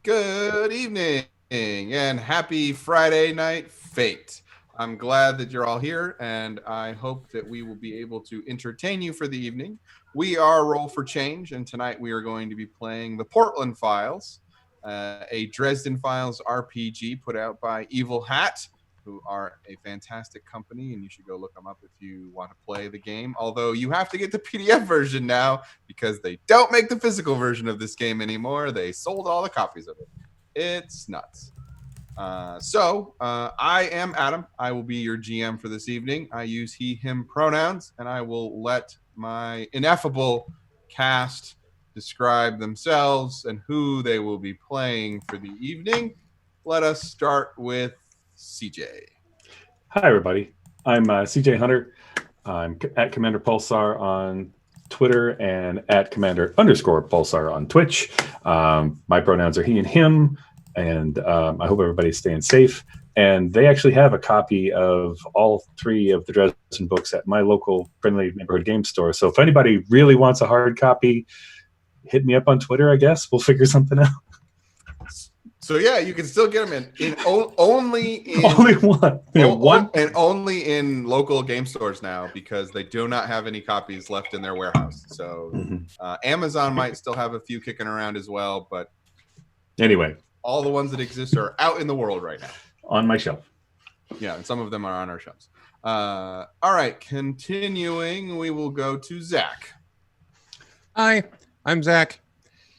Good evening and happy Friday Night Fate. I'm glad that you're all here, and I hope that we will be able to entertain you for the evening. We are Roll for Change, and tonight we are going to be playing the Portland Files, a Dresden Files RPG put out by Evil Hat, who are a fantastic company, and you should go look them up if you want to play the game. Although you have to get the PDF version now because they don't make the physical version of this game anymore. They sold all the copies of it. It's nuts. I am Adam. I will be your GM for this evening. I use he, him pronouns, and I will let my ineffable cast describe themselves and who they will be playing for the evening. Let us start with CJ. Hi, everybody. I'm CJ Hunter. I'm at Commander Pulsar on Twitter and at Commander_Pulsar on Twitch. My pronouns are he and him, and I hope everybody's staying safe. And they actually have a copy of all three of the Dresden books at my local friendly neighborhood game store. So if anybody really wants a hard copy, hit me up on Twitter, I guess. We'll figure something out. So yeah, you can still get them only in only one. One and only in local game stores now because they do not have any copies left in their warehouse. So Amazon might still have a few kicking around as well, but anyway, all the ones that exist are out in the world right now on my shelf. Yeah, and some of them are on our shelves. All right, continuing, we will go to Zach. Hi, I'm Zach.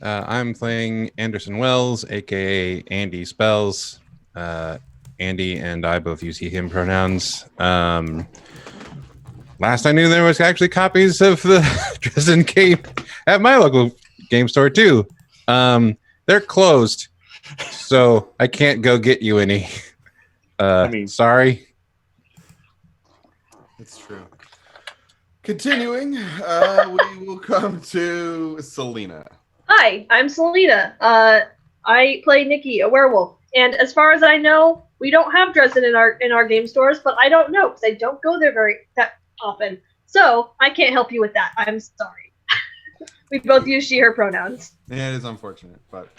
I'm playing Anderson Wells, aka Andy Spells. Andy and I both use he, him pronouns. Last I knew, there was actually copies of the Dresden game at my local game store too. They're closed, so I can't go get you any. Sorry. That's true. Continuing, we will come to Selena. Hi, I'm Selena. I play Nikki, a werewolf. And as far as I know, we don't have Dresden in our game stores, but I don't know because I don't go there that often. So I can't help you with that. I'm sorry. We both use she, her pronouns. Yeah, it is unfortunate, but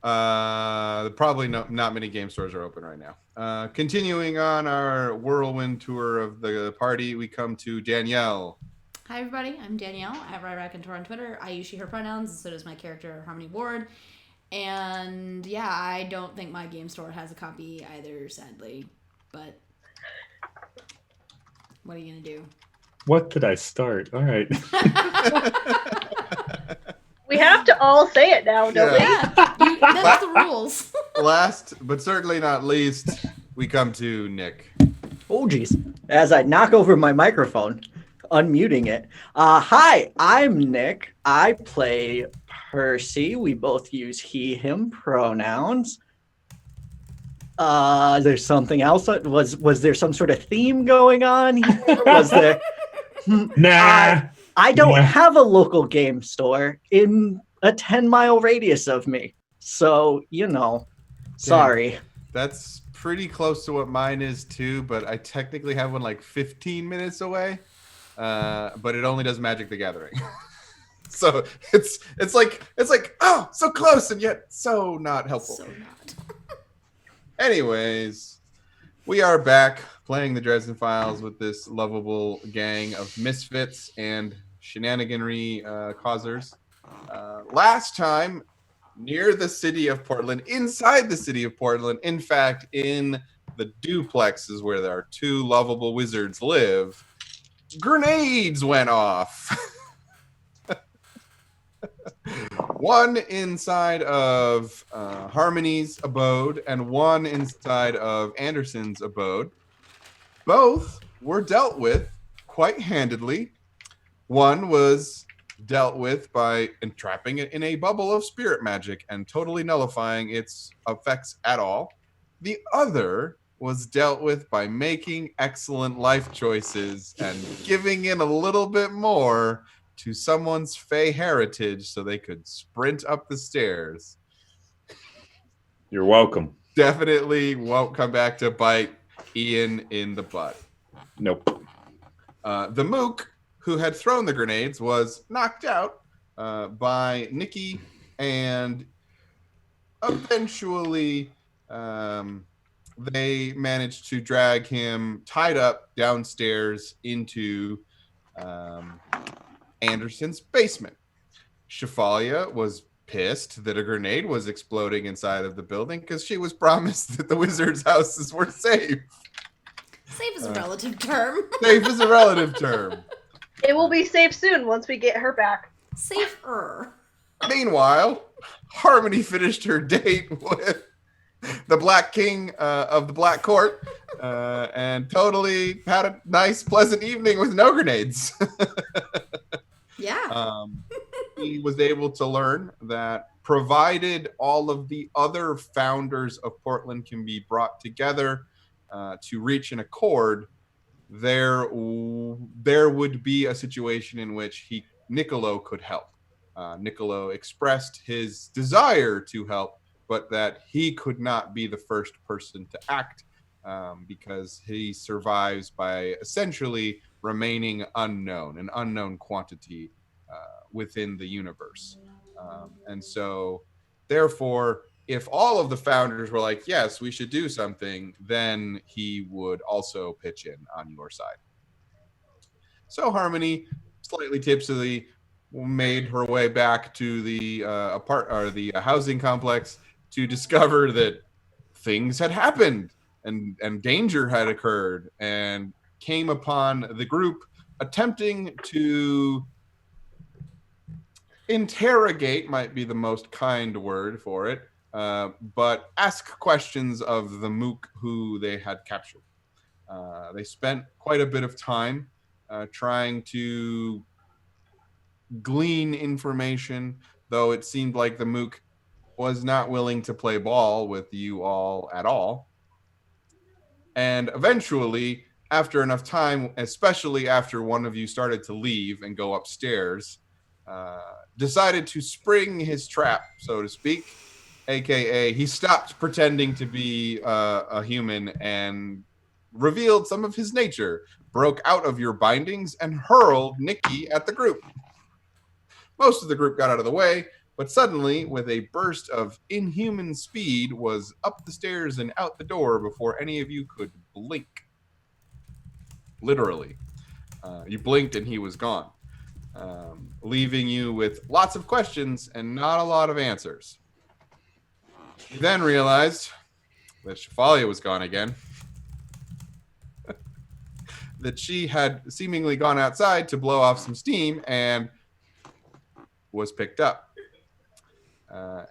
probably not many game stores are open right now. Continuing on our whirlwind tour of the party, we come to Danielle. Hi everybody, I'm Danielle. I have Racontor on Twitter. I use she, her pronouns, so does my character Harmony Ward. And yeah, I don't think my game store has a copy either, sadly. But what are you gonna do? What did I start? All right. We have to all say it now, don't we? Yeah, that's the rules. Last, but certainly not least, we come to Nick. Oh, geez. As I knock over my microphone, unmuting it. Hi, I'm Nick. I play Percy. We both use he, him pronouns. There's something else. Was there some sort of theme going on? Was there? Nah. I don't have a local game store in a 10-mile radius of me. So, sorry. That's pretty close to what mine is too, but I technically have one like 15 minutes away. But it only does Magic the Gathering. So it's like oh, so close and yet so not helpful. So not. Anyways, we are back playing the Dresden Files with this lovable gang of misfits and shenaniganry causers. Last time, near the city of Portland, inside the city of Portland, in fact, in the duplexes where our two lovable wizards live, grenades went off. One inside of Harmony's abode and one inside of Anderson's abode. Both were dealt with quite handedly. One was dealt with by entrapping it in a bubble of spirit magic and totally nullifying its effects at all. The other was dealt with by making excellent life choices and giving in a little bit more to someone's fey heritage so they could sprint up the stairs. You're welcome. Definitely won't come back to bite Ian in the butt. Nope. The mook who had thrown the grenades was knocked out by Nikki and eventually, they managed to drag him tied up downstairs into Anderson's basement. Shafalia was pissed that a grenade was exploding inside of the building because she was promised that the wizard's houses were safe. Safe is a relative term. Safe is a relative term. It will be safe soon once we get her back. Safer. Meanwhile, Harmony finished her date with the Black King of the Black Court and totally had a nice, pleasant evening with no grenades. Yeah. He was able to learn that provided all of the other founders of Portland can be brought together to reach an accord, there would be a situation in which Niccolo could help. Niccolo expressed his desire to help, but that he could not be the first person to act because he survives by essentially remaining unknown, an unknown quantity within the universe. And so, therefore, if all of the founders were like, yes, we should do something, then he would also pitch in on your side. So Harmony, slightly tipsily, made her way back to the housing complex to discover that things had happened and danger had occurred, and came upon the group attempting to interrogate, might be the most kind word for it, but ask questions of the mook who they had captured. They spent quite a bit of time trying to glean information, though it seemed like the mook was not willing to play ball with you all at all. And eventually, after enough time, especially after one of you started to leave and go upstairs, decided to spring his trap, so to speak, aka he stopped pretending to be a human and revealed some of his nature, broke out of your bindings, and hurled Nikki at the group. Most of the group got out of the way, but suddenly, with a burst of inhuman speed, was up the stairs and out the door before any of you could blink. Literally. You blinked and he was gone, leaving you with lots of questions and not a lot of answers. You then realized that Shafalia was gone again. That she had seemingly gone outside to blow off some steam and was picked up.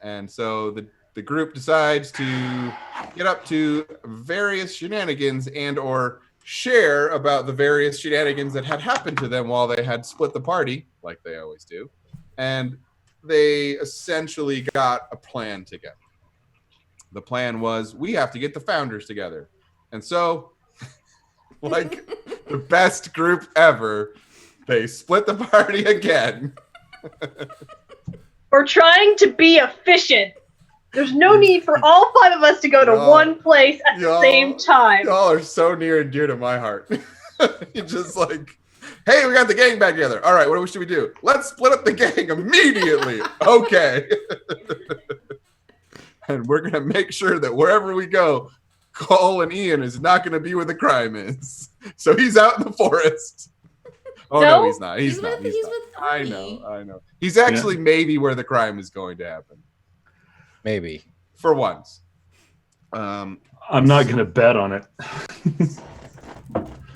And so the group decides to get up to various shenanigans and or share about the various shenanigans that had happened to them while they had split the party, like they always do. And they essentially got a plan together. The plan was, we have to get the founders together. And so, like the best group ever, they split the party again. We're trying to be efficient. There's no need for all five of us to go to one place at the same time. Y'all are so near and dear to my heart. It's just like, hey, we got the gang back together. All right, what should we do? Let's split up the gang immediately. Okay. And we're going to make sure that wherever we go, Cole and Ian is not going to be where the crime is. So he's out in the forest. Oh, no, he's not. He's not. With I Arnie. know. He's actually maybe where the crime is going to happen. Maybe. For once. I'm not going to bet on it.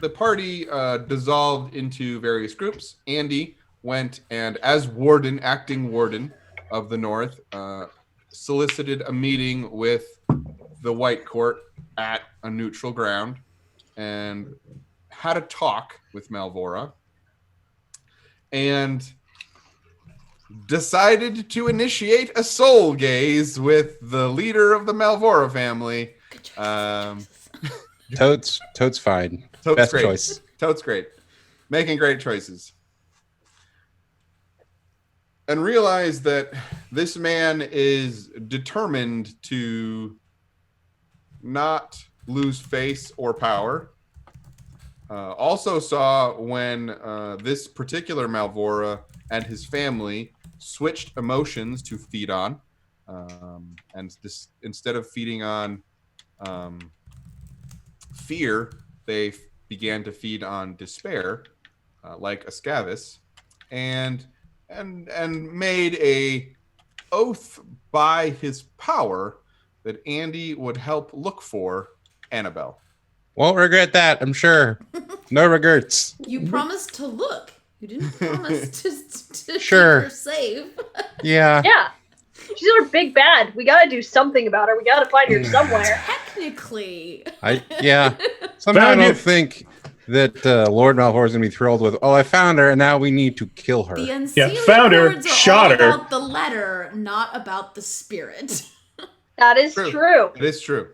The party dissolved into various groups. Andy went and, as warden, acting warden of the North, solicited a meeting with the White Court at a neutral ground and had a talk with Malvora and decided to initiate a soul gaze with the leader of the Malvora family. Toad's fine. Toad's Best great. choice. Toad's great. Making great choices. And realize that this man is determined to not lose face or power. Also saw when this particular Malvora and his family switched emotions to feed on. And this, instead of feeding on fear, they began to feed on despair, like Ascavis, and made a oath by his power that Andy would help look for Annabelle. Won't regret that, I'm sure. No regrets. You promised to look. You didn't promise to Sure. keep her safe. Yeah. Yeah. She's our big bad. We gotta do something about her. We gotta find her somewhere. Technically. Somehow I Found don't you. think that Lord Malfoy is gonna be thrilled with. Oh, I found her, and now we need to kill her. The unsealing found her, words are shot all her. about the letter, not about the spirit. That is True. true. It is true.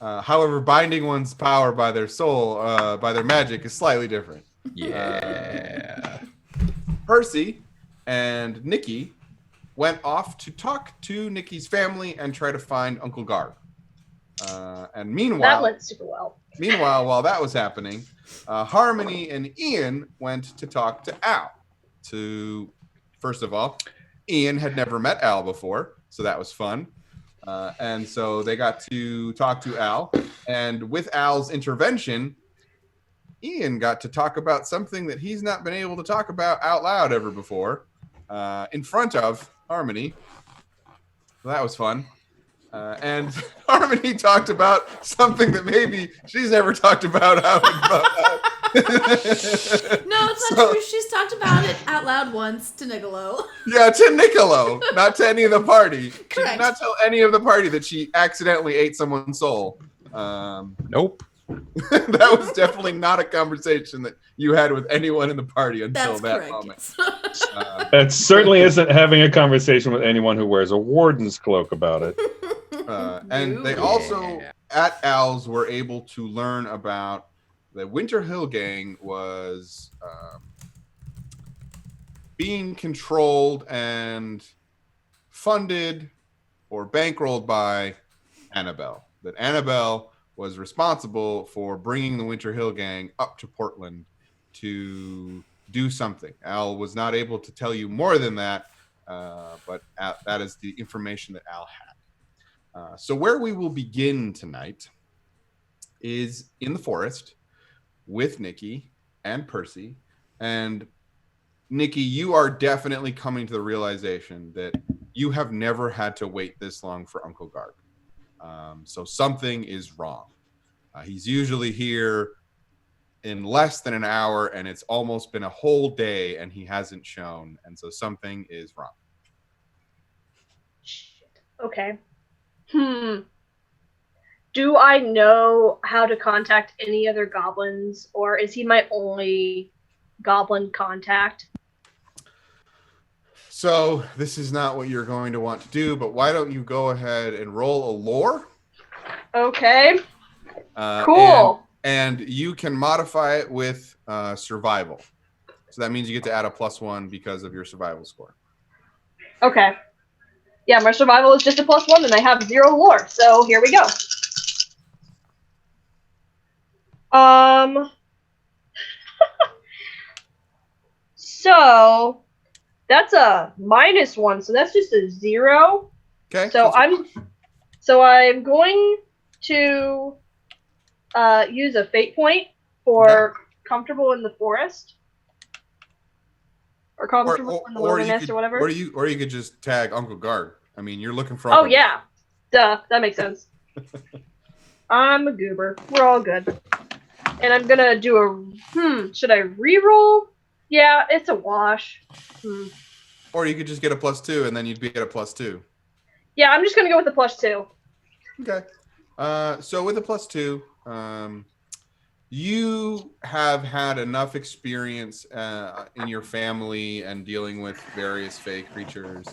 However, binding one's power by their soul, by their magic, is slightly different. Yeah. Percy and Nikki went off to talk to Nikki's family and try to find Uncle Garg. And That meanwhile, went super well. while that was happening, Harmony and Ian went to talk to Al. First of all, Ian had never met Al before, so that was fun. And so they got to talk to Al. And with Al's intervention, Ian got to talk about something that he's not been able to talk about out loud ever before, in front of Harmony. So that was fun. And Harmony talked about something that maybe she's never talked about out loud. No, it's not true. She's talked about it out loud once to Niccolo. Yeah, to Niccolo, not to any of the party. She Correct. did not tell any of the party that she accidentally ate someone's soul. Nope. That was definitely not a conversation that you had with anyone in the party until That's that correct. moment. Yes. That certainly isn't having a conversation with anyone who wears a warden's cloak about it. And they also, at Al's, were able to learn about the Winter Hill Gang was being controlled and funded or bankrolled by Annabelle. That Annabelle was responsible for bringing the Winter Hill Gang up to Portland to do something. Al was not able to tell you more than that, but that is the information that Al had. So where we will begin tonight is in the forest with Nikki and Percy. And Nikki, you are definitely coming to the realization that you have never had to wait this long for Uncle Garg. So something is wrong. He's usually here in less than an hour, and it's almost been a whole day and he hasn't shown. And so something is wrong. Shit. Okay. Do I know how to contact any other goblins, or is he my only goblin contact? So this is not what you're going to want to do, but why don't you go ahead and roll a lore? Okay. Uh, Cool. And you can modify it with survival. So that means you get to add a +1 because of your survival score. Okay. Yeah, my survival is just a +1, and I have 0 lore. So here we go. So that's a -1, so that's just a 0. Okay. So sounds I'm going to use a fate point for comfortable in the forest. Or comfortable in the wilderness or whatever. Or you could just tag Uncle Garg. I mean, you're looking for. Oh Uncle yeah, duh, that makes sense. I'm a goober. We're all good. And I'm gonna do a. Should I re-roll? Yeah, it's a wash. Or you could just get a +2, and then you'd be at a +2. Yeah, I'm just gonna go with the +2. Okay. So with a +2, you have had enough experience in your family and dealing with various fey creatures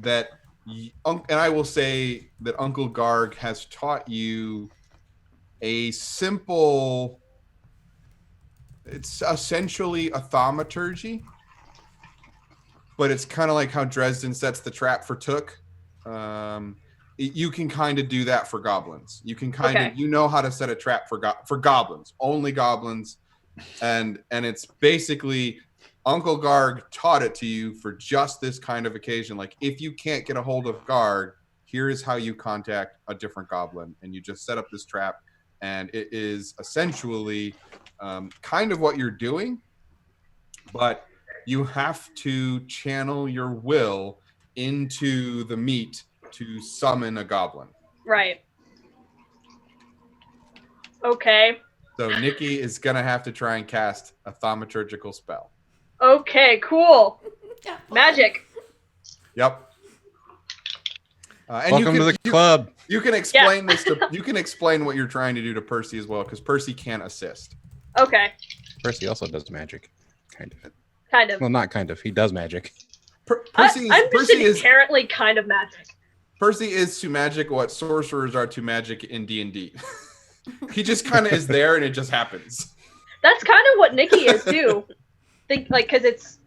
that, and I will say that Uncle Garg has taught you a simple. It's essentially a thaumaturgy, but it's kind of like how Dresden sets the trap for Took. You can kind of do that for goblins. You can kind of, you know how to set a trap for goblins, only goblins. And it's basically Uncle Garg taught it to you for just this kind of occasion. Like, if you can't get a hold of Garg, here is how you contact a different goblin. And you just set up this trap. And it is essentially kind of what you're doing, but you have to channel your will into the meat to summon a goblin. Right. Okay. So Nikki is going to have to try and cast a thaumaturgical spell. Okay, cool. Magic. Yep. And Welcome to the club. You can explain this to you can explain what you're trying to do to Percy as well, because Percy can assist. Okay. Percy also does magic. Kind of. Kind of. Well, not kind of. He does magic. Percy I'm just Percy is inherently kind of magic. Percy is to magic what sorcerers are to magic in D&D. He just kind of is there, and it just happens. That's kind of what Nikki is too. Think like because it's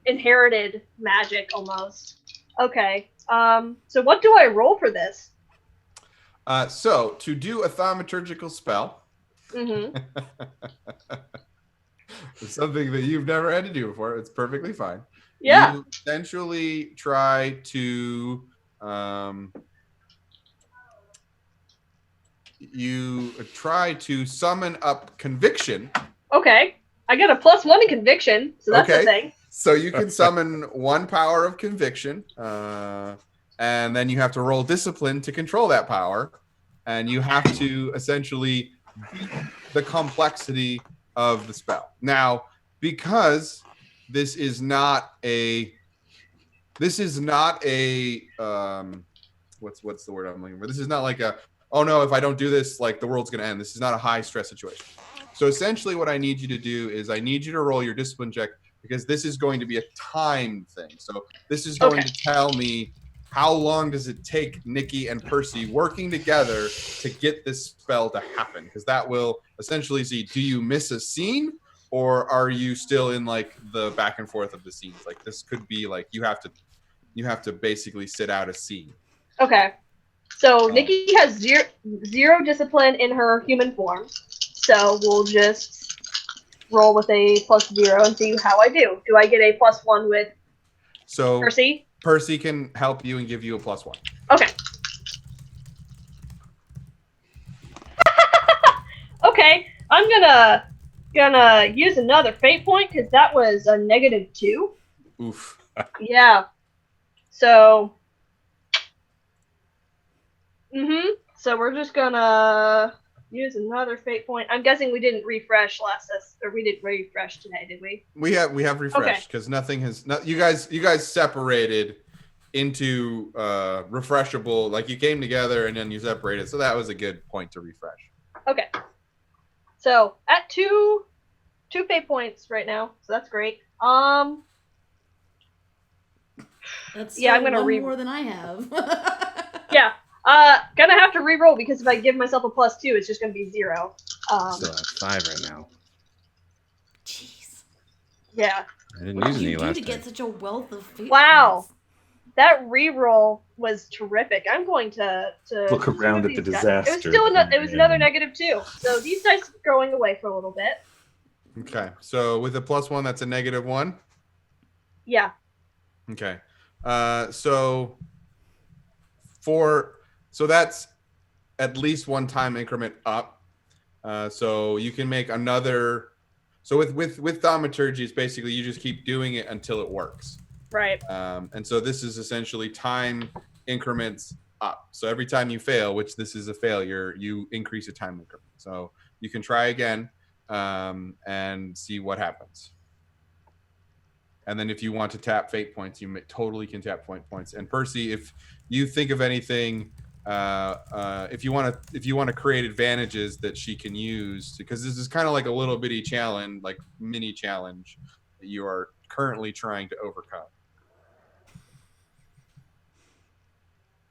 inherited magic almost. Okay. So what do I roll for this? So to do a thaumaturgical spell, Mm-hmm. it's something that you've never had to do before. It's perfectly fine. Yeah. You essentially try to summon up conviction. Okay. I got a +1 in conviction, so that's Okay. a thing. So you can summon one power of conviction, and then you have to roll discipline to control that power, and you have to essentially beat the complexity of the spell. Now, because this is not a what's the word I'm looking for? This is not like a, oh no, if I don't do this, like the world's gonna end. This is not a high stress situation. So essentially what I need you to do is I need you to roll your discipline check, because this is going to be a timed thing. So this is going to tell me how long does it take Nikki and Percy working together to get this spell to happen? Because that will essentially see, do you miss a scene, or are you still in like the back and forth of the scenes? Like this could be like you have to basically sit out a scene. Okay. So Nikki has zero discipline in her human form. So we'll just roll with a +0 and see how I do. Do I get a +1 with Percy? Percy can help you and give you a +1. Okay. Okay. I'm gonna use another fate point because that was a -2. Oof. Yeah. So. So we're just gonna use another fate point. I'm guessing we didn't refresh we didn't refresh today, did we? We have refreshed because nothing has. You guys separated into refreshable. Like you came together and then you separated, so that was a good point to refresh. Okay. So at two fate points right now, so that's great. That's Yeah, I'm gonna one more than I have. Yeah. Gonna have to re-roll because if I give myself a +2, it's just gonna be 0. Still at 5 right now. Jeez. Yeah. I didn't What use did any you do last to time. get such a wealth of fate Wow. points? That re-roll was terrific. I'm going to Look around at the these dice. disaster. It was still it was another -2. So these dice are going away for a little bit. Okay, so with a +1, that's a -1. Yeah. Okay, so that's at least one time increment up. So you can make another. So with thaumaturgy, it's basically you just keep doing it until it works. Right. And so this is essentially time increments up. So every time you fail, which this is a failure, you increase a time increment. So you can try again and see what happens. And then if you want to tap fate points, you totally can tap fate points. And Percy, if you think of anything, if you want to create advantages that she can use, because this is kind of like a little bitty challenge, like mini challenge that you are currently trying to overcome.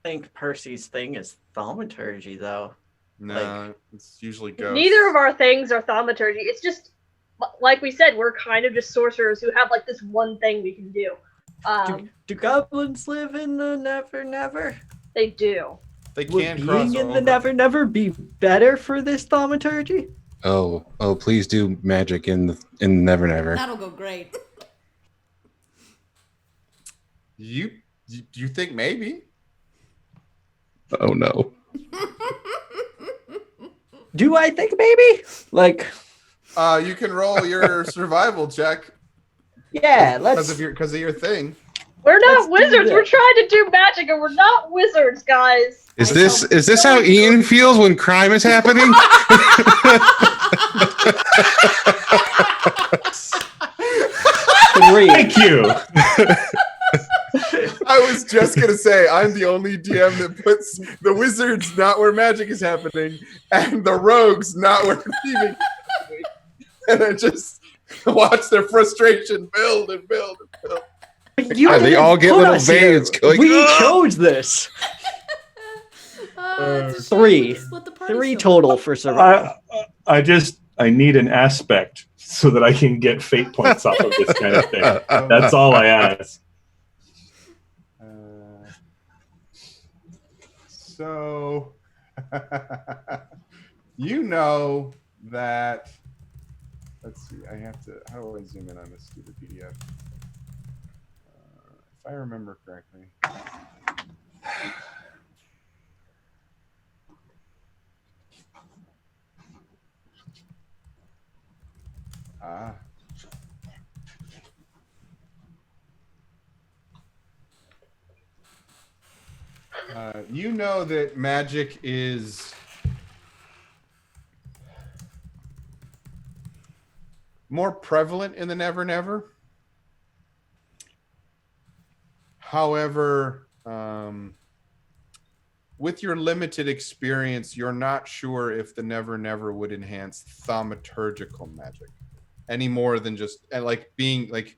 I think Percy's thing is thaumaturgy, though. No, it's usually ghosts. Neither of our things are thaumaturgy. It's just like we said, we're kind of just sorcerers who have like this one thing we can do. Do goblins live in the Never Never? They do. They Would can cross being in over. the Never Never be better for this thaumaturgy? Oh, please do magic in Never Never. That'll go great. You think maybe? Oh no. Do I think maybe? Like, You can roll your survival check yeah, because of your thing. We're Let's not do wizards. that. We're trying to do magic, and we're not wizards, guys. Is this how Ian feels when crime is happening? three. Thank you. I was just gonna say I'm the only DM that puts the wizards not where magic is happening and the rogues not where thieving is happening. And I just watch their frustration build and build and build. You They didn't all get put little us here. veins going, We "Ugh!" chose this. It's a shame Three. we split the party Three so total for survival. I need an aspect so that I can get fate points off of this kind of thing. That's all I ask. So you know that. Let's see. I have to. How do I zoom in on this stupid PDF? If I remember correctly. Ah. You know that magic is more prevalent in the Never Never. However, with your limited experience, you're not sure if the Never Never would enhance thaumaturgical magic any more than just like being like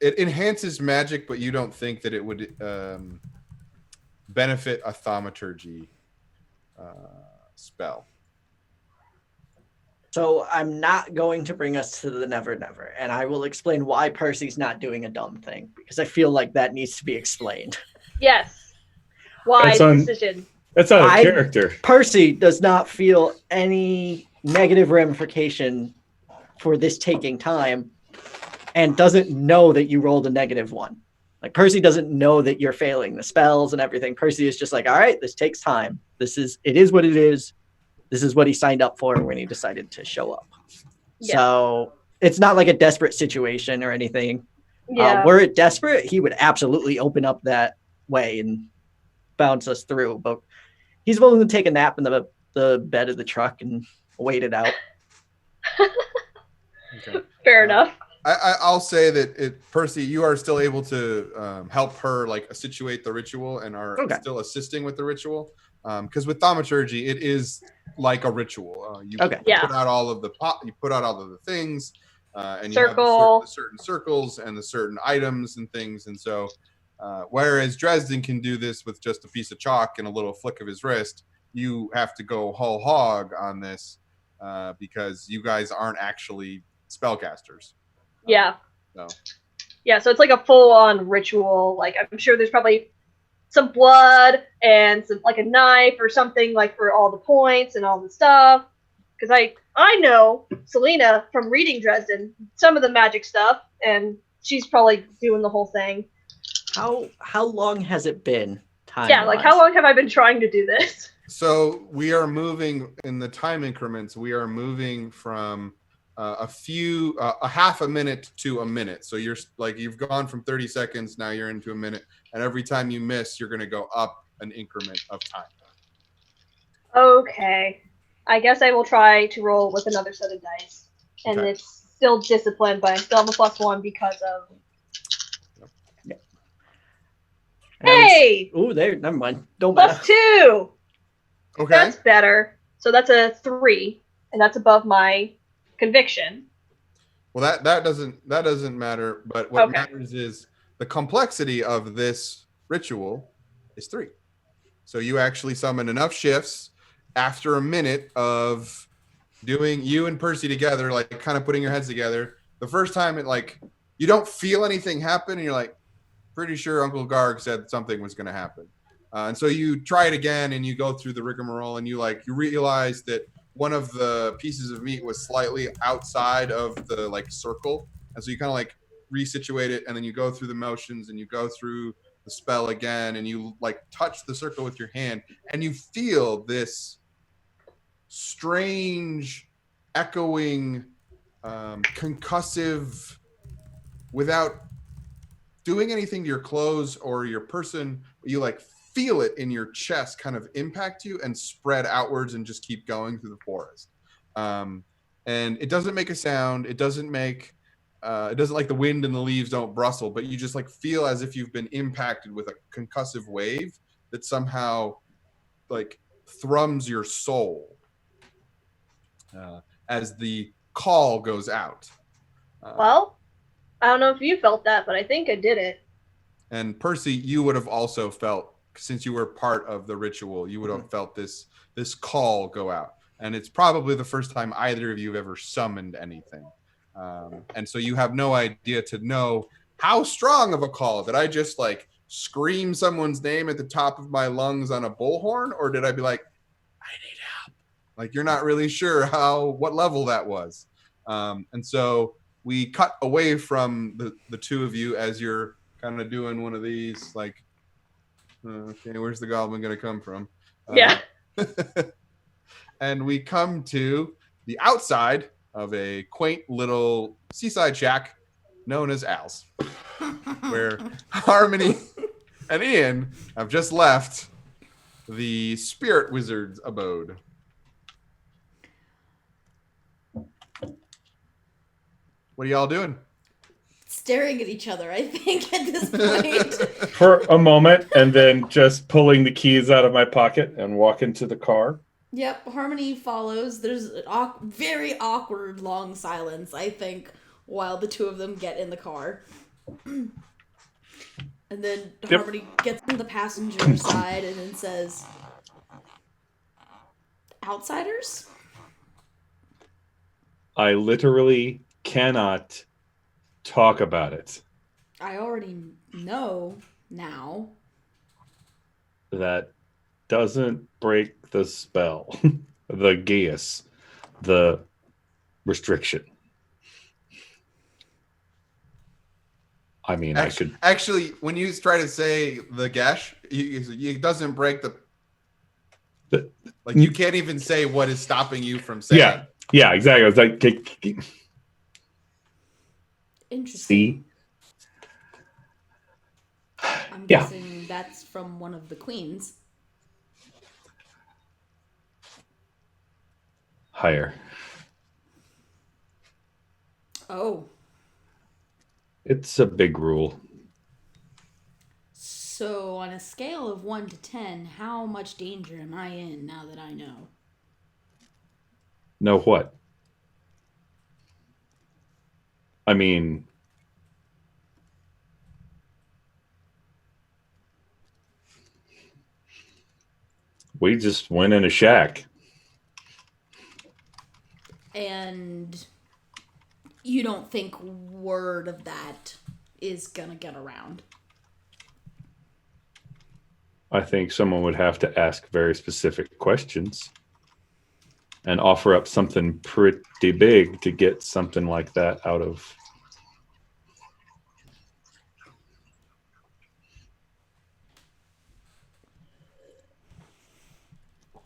it enhances magic, but you don't think that it would benefit a thaumaturgy spell. So I'm not going to bring us to the Never Never, and I will explain why Percy's not doing a dumb thing, because I feel like that needs to be explained. Yes. Wise That's decision. That's out of I- character. Percy does not feel any negative ramification for this taking time and doesn't know that you rolled a -1. Like, Percy doesn't know that you're failing the spells and everything. Percy is just like, all right, this takes time. It is what it is. This is what he signed up for when he decided to show up. Yeah. So it's not like a desperate situation or anything. Yeah. Were it desperate, he would absolutely open up that way and bounce us through. But he's willing to take a nap in the bed of the truck and wait it out. Okay. Fair enough. I'll say that Percy, you are still able to help her like situate the ritual and are Okay. still assisting with the ritual. Because with thaumaturgy, it is like a ritual. You Okay. Yeah. put out all of the you put out all of the things, and you Circle. have the certain circles and the certain items and things. And so, whereas Dresden can do this with just a piece of chalk and a little flick of his wrist, you have to go whole hog on this because you guys aren't actually spellcasters. Yeah. No. Yeah, so it's like a full-on ritual. Like, I'm sure there's probably some blood and some like a knife or something like for all the points and all the stuff. Because I know Selena from reading Dresden, some of the magic stuff, and she's probably doing the whole thing. How long has it been? Yeah, like how long have I been trying to do this? So we are moving in the time increments. We are moving from a half a minute to a minute. So you've gone from 30 seconds. Now you're into a minute. And every time you miss, you're going to go up an increment of time. Okay. I guess I will try to roll with another set of dice. And Okay. it's still disciplined, but I still have a +1 because of... Hey! Oh, there. Never mind. Don't matter. +2! Okay. That's better. So that's a 3, and that's above my conviction. Well, that doesn't matter. But what Okay. matters is the complexity of this ritual is 3. So you actually summon enough shifts after a minute of doing you and Percy together, like kind of putting your heads together. The first time you don't feel anything happen, and you're like, pretty sure Uncle Garg said something was going to happen. And so you try it again, and you go through the rigmarole, and you realize that one of the pieces of meat was slightly outside of the like circle, and so you kind of like resituate it, and then you go through the motions and you go through the spell again, and you like touch the circle with your hand, and you feel this strange, echoing, concussive, without doing anything to your clothes or your person, you like feel it in your chest kind of impact you and spread outwards and just keep going through the forest. And it doesn't make a sound. It doesn't like the wind and the leaves don't rustle, but you just like feel as if you've been impacted with a concussive wave that somehow like thrums your soul as the call goes out. Well, I don't know if you felt that, but I think I did it. And Percy, you would have also felt, since you were part of the ritual, you would have felt this call go out. And it's probably the first time either of you have ever summoned anything. And so you have no idea to know how strong of a call. Did I just like scream someone's name at the top of my lungs on a bullhorn? Or did I be like, I need help? Like, you're not really sure what level that was. And so we cut away from the two of you as you're kind of doing one of these, like, okay, where's the goblin going to come from? Yeah. And we come to the outside of a quaint little seaside shack known as Al's, where Harmony and Ian have just left the Spirit Wizard's abode. What are y'all doing? Staring at each other, I think, at this point. For a moment, and then just pulling the keys out of my pocket and walking to the car. Yep, Harmony follows. There's an very awkward long silence, I think, while the two of them get in the car. And then Harmony gets in the passenger side and then says, "Outsiders?" I literally cannot talk about it. I already know now. That doesn't break the spell, the geas, the restriction. I mean, Actually, when you try to say the gesh, it doesn't break like you can't even say what is stopping you from saying. Yeah, exactly. I was like, Interesting. see? I'm guessing that's from one of the queens. Higher. Oh. It's a big rule. So, on a scale of 1 to 10, how much danger am I in now that I know? Know what? I mean, we just went in a shack. And you don't think word of that is gonna get around? I think someone would have to ask very specific questions and offer up something pretty big to get something like that out of.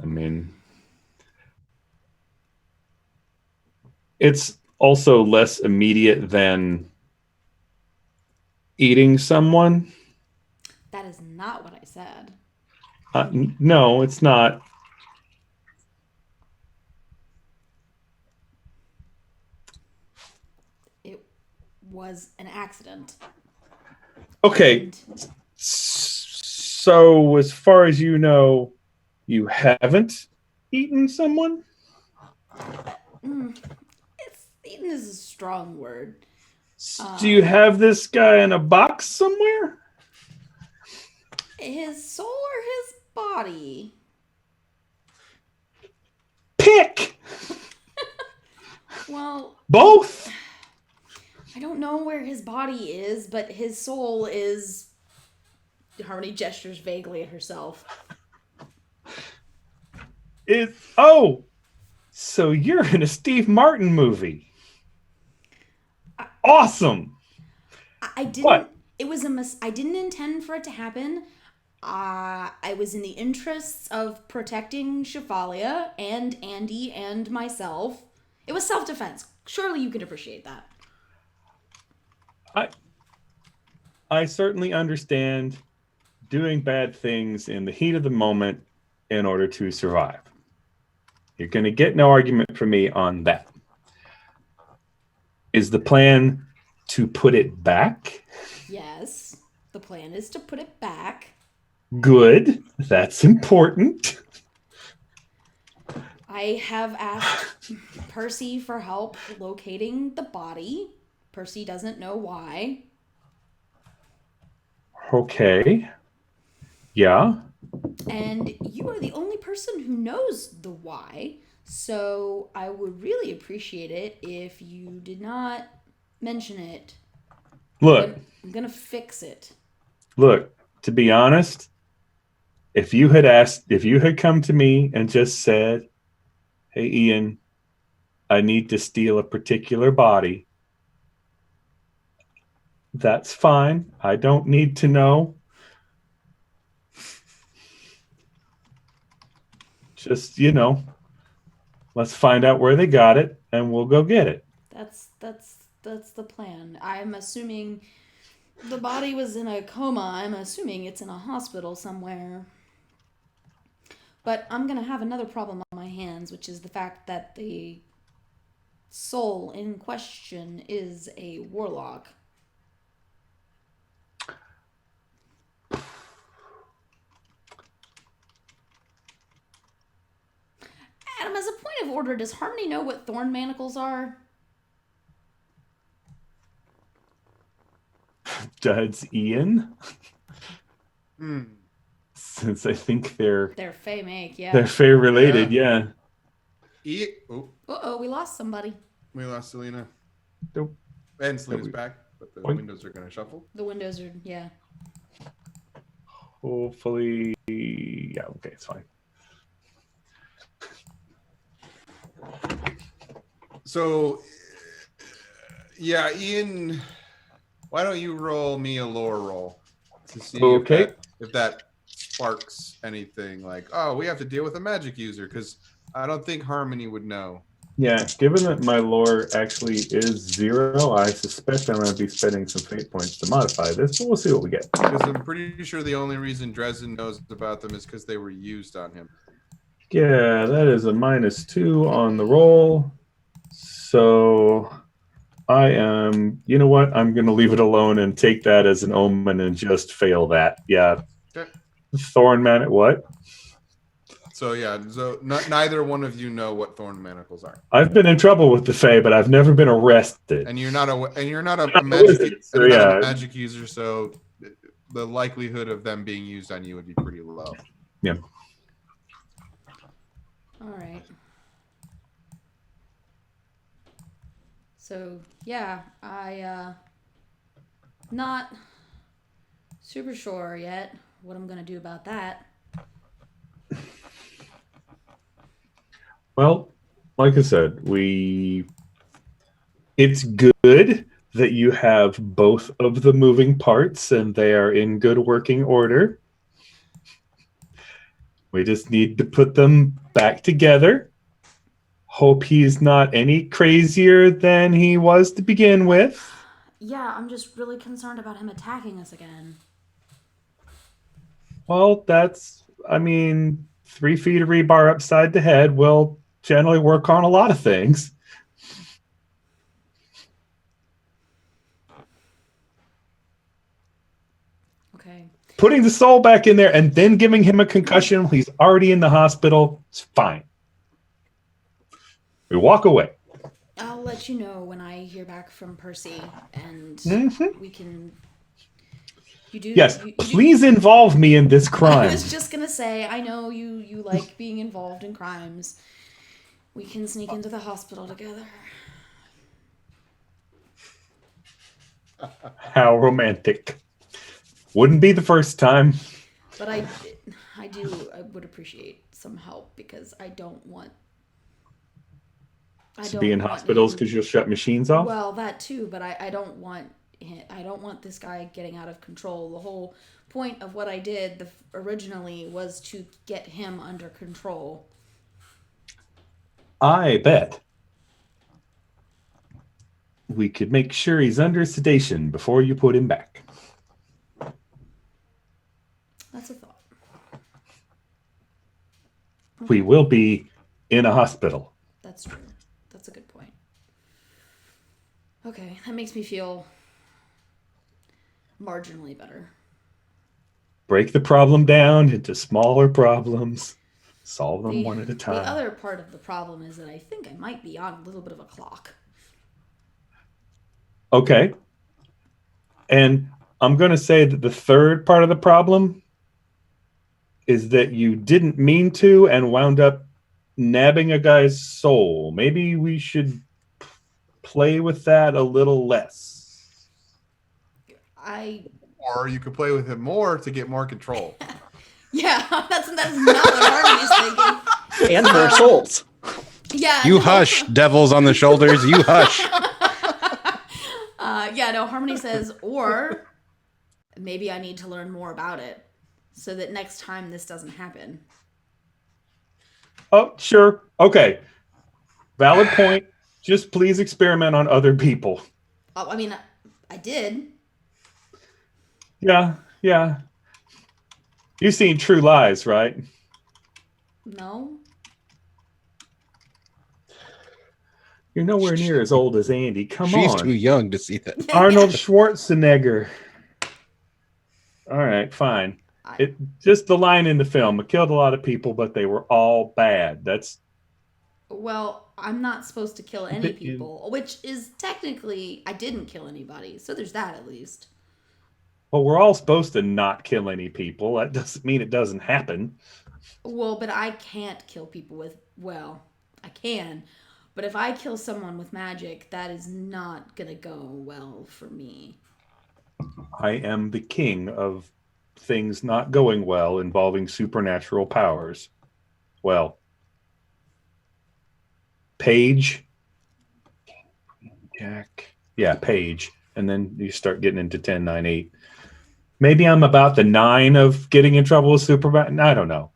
I mean, it's also less immediate than eating someone. That is not what I said. No, it's not. It was an accident. Okay. And So, as far as you know, you haven't eaten someone? eaten is a strong word. Do you have this guy in a box somewhere? His soul or his body? Pick! Well, Both? I don't know where his body is, but his soul is... Harmony gestures vaguely at herself. Oh! So you're in a Steve Martin movie. Awesome. I didn't. What? It was I didn't intend for it to happen. I was in the interests of protecting Shafalia and Andy and myself. It was self-defense. Surely you could appreciate that. I certainly understand doing bad things in the heat of the moment in order to survive. You're going to get no argument from me on that. Is the plan to put it back? Yes, the plan is to put it back. Good. That's important. I have asked Percy for help locating the body. Percy doesn't know why. Okay. Yeah. And you are the only person who knows the why. So I would really appreciate it if you did not mention it. Look, I'm gonna fix it. to be honest, if you had come to me and just said, "Hey Ian, I need to steal a particular body," that's fine. I don't need to know. Just, let's find out where they got it and we'll go get it. That's the plan. I'm assuming the body was in a coma. I'm assuming it's in a hospital somewhere. But I'm gonna have another problem on my hands, which is the fact that the soul in question is a warlock. Adam, as a point of order, does Harmony know what thorn manacles are? Does Ian? Hmm. Since I think they're Fey make, yeah. they're Fey related, yeah. Uh-oh, we lost somebody. We lost Selena. Nope. And Selena's back, but the Oink. windows are going to shuffle. The windows are, yeah. Hopefully, yeah, okay, it's fine. So, yeah, Ian, why don't you roll me a lore roll to see if that sparks anything like, oh, we have to deal with a magic user, because I don't think Harmony would know. Yeah, given that my lore actually is 0, I suspect I'm going to be spending some fate points to modify this, but we'll see what we get. Because I'm pretty sure the only reason Dresden knows about them is because they were used on him. Yeah, that is a -2 on the roll. So I am, you know what? I'm going to leave it alone and take that as an omen and just fail that. Yeah. Okay. Thorn man, what? So yeah, so neither one of you know what thorn manacles are, I've been in trouble with the Fae, but I've never been arrested. and you're not a magic user, so the likelihood of them being used on you would be pretty low. Yeah. All right. So yeah, I not super sure yet what I'm gonna do about that. Well, like I said, it's good that you have both of the moving parts and they are in good working order. We just need to put them back together. Hope he's not any crazier than he was to begin with. Yeah, I'm just really concerned about him attacking us again. Well, 3 feet of rebar upside the head will generally work on a lot of things. Okay. Putting the soul back in there and then giving him a concussion, he's already in the hospital, it's fine. We walk away. I'll let you know when I hear back from Percy, and we can. You do. Yes, you please involve me in this I crime. was just gonna say, I know you like being involved in crimes. We can sneak into the hospital together. How romantic. Wouldn't be the first time. But I would appreciate some help because I don't want I To don't be in want hospitals him- because you'll shut machines off? Well, that too, but I don't want I don't want this guy getting out of control. The whole point of what I did originally was to get him under control. I bet we could make sure he's under sedation before you put him back. That's a thought. We will be in a hospital. That's true. That's a good point. Okay, that makes me feel marginally better. Break the problem down into smaller problems. Solve them one at a time. The other part of the problem is that I think I might be on a little bit of a clock. Okay. And I'm going to say that the third part of the problem is that you didn't mean to and wound up nabbing a guy's soul. Maybe we should play with that a little less. Or you could play with it more to get more control. Yeah, that's not what Harmony's thinking. And their souls. Yeah. You no. hush, devils on the shoulders. You hush. Yeah, no, Harmony says, or maybe I need to learn more about it so that next time this doesn't happen. Oh, sure. Okay. Valid point. Just please experiment on other people. Oh, I mean, I did. Yeah, yeah. You've seen True Lies, right? No. You're nowhere near as old as Andy. Come She's on. too young to see that. Arnold Schwarzenegger. All right, fine. It just the line in the film. It killed a lot of people, but they were all bad. That's Well, I'm not supposed to kill any But you- people, which is technically, I didn't kill anybody. So there's that at least. well, we're all supposed to not kill any people. That doesn't mean it doesn't happen. Well, but I can't kill people with, well, I can. But if I kill someone with magic, that is not going to go well for me. I am the king of things not going well involving supernatural powers. Well, Page, Jack, yeah, Page, and then you start getting into 10, 9, 8. Maybe I'm about the 9 of getting in trouble with Superman. I don't know.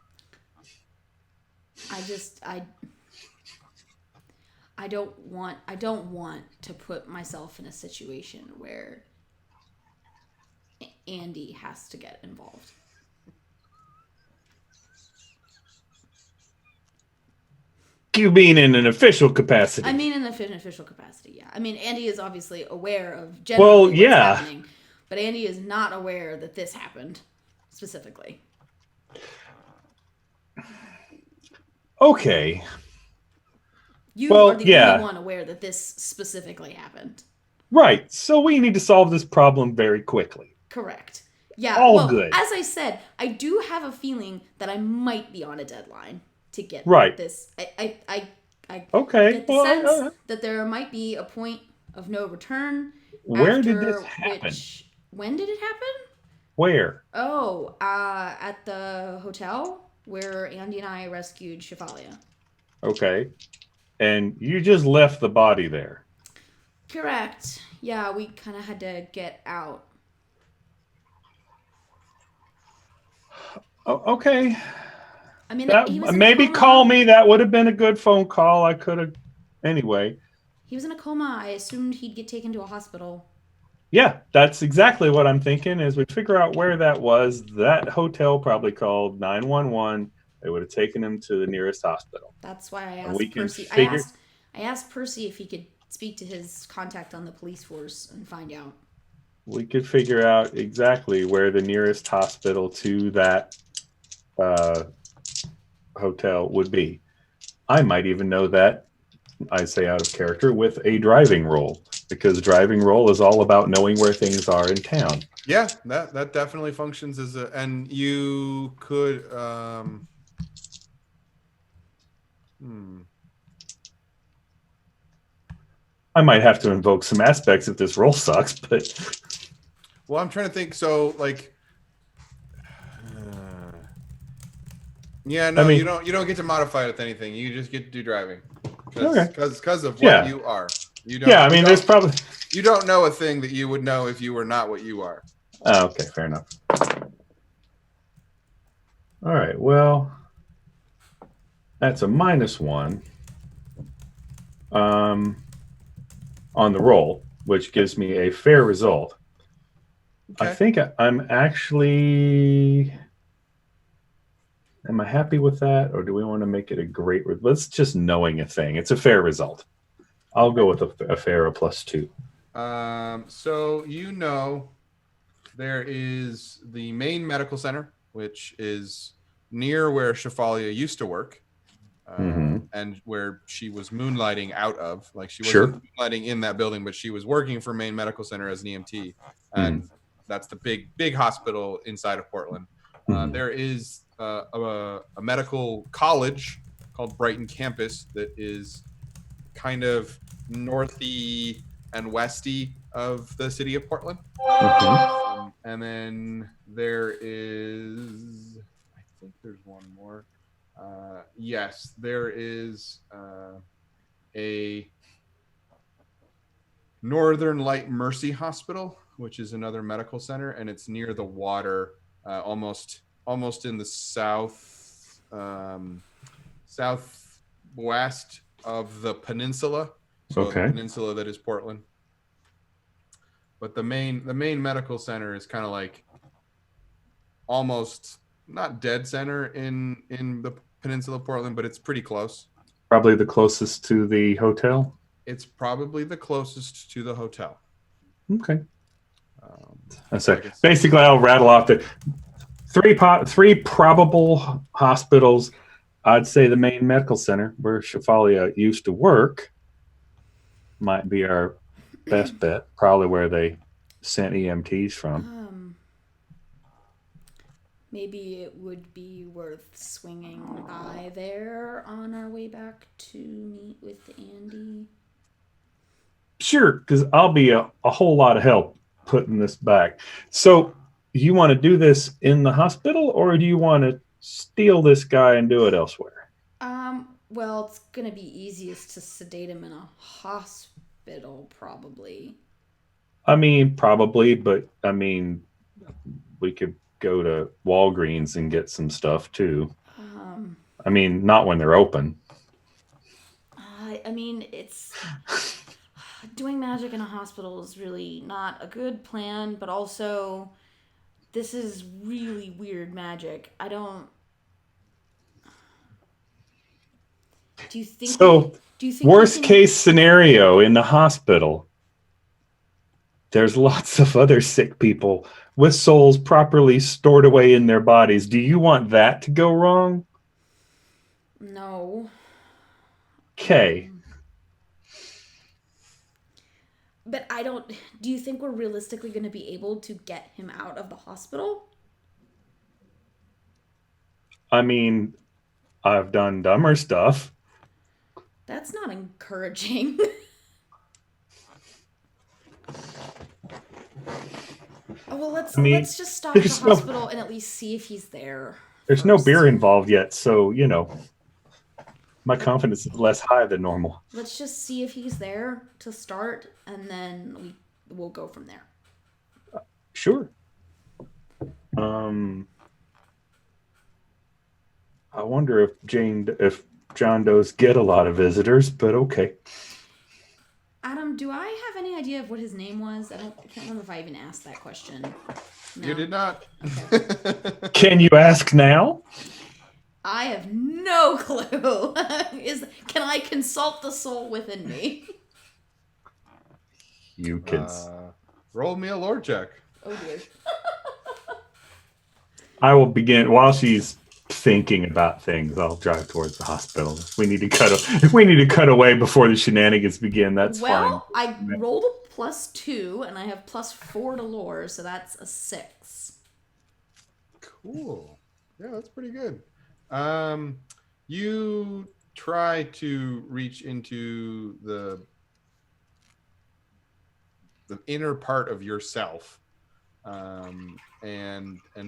I don't want to put myself in a situation where Andy has to get involved. You mean in an official capacity? I mean, in an official capacity, yeah. I mean, Andy is obviously aware of Well, generally what's yeah. happening, but Andy is not aware that this happened specifically. Okay. You Well, are the yeah. only one aware that this specifically happened. Right. So we need to solve this problem very quickly. Correct. Yeah. All well, good. As I said, I do have a feeling that I might be on a deadline to get Right. this. I Okay. get the Well, sense that there might be a point of no return. where did after this happen? When did it happen? Where? Oh, at the hotel where Andy and I rescued Shefalia. Okay. And you just left the body there. Correct. Yeah, we kind of had to get out. Oh, okay. I mean, That, he was in a maybe coma. call me. That would have been a good phone call. I could have. Anyway. He was in a coma. I assumed he'd get taken to a hospital. Yeah, that's exactly what I'm thinking. As we figure out where that was, that hotel probably called 911. They would have taken him to the nearest hospital. That's why I And asked we can Percy. figure- I asked Percy if he could speak to his contact on the police force and find out. We could figure out exactly where the nearest hospital to that hotel would be. I might even know that, I say out of character, with a driving role, because driving role is all about knowing where things are in town. Yeah, that definitely functions as a, and you could I might have to invoke some aspects if this role sucks, but well, I'm trying to think. So, like, yeah, no, I mean- you don't get to modify it with anything. You just get to do driving. Okay. Because of what Yeah. you are. You don't. Yeah, I mean, there's probably. You don't know a thing that you would know if you were not what you are. Oh, okay, fair enough. All right, well, that's a -1 on the roll, which gives me a fair result. I Okay. think I'm actually. Am I happy with that, or do we want to make it a great? Let's just knowing a thing. It's a fair result. I'll go with a fair, a +2. So there is the main medical center, which is near where Shafalia used to work, and where she was moonlighting out of. Like she wasn't moonlighting in that building, but she was working for main medical center as an EMT, and that's the big hospital inside of Portland. There is a medical college called Brighton Campus that is kind of northy and westy of the city of Portland. And then there is, I think there's one more. Yes, there is a Northern Light Mercy Hospital, which is another medical center, and it's near the water, almost in the southwest of the peninsula. So the peninsula that is Portland. But the main medical center is kind of like almost not dead center in the peninsula of Portland, but it's pretty close. Probably the closest to the hotel. It's probably the closest to the hotel. Okay. So basically, I'll rattle off the three probable hospitals. I'd say the main medical center where Shafalia used to work might be our best bet. Probably where they sent EMTs from. Maybe it would be worth swinging by there on our way back to meet with Andy. Sure, because I'll be a whole lot of help putting this back. So you want to do this in the hospital, or do you want to steal this guy and do it elsewhere? Well, it's gonna be easiest to sedate him in a hospital, probably. I mean, probably, but I mean, we could go to Walgreens and get some stuff too. I mean, not when they're open. I mean, it's doing magic in a hospital is really not a good plan, but also this is really weird magic. I don't. Do you think? So, worst case scenario in the hospital, there's lots of other sick people with souls properly stored away in their bodies. Do you want that to go wrong? No. Okay. But I don't. Do you think we're realistically going to be able to get him out of the hospital? I mean, I've done dumber stuff. That's not encouraging. Oh, well, let's just stop at the hospital and at least see if he's there. There's no beer involved yet, so, my confidence is less high than normal. Let's just see if he's there to start, and then we'll go from there. Sure. I wonder if John Doe's get a lot of visitors, but okay. Adam, do I have any idea of what his name was? I can't remember if I even asked that question. No. You did not. Okay. Can you ask now? I have no clue. Can I consult the soul within me? You can. Roll me a lore check. Oh dear. I will begin while she's thinking about things. I'll drive towards the hospital. If we need to cut away before the shenanigans begin, that's fine. Well, I rolled a +2 and I have +4 to lore, so that's a 6. Cool. Yeah, that's pretty good. You try to reach into the inner part of yourself, and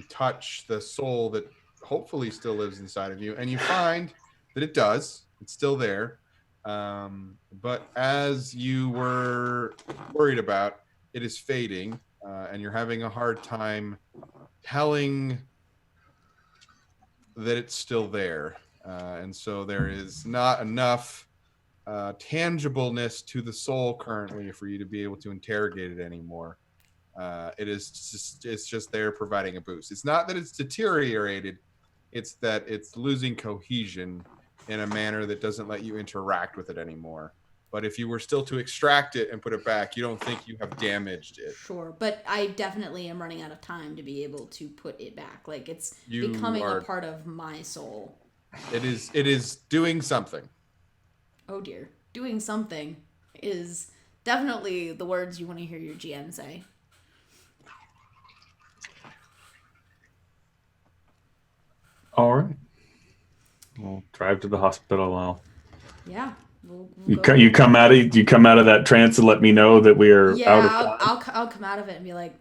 touch the soul that hopefully still lives inside of you, and you find that it does. It's still there. But as you were worried about, it is fading, and you're having a hard time telling that it's still there. And so there is not enough tangibleness to the soul currently for you to be able to interrogate it anymore. It's just there providing a boost. It's not that it's deteriorated, it's that it's losing cohesion in a manner that doesn't let you interact with it anymore. But if you were still to extract it and put it back, you don't think you have damaged it. Sure, but I definitely am running out of time to be able to put it back. Like it's You becoming are- a part of my soul. It is doing something. Oh dear. Doing something is definitely the words you want to hear your GM say. All right. We'll drive to the hospital. Yeah. We'll You come out of that trance and let me know that we are yeah, out of time. I'll come out of it and be like,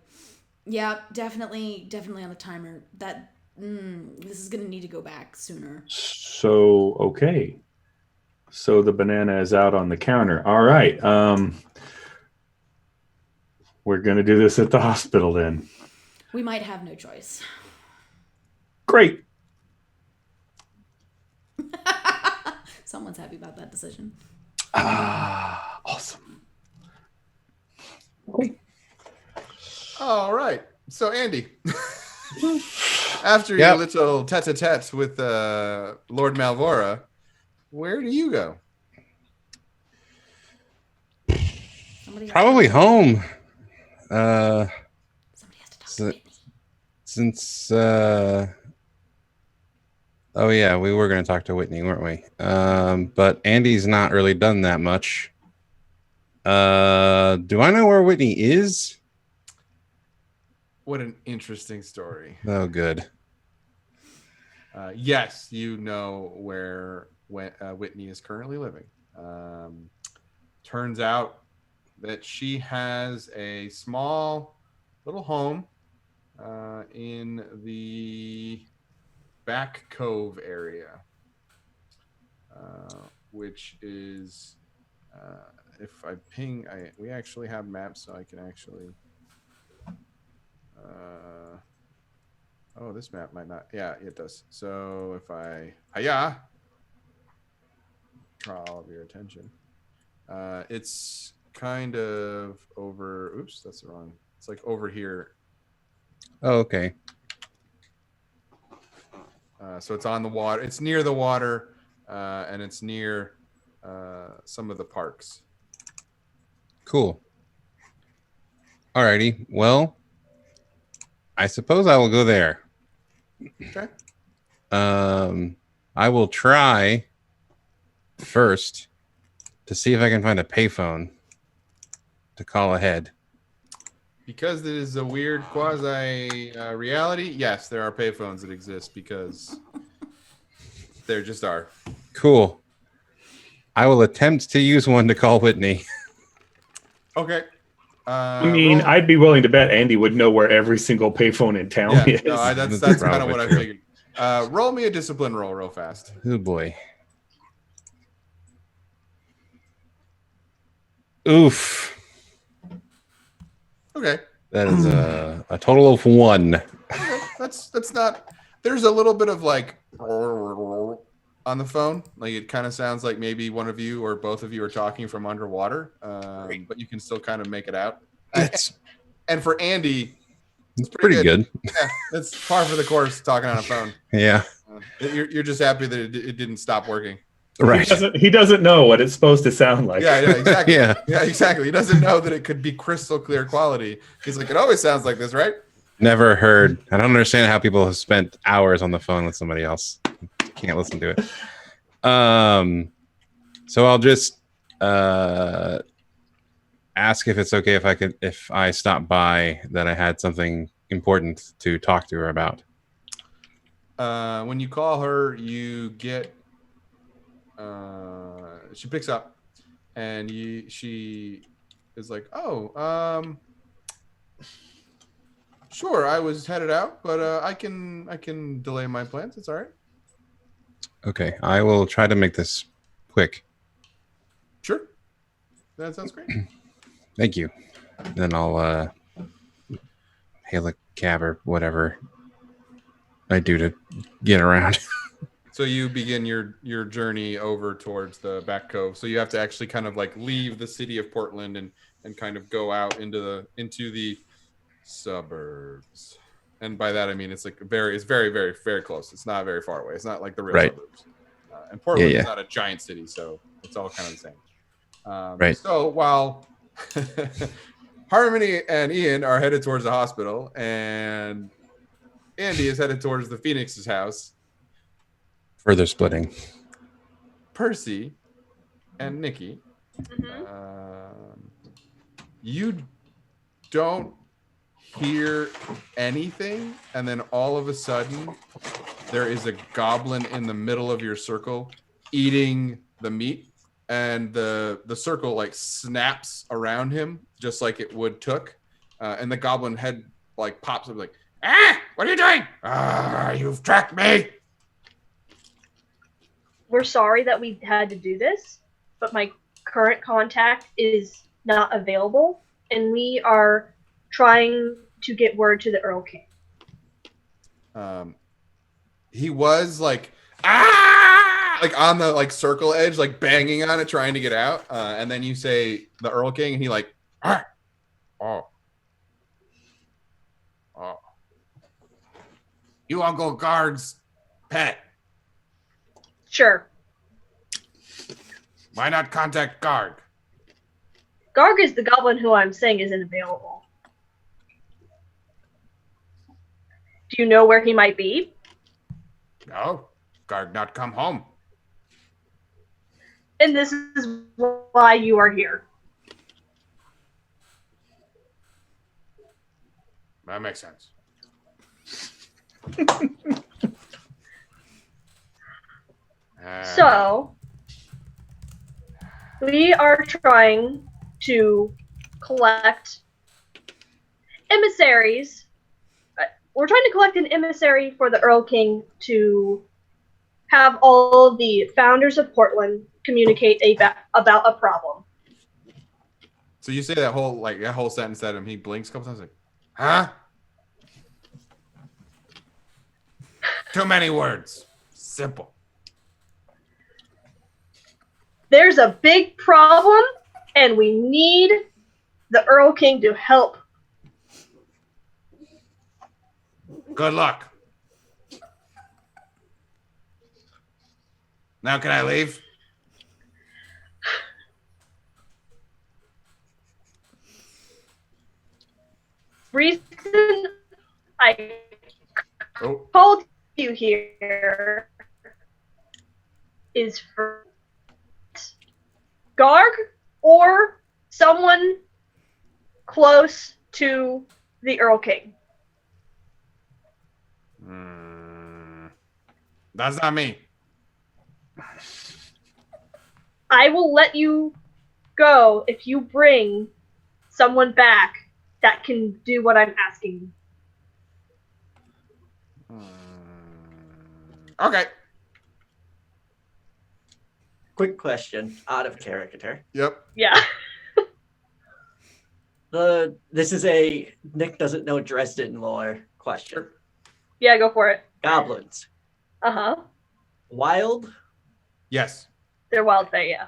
yeah, definitely on the timer. That this is gonna need to go back sooner. So okay. So the banana is out on the counter. All right. We're gonna do this at the hospital then. We might have no choice. Great. Someone's happy about that decision. Awesome. Okay. All right. So Andy, after Yep. your little tete-a-tete with Lord Malvora, where do you go? Somebody Probably home. Somebody has to talk So- to Whitney. Since oh yeah, we were going to talk to Whitney, weren't we? But Andy's not really done that much. Do I know where Whitney is? What an interesting story. Oh, good. Yes, you know where Whitney is currently living. Turns out that she has a small little home in the Back Cove area, which is, if I ping, we actually have maps, so I can actually. Oh, this map might not. Yeah, it does. So if I draw all of your attention, it's kind of over. Oops, that's the wrong. It's like over here. Oh, okay. So it's on the water. It's near the water, and it's near some of the parks. Cool. Alrighty. Well, I suppose I will go there. Okay. I will try first to see if I can find a payphone to call ahead. Because it is a weird quasi reality. Yes, there are payphones that exist because there just are. Cool. I will attempt to use one to call Whitney. Okay. I mean, roll- I'd be willing to bet Andy would know where every single payphone in town yeah, is. no, that's That's kind of probably what I true. figured. Roll me a discipline roll real fast. Oh boy. Oof. Okay. That is a total of 1. Okay, that's not. There's a little bit of like on the phone. Like it kind of sounds like maybe one of you or both of you are talking from underwater, but you can still kind of make it out. That's And for Andy, it's pretty good. yeah, that's par for the course talking on a phone. Yeah. You're just happy that it didn't stop working. Right. He doesn't know what it's supposed to sound like. Yeah, exactly. Yeah. Yeah, exactly. He doesn't know that it could be crystal clear quality. He's like, it always sounds like this, right? Never heard. I don't understand how people have spent hours on the phone with somebody else. Can't listen to it. So I'll just ask if it's okay if I stop by, that I had something important to talk to her about. When you call her, you get. She picks up, and she is like, "Oh, sure. I was headed out, but I can delay my plans. It's all right." Okay, I will try to make this quick. Sure. That sounds great. Thank you. Then I'll hail a cab or whatever I do to get around. So you begin your journey over towards the back cove. So you have to actually kind of like leave the city of Portland and kind of go out into the suburbs. And by that I mean it's very very close. It's not very far away. It's not like the real Right. suburbs. And Portland Yeah. is not a giant city, so it's all kind of the same. Right. So while Harmony and Ian are headed towards the hospital, and Andy is headed towards the Phoenix's house, Further splitting. Percy and Nikki, Mhm. you don't hear anything, and then all of a sudden there is a goblin in the middle of your circle eating the meat, and the circle like snaps around him just like it would Took, and the goblin head like pops up like, what are you doing? You've tracked me. We're sorry that we had to do this, but my current contact is not available, and we are trying to get word to the Earl King. He was like like on the like circle edge, like banging on it, trying to get out. And then you say the Earl King, and he like, oh, you Uncle Guard's pet. Sure. Why not contact Guard? Garg is the goblin who I'm saying isn't available. Do you know where he might be? No, Guard not come home. And this is why you are here. That makes sense. So, we are trying to collect emissaries. We're trying to collect an emissary for the Earl King to have all of the founders of Portland communicate about a problem. So you say that whole sentence at him. He blinks a couple times, like, huh? Too many words. Simple. There's a big problem, and we need the Earl King to help. Good luck. Now can I leave? Reason I Oh, called you here is for Garg or someone close to the Earl King. that's not me. I will let you go if you bring someone back that can do what I'm asking. Okay. Quick question, out of character. Yep. Yeah. This is a Nick doesn't know Dresden lore question. Yeah, go for it. Goblins. Uh-huh. Wild. Yes. They're wild fae, yeah.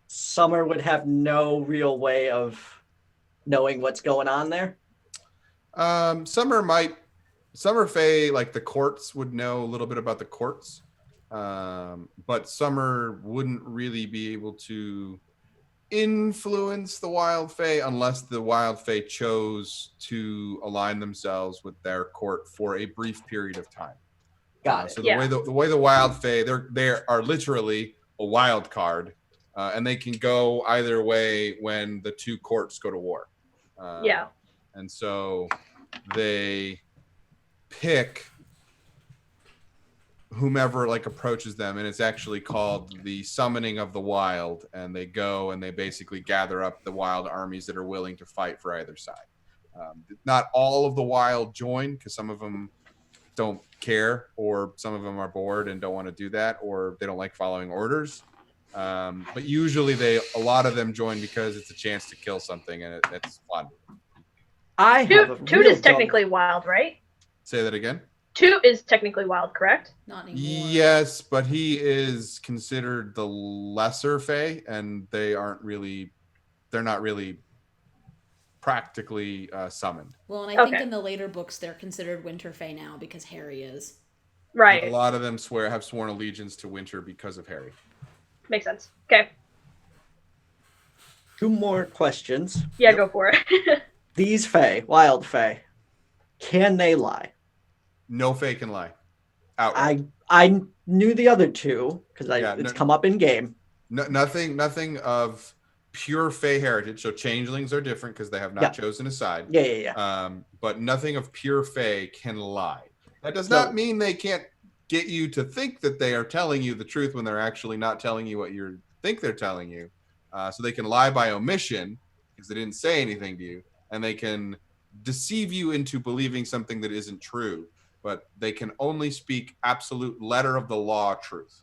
Summer would have no real way of knowing what's going on there. Summer Fae, like the courts, would know a little bit about the courts, but Summer wouldn't really be able to influence the Wild Fae unless the Wild Fae chose to align themselves with their court for a brief period of time. Got it. So Yeah. the way the Wild Fae, they are literally a wild card, and they can go either way when the two courts go to war. Yeah. And so they pick whomever like approaches them, and it's actually called the Summoning of the Wild, and they go and they basically gather up the wild armies that are willing to fight for either side. Not all of the wild join, because some of them don't care, or some of them are bored and don't want to do that, or they don't like following orders. But usually a lot of them join because it's a chance to kill something, and it's fun. I have a Toot real is technically wild, right? Say that again. Toot is technically wild, correct? Not anymore. Yes, but he is considered the lesser Fae, and they're not really practically summoned. Well, and I think Okay. in the later books they're considered Winter Fae now because Harry is. Right. A lot of them have sworn allegiance to Winter because of Harry. Makes sense. Okay. 2 more questions. Yeah, Yep. go for it. These Fae, wild Fae, can they lie? No Fae can lie. Outright. I knew the other 2 because Yeah, it's no- come up in game. Nothing of pure Fae heritage. So changelings are different because they have not Yeah. chosen a side. Yeah. But nothing of pure Fae can lie. That does So- not mean they can't get you to think that they are telling you the truth when they're actually not telling you what you think they're telling you. So they can lie by omission because they didn't say anything to you, and they can deceive you into believing something that isn't true. But they can only speak absolute letter of the law truth.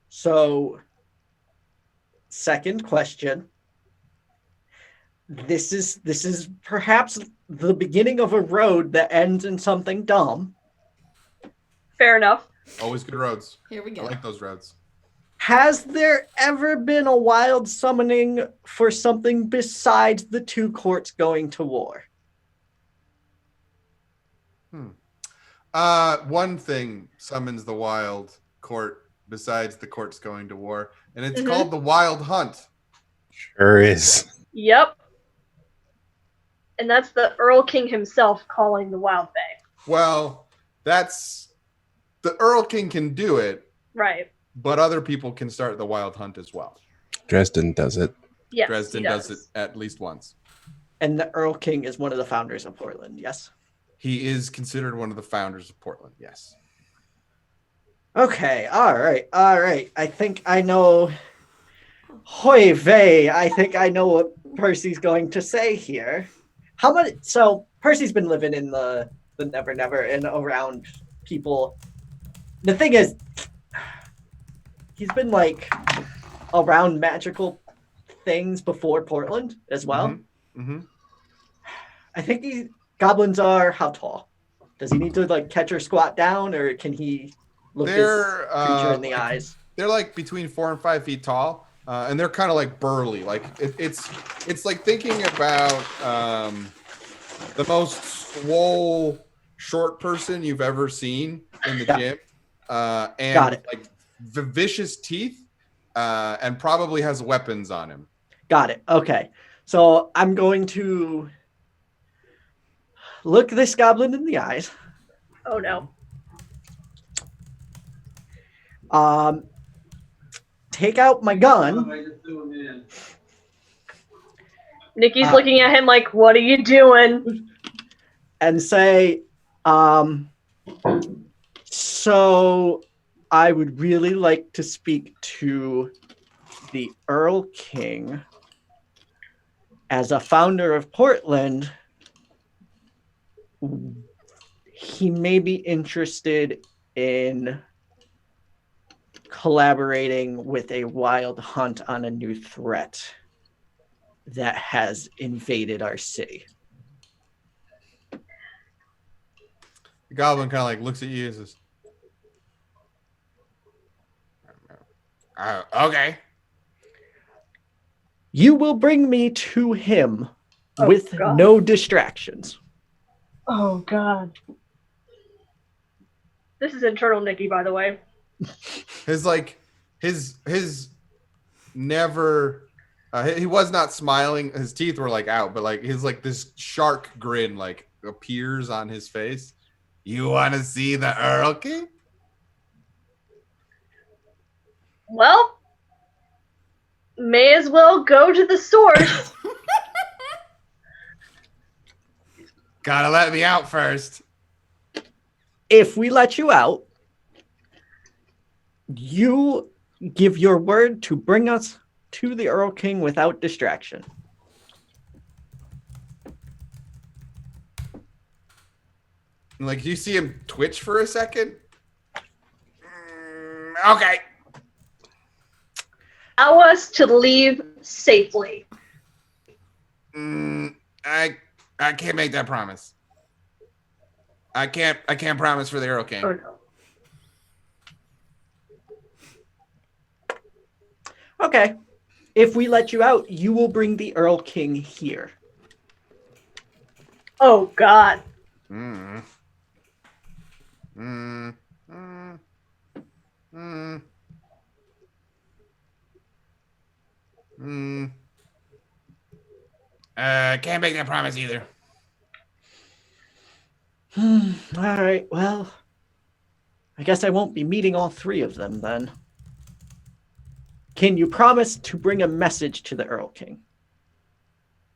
So, second question. This is perhaps the beginning of a road that ends in something dumb. Fair enough. Always good roads. Here we I go. like those roads. Has there ever been a wild summoning for something besides the 2 courts going to war? One thing summons the wild court besides the courts going to war, and it's Mhm. called the Wild Hunt. Sure is. Yep. And that's the Earl King himself calling the Wild Fae. Well, that's the Earl King can do it, Right. but other people can start the Wild Hunt as well. Dresden does it. Yes. Dresden he does it at least once. And the Earl King is one of the founders of Portland, yes? He is considered one of the founders of Portland. Yes. Okay, all right. I think I know. Hoy vey, I think I know what Percy's going to say here. How much? So Percy's been living in the Never Never and around people. The thing is, he's been like around magical things before Portland as well. Mm-hmm. I think goblins are how tall? Does he need to like catch or squat down, or can he look this They're creature in the like- eyes? They're like between 4 and 5 feet tall, and they're kind of like burly. Like it's like thinking about the most swole short person you've ever seen in the Yeah. gym, and Got it. like vicious teeth, and probably has weapons on him. Got it. Okay. So I'm going to look this goblin in the eyes. Oh no. Take out my gun. Nikki's looking at him like, what are you doing? And say, so I would really like to speak to the Earl King. As a founder of Portland, he may be interested in collaborating with a wild hunt on a new threat that has invaded our city. The goblin kind of like looks at you and says, "Okay." You will bring me to him Oh, with God. no distractions. Oh god. This is internal Nikki, by the way. His never he was not smiling, his teeth were like out, but like his like this shark grin like appears on his face. You want to see the Earl King? Well, may as well go to the source. Gotta let me out first. If we let you out, you give your word to bring us to the Earl King without distraction. And, like, you see him twitch for a second. Okay. allow us to leave safely. I can't make that promise. I can't promise for the Earl King. Oh no. Okay. If we let you out, you will bring the Earl King here. Oh God. Mm. Mm. Mm. Mm. Mm. Can't make that promise either. All right. Well, I guess I won't be meeting all three of them then. Can you promise to bring a message to the Earl King?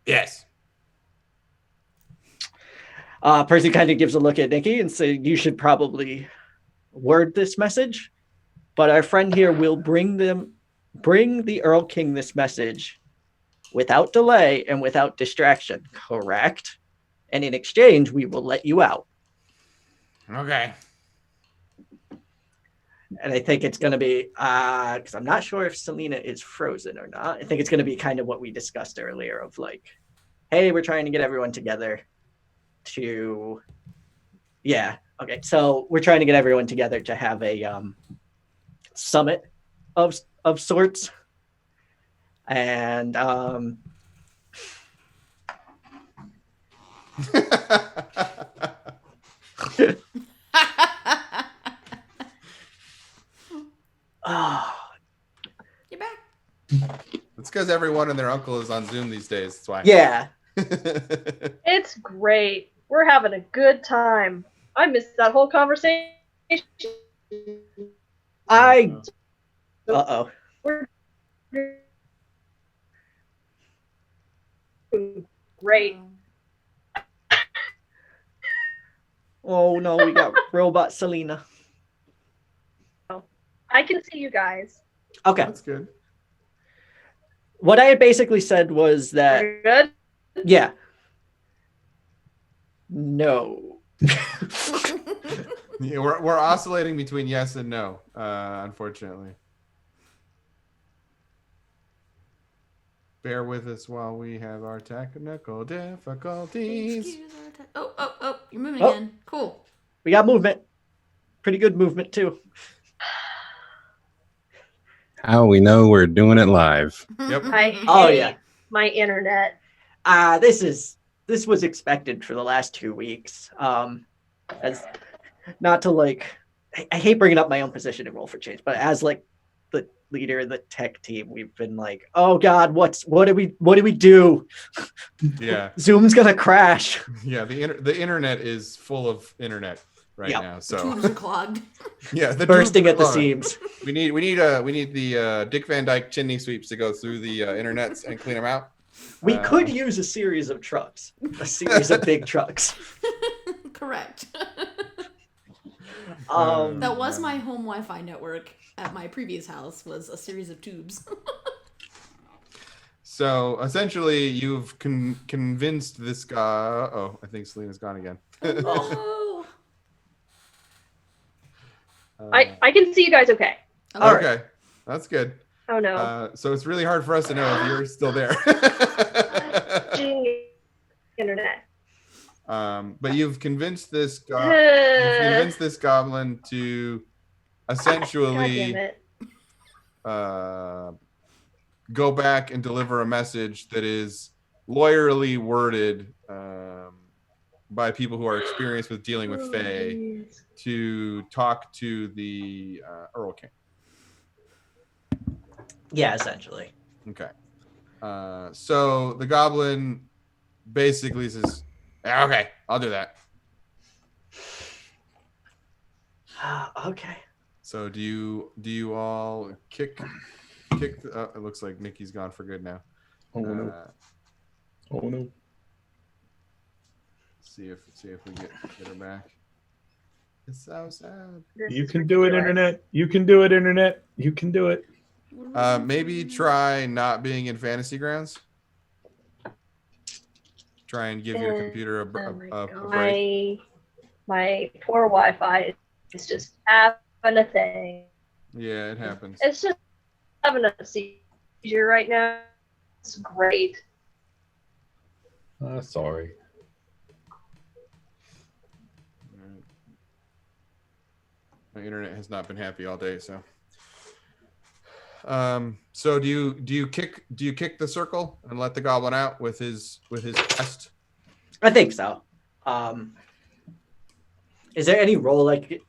Yes. Percy kind of gives a look at Nikki and says, "You should probably word this message, but our friend here will bring the Earl King this message without delay and without distraction, correct? And in exchange, we will let you out." Okay. And I think it's going to be, because I'm not sure if Selena is frozen or not. I think it's going to be kind of what we discussed earlier of like, hey, we're trying to get everyone together to, yeah. Okay. So we're trying to get everyone together to have a summit of sorts. And You're back. It's because everyone and their uncle is on Zoom these days. That's why. yeah. It's great. We're having a good time. I missed that whole conversation. Uh-oh. We're great. Oh no, we got robot Selena. I can see you guys. Okay. That's good. What I had basically said was that, We're good. yeah. No. Yeah, we're oscillating between yes and no, unfortunately. Bear with us while we have our technical difficulties. Excuse our oh, you're moving Oh. again. Cool. We got movement. Pretty good movement too. How we know we're doing it live. Yep. I hate Oh, yeah. my internet. This was expected for the last 2 weeks. As not to like, I hate bringing up my own position in Roll for Change, but as like the leader of the tech team, we've been like, oh God, what do we do? Yeah. Zoom's gonna crash. Yeah. The internet is full of internet right Yep. now. So Tubes are clogged. yeah, the Bursting tubes at the are clogged. seams. We need the Dick Van Dyke chimney sweeps to go through the internets and clean them out. We could use a series of trucks, a series of big trucks. Correct. That was my home Wi-Fi network at my previous house, was a series of tubes. So essentially, you've convinced this guy. Oh, I think Selena's gone again. Oh. I can see you guys okay. All Okay, right. that's good. Oh no. So it's really hard for us to know if you're still there. Ding. Internet. But you've convinced this goblin to God damn essentially it. go back and deliver a message that is lawyerly worded by people who are experienced with dealing with Fae Please. to talk to the Earl King. Yeah, essentially. Okay. So the goblin basically says, "Yeah, okay, I'll do that." Okay. So do you all kick it looks like Nikki's gone for good now. Oh no. Oh no. See if we get her back. It's so sad. This You is can do it, ridiculous. internet. You can do it, internet. You can do it. Maybe try not being in Fantasy Grounds. Try and give your computer a Oh my break. God. My poor Wi-Fi is just having a thing. Yeah, it happens. It's just having a seat. easier right now. It's great. Sorry. My internet has not been happy all day, so. So do you kick the circle and let the goblin out with his crest? I think so. Is there any role like you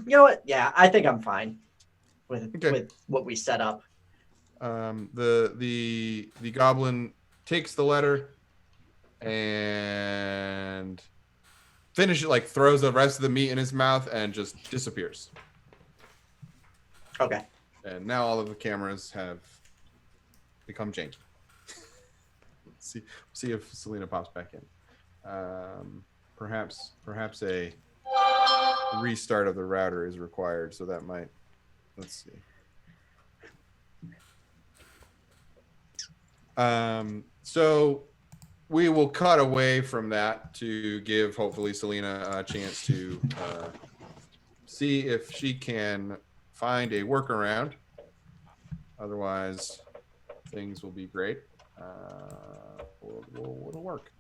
know what? Yeah, I think I'm fine with Okay. with what we set up. The goblin takes the letter and throws the rest of the meat in his mouth and just disappears. Okay. And now all of the cameras have become changed. see if Selena pops back in. Perhaps a restart of the router is required, so that might. Let's see. So we will cut away from that to give hopefully Selena a chance to see if she can find a workaround. Otherwise, things will be great. It'll work.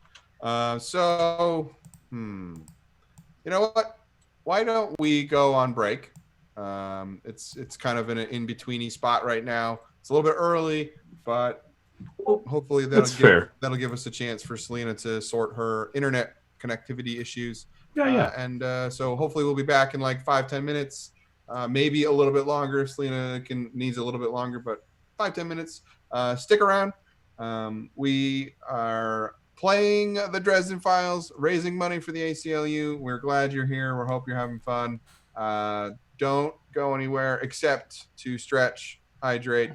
You know what? Why don't we go on break? It's kind of in an in-betweeny spot right now. It's a little bit early, but hopefully that'll give us a chance for Selena to sort her internet connectivity issues. Yeah. So hopefully we'll be back in like 5-10 minutes, maybe a little bit longer if Selena needs a little bit longer, but 5-10 minutes. Stick around. We are playing the Dresden Files, raising money for the ACLU. We're glad you're here. We hope you're having fun. Don't go anywhere except to stretch, hydrate,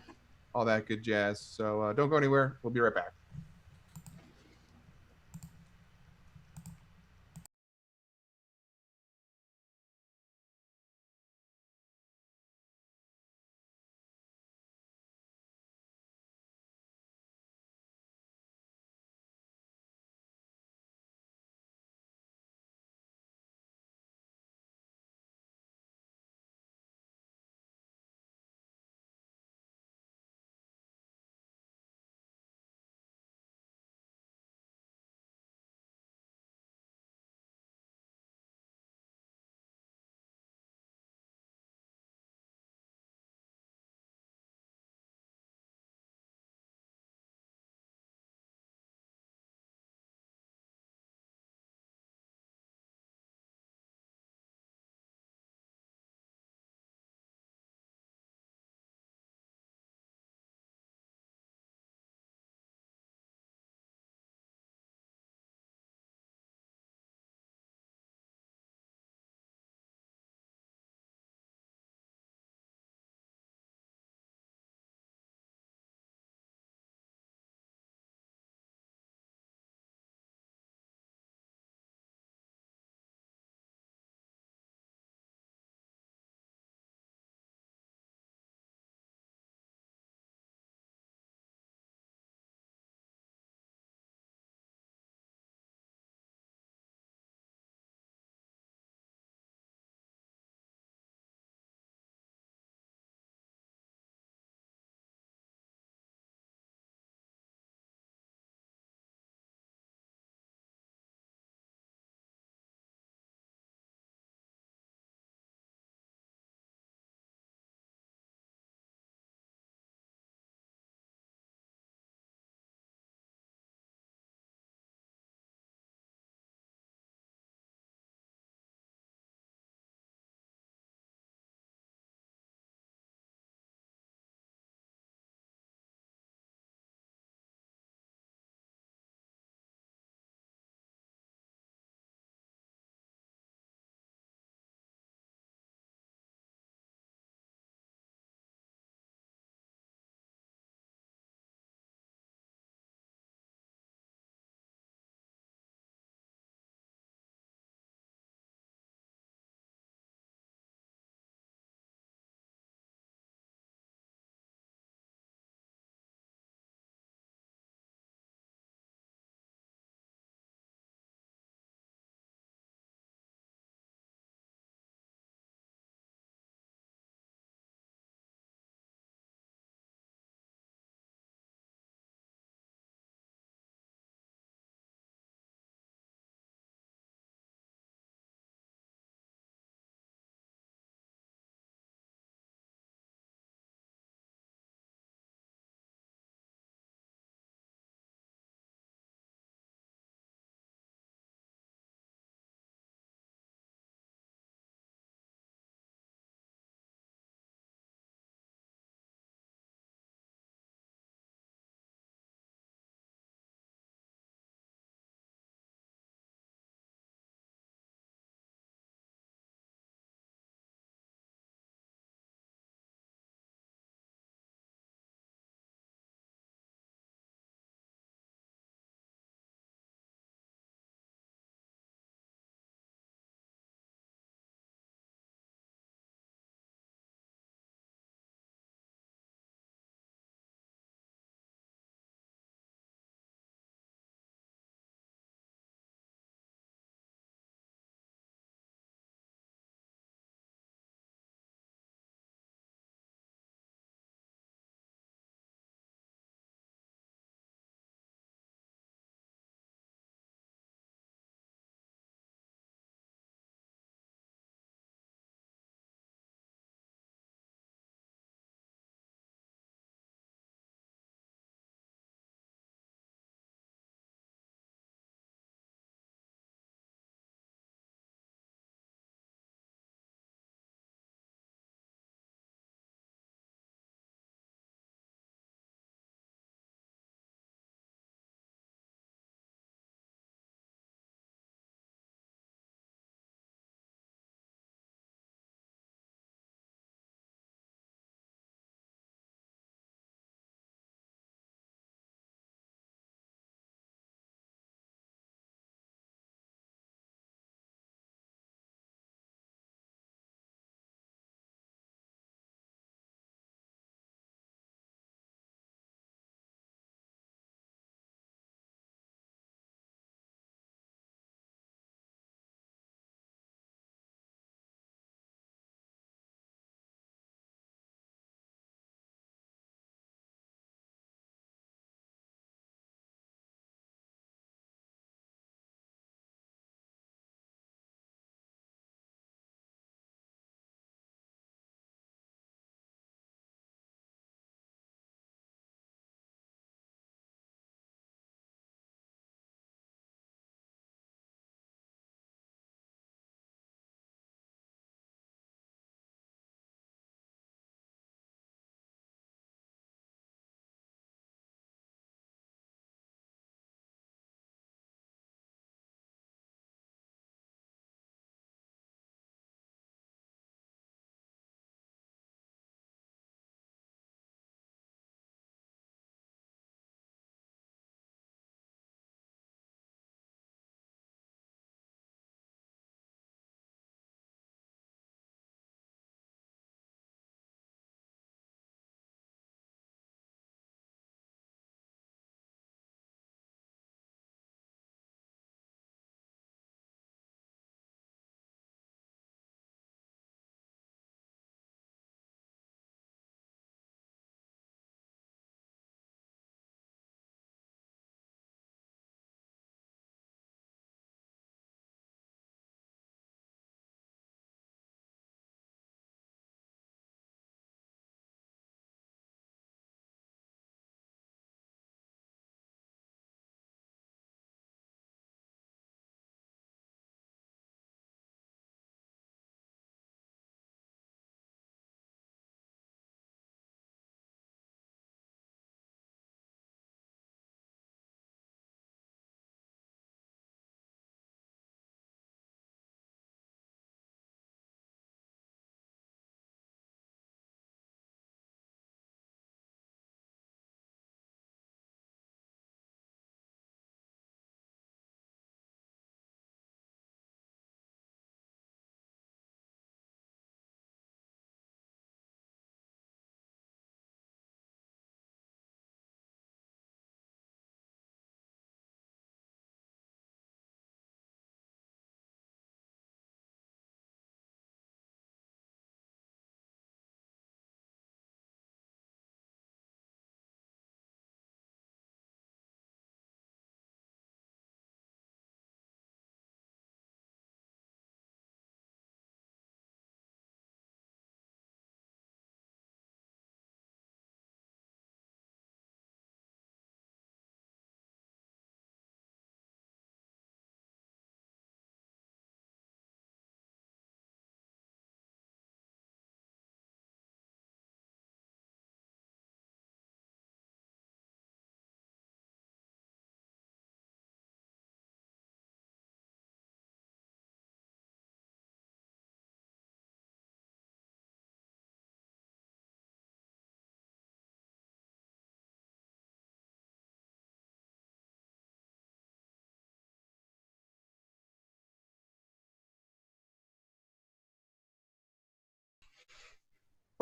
all that good jazz. So don't go anywhere. We'll be right back.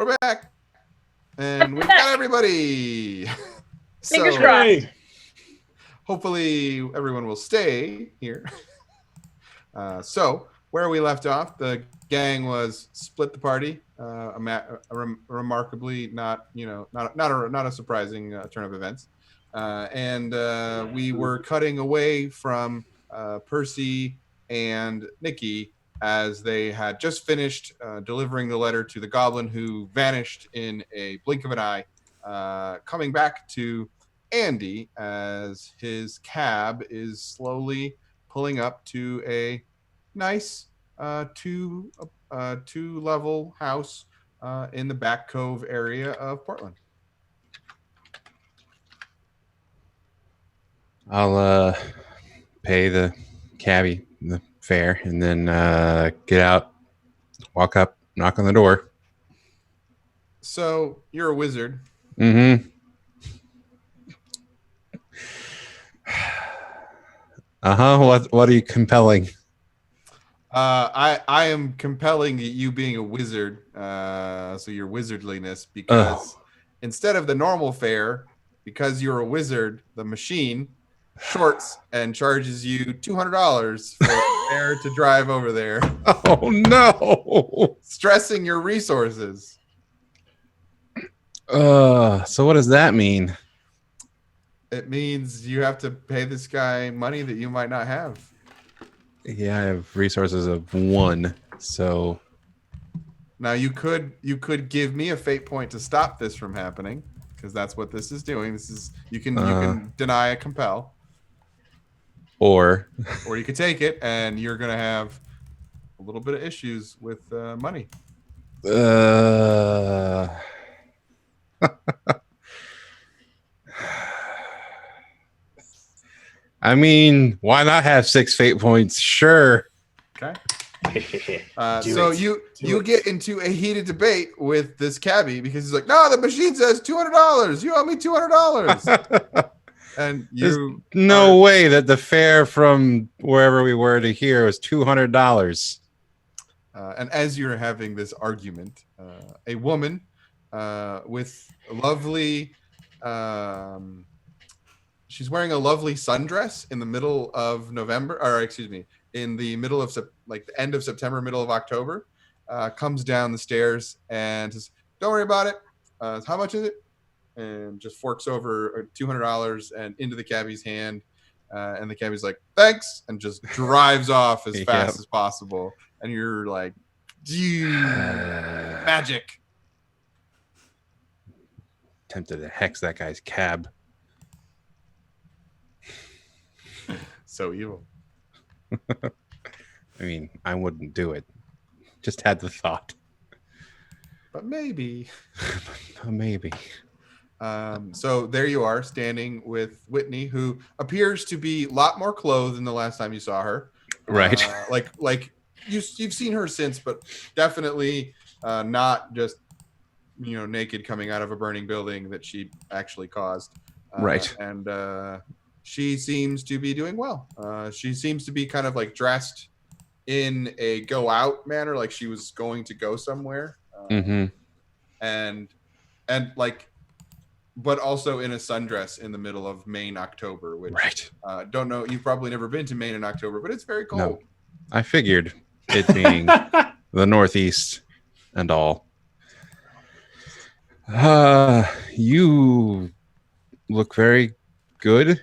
We're back, and we've got everybody. Fingers So, crossed. Hey. hopefully, everyone will stay here. So, where we left off, the gang was split the party. Remarkably, not a surprising turn of events, and we were cutting away from Percy and Nikki as they had just finished delivering the letter to the goblin who vanished in a blink of an eye, coming back to Andy as his cab is slowly pulling up to a nice two-level house in the Back Cove area of Portland. I'll pay the cabbie the fare and then get out, walk up, knock on the door. So you're a wizard. Mm-hmm. What are you compelling? I am compelling you being a wizard, so your wizardliness, because instead of the normal fare, because you're a wizard, the machine shorts and charges you $200 for a fare to drive over there, Oh no! stressing your resources. So what does that mean? It means you have to pay this guy money that you might not have. Yeah, I have resources of 1, so Now you could give me a fate point to stop this from happening, because that's what this is doing. This is you can deny a compel, or or you could take it, and you're gonna have a little bit of issues with money. I mean, why not have 6 fate points? Sure. Okay. Do So it. you Do it. get into a heated debate with this cabbie because he's like, "No, the machine says $200. You owe me $200." And you No way that the fare from wherever we were to here was $200. and as you're having this argument, a woman with a lovely, she's wearing a lovely sundress in the middle of November, or excuse me, in the middle of the end of September, middle of October, comes down the stairs and says, "Don't worry about it. How much is it?" And just forks over $200 and into the cabbie's hand. And the cabbie's like, "Thanks," and just drives off as fast as possible. And you're like, magic. Tempted to hex that guy's cab. So evil. I mean, I wouldn't do it. Just had the thought. But maybe. Maybe. So there you are, standing with Whitney, who appears to be a lot more clothed than the last time you saw her. Right. Like you've seen her since, but definitely not just naked coming out of a burning building that she actually caused. Right. And she seems to be doing well. She seems to be kind of like dressed in a go out manner, like she was going to go somewhere. Mm-hmm. And like, but also in a sundress in the middle of Maine, October, which Right. Don't know. You've probably never been to Maine in October, but it's very cold. No. I figured it being the Northeast and all. You look very good.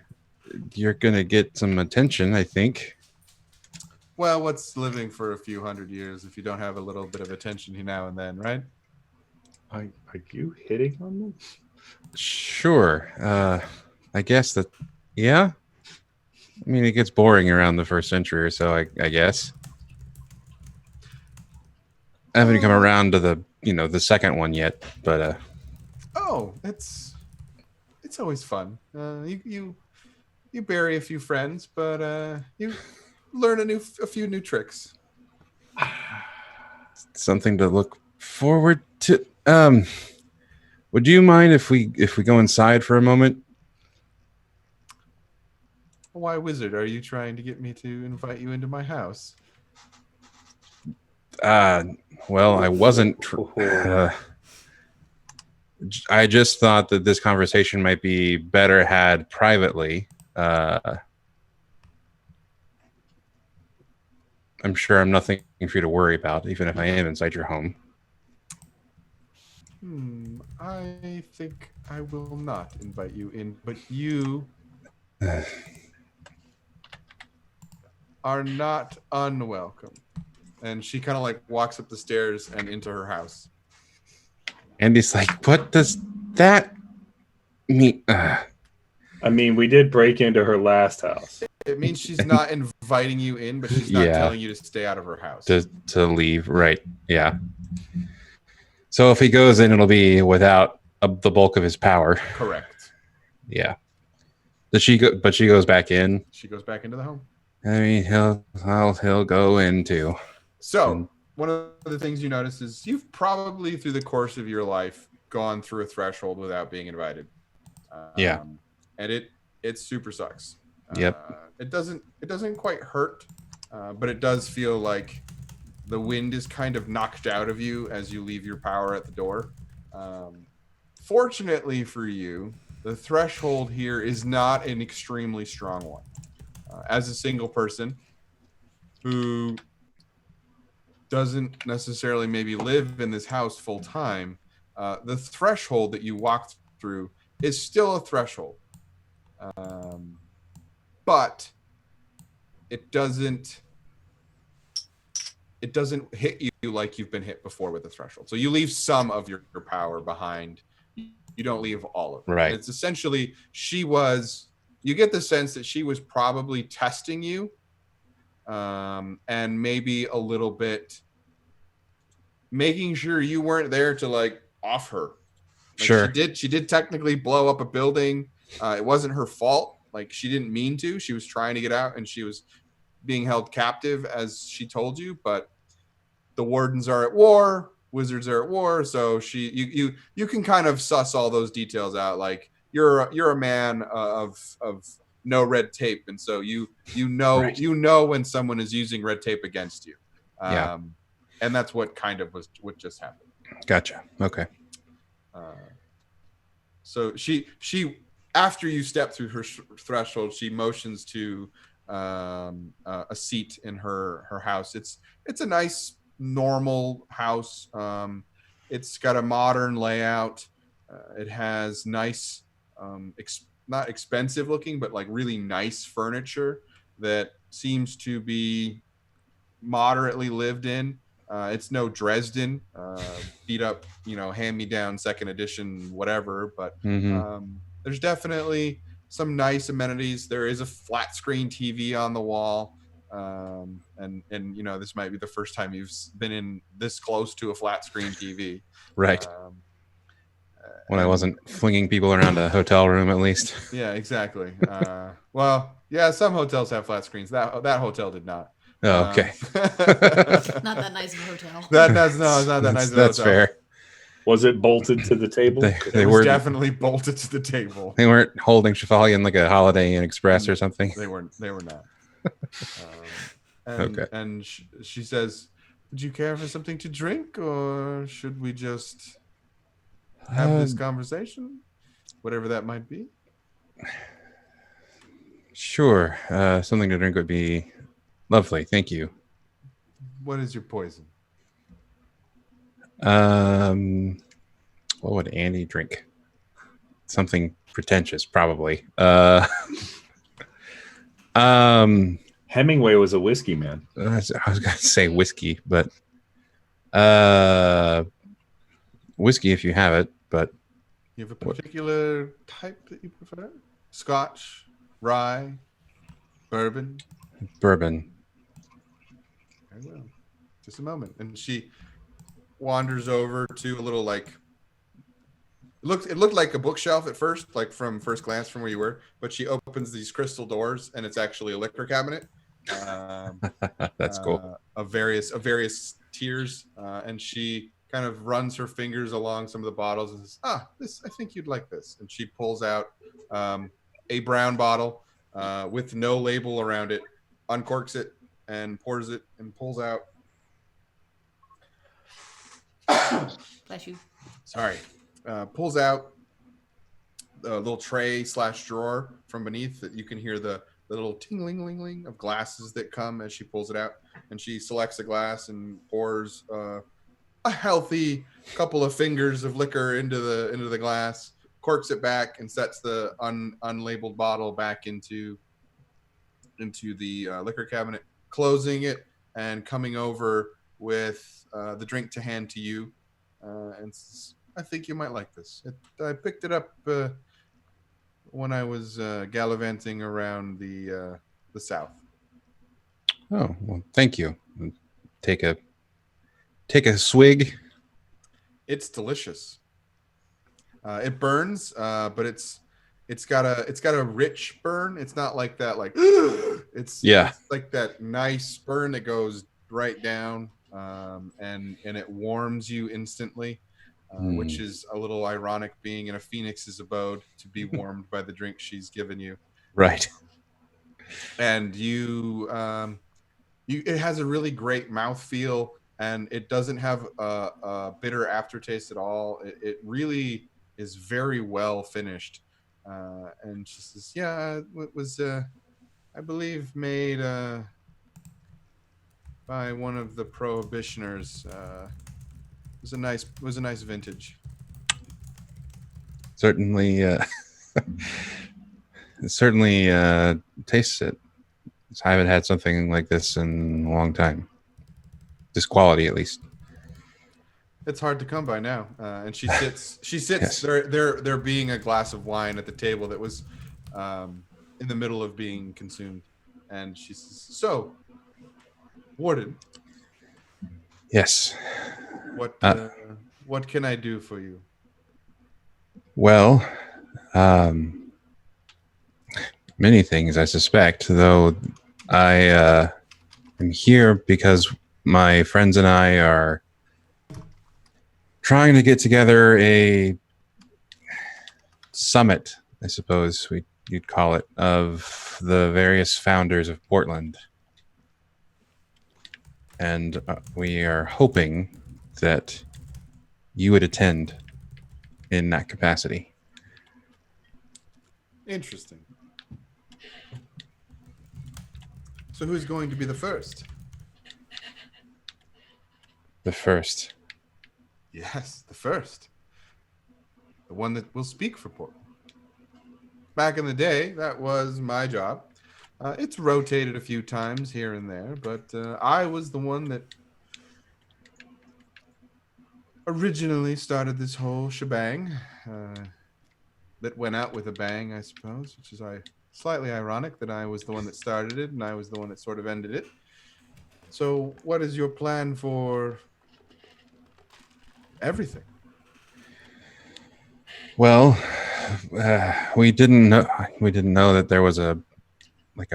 You're gonna get some attention, I think. Well, what's living for a few hundred years if you don't have a little bit of attention now and then, right? Are you hitting on them? Sure. I guess that. Yeah. I mean, it gets boring around the first century or so. I guess. I haven't come around to the second one yet, but Oh, it's always fun. You bury a few friends, but you learn a few new tricks. something to look forward to. Would you mind if we go inside for a moment? Why, wizard? Are you trying to get me to invite you into my house? Well, I wasn't. I just thought that this conversation might be better had privately. I'm sure I'm nothing for you to worry about, even if I am inside your home. I think I will not invite you in, but you are not unwelcome. And she kind of like walks up the stairs and into her house. Andy's like, what does that mean? I mean, we did break into her last house. It means she's not inviting you in, but she's not Yeah. telling you to stay out of her house. To leave, right? Yeah. So if he goes in, it'll be without the bulk of his power. Correct. Yeah. Does she go? But she goes back in. She goes back into the home. I mean, he'll go in too. So one of the things you notice is you've probably through the course of your life gone through a threshold without being invited. Yeah. And it super sucks. Yep. It doesn't quite hurt, but it does feel like the wind is kind of knocked out of you as you leave your power at the door. Fortunately for you, the threshold here is not an extremely strong one. As a single person who doesn't necessarily maybe live in this house full time, the threshold that you walked through is still a threshold. But it doesn't hit you like you've been hit before with the threshold. So you leave some of your power behind. You don't leave all of it. Right. It's essentially you get the sense that she was probably testing you, and maybe a little bit making sure you weren't there to like off her. Like Sure. She did technically blow up a building. It wasn't her fault. Like she didn't mean to. She was trying to get out and she was being held captive as she told you, but the wardens are at war, wizards are at war, so you can kind of suss all those details out. Like you're a man of no red tape, and so you know Right. you know when someone is using red tape against you. Yeah. And that's what kind of was what just happened. Gotcha. Okay. So she after you step through her threshold, she motions to a seat in her house. It's a nice normal house. It's got a modern layout. It has nice, not expensive looking, but like really nice furniture that seems to be moderately lived in. It's no Dresden, beat up, hand me down second edition, whatever. But there's definitely some nice amenities. There is a flat screen TV on the wall. And this might be the first time you've been in this close to a flat screen TV. Right. When I wasn't flinging people around a hotel room, at least. Yeah, exactly. Well, yeah, some hotels have flat screens. That hotel did not. Oh, okay. Not that nice of a hotel. It's not that nice. That's fair. Was it bolted to the table? They It was were definitely bolted to the table. They weren't holding Chevalier like a Holiday Inn Express or something. They were not. Okay. And she says, "Would you care for something to drink, or should we just have this conversation, whatever that might be?" Sure. Something to drink would be lovely. Thank you. What is your poison? What would Andy drink? Something pretentious, probably. Hemingway was a whiskey man. I was gonna say whiskey, but whiskey if you have it. But You have a particular type that you prefer? Scotch, rye, bourbon. bourbon. Very well. Just a moment. And she wanders over to a little like it looked like a bookshelf at first, like from first glance from where you were, but she opens these crystal doors and it's actually a liquor cabinet. That's cool. Of various tiers. And she kind of runs her fingers along some of the bottles and says, this, I think you'd like this. And she pulls out a brown bottle with no label around it, uncorks it and pours it and pulls out. Bless you. Sorry. pulls out a little tray / drawer from beneath that you can hear the little ting-ling-ling-ling of glasses that come as she pulls it out. And she selects a glass and pours a healthy couple of fingers of liquor into the glass, corks it back, and sets the unlabeled bottle back into the liquor cabinet, closing it and coming over with the drink to hand to you. And says, I think you might like this. I picked it up when I was gallivanting around the south. Oh, well, thank you. Take a swig. It's delicious. It burns, but it's got a rich burn. It's not like that, like it's like that nice burn that goes right down, and it warms you instantly, which is a little ironic, being in a phoenix's abode to be warmed by the drink she's given you. Right. And it has a really great mouthfeel, and it doesn't have a bitter aftertaste at all. It really is very well finished. And she says, yeah, it was, I believe, made by one of the prohibitioners. It was a nice vintage. Certainly, certainly tastes it. I haven't had something like this in a long time. This quality, at least. It's hard to come by now. And she sits. Yes. There being a glass of wine at the table that was in the middle of being consumed, and she says, "So, Warden, Yes. what can I do for you?" Well, many things, I suspect, though I am here because my friends and I are trying to get together a summit, I suppose you'd call it, of the various founders of Portland. And we are hoping that you would attend in that capacity. Interesting. So who's going to be the first? The first. Yes, the first. The one that will speak for Portland. Back in the day, that was my job. It's rotated a few times here and there, but I was the one that originally started this whole shebang. That went out with a bang, I suppose, which is slightly ironic that I was the one that started it and I was the one that sort of ended it. So what is your plan for everything? Well, we didn't know that there was a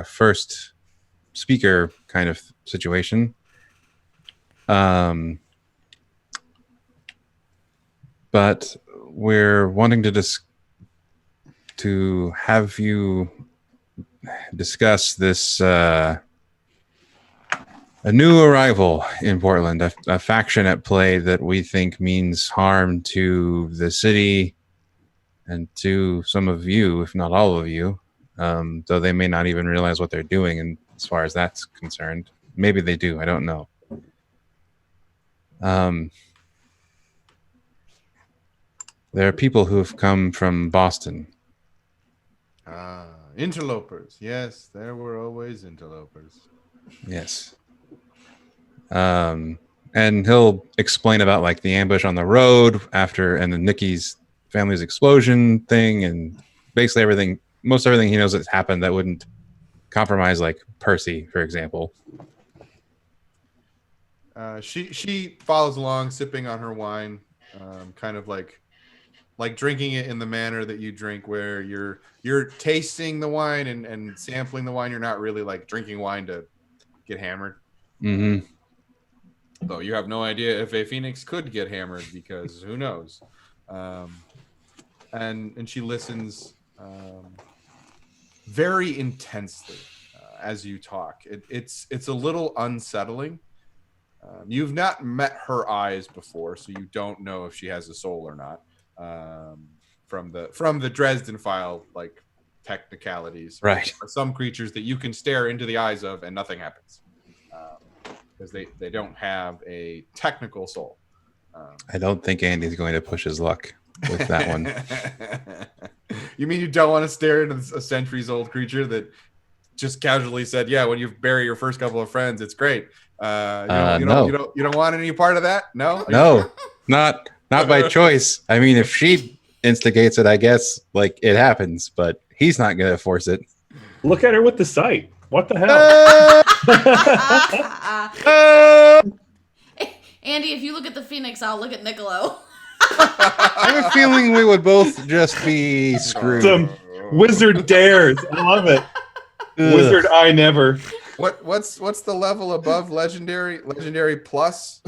first speaker kind of situation. But we're wanting to have you discuss this a new arrival in Portland, a faction at play that we think means harm to the city and to some of you, if not all of you, though they may not even realize what they're doing. And as far as that's concerned, maybe they do. I don't know. There are people who have come from Boston. Interlopers. Yes, there were always interlopers. Yes. And he'll explain about like the ambush on the road and the Nikki's family's explosion thing, and basically most everything he knows that's happened that wouldn't compromise like Percy, for example. She follows along, sipping on her wine, kind of like drinking it in the manner that you drink, where you're tasting the wine and sampling the wine. You're not really like drinking wine to get hammered. Mm-hmm. Though you have no idea if a phoenix could get hammered, because who knows. And she listens very intensely as you talk. It's a little unsettling. You've not met her eyes before, so you don't know if she has a soul or not. from the Dresden file, like technicalities. Right. Are some creatures that you can stare into the eyes of and nothing happens, because they don't have a technical soul. I don't think Andy's going to push his luck with that one. You mean you don't want to stare into a centuries-old creature that just casually said, "Yeah, when you bury your first couple of friends, it's great." No. You don't want any part of that. No, No, not by choice. I mean, if she instigates it, I guess like it happens, but he's not going to force it. Look at her with the sight. What the hell? Andy, if you look at the Phoenix, I'll look at Niccolo. I have a feeling we would both just be screwed. Some wizard dares. I love it. Wizard I never. What's the level above legendary? Legendary plus?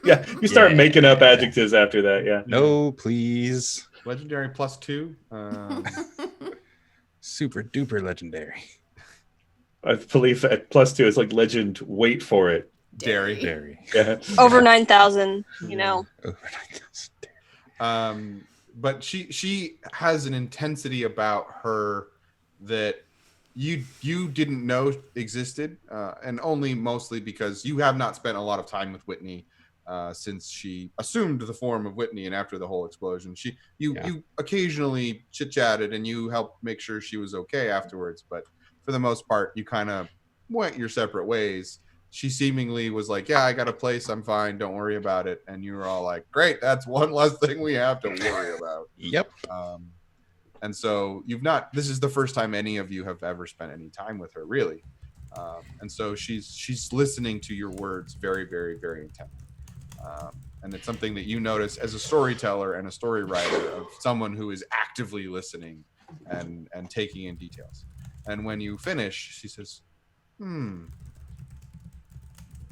Yeah, you start making up adjectives after that. Yeah. No, please. Legendary +2. Super duper legendary. I believe at +2 it's like legend. Wait for it. Dairy. Dairy. Yeah. Over 9,000, you know. Over 9,000. But she has an intensity about her that you didn't know existed, and only mostly because you have not spent a lot of time with Whitney since she assumed the form of Whitney, and after the whole explosion, you occasionally chit-chatted and you helped make sure she was okay afterwards, but for the most part you kind of went your separate ways. She seemingly was like, "Yeah, I got a place, I'm fine, don't worry about it," and you were all like, "Great, that's one less thing we have to worry about." Yep. And so this is the first time any of you have ever spent any time with her, really. And so she's listening to your words very, very, very intently. And it's something that you notice as a storyteller and a story writer, of someone who is actively listening and taking in details. And when you finish, she says,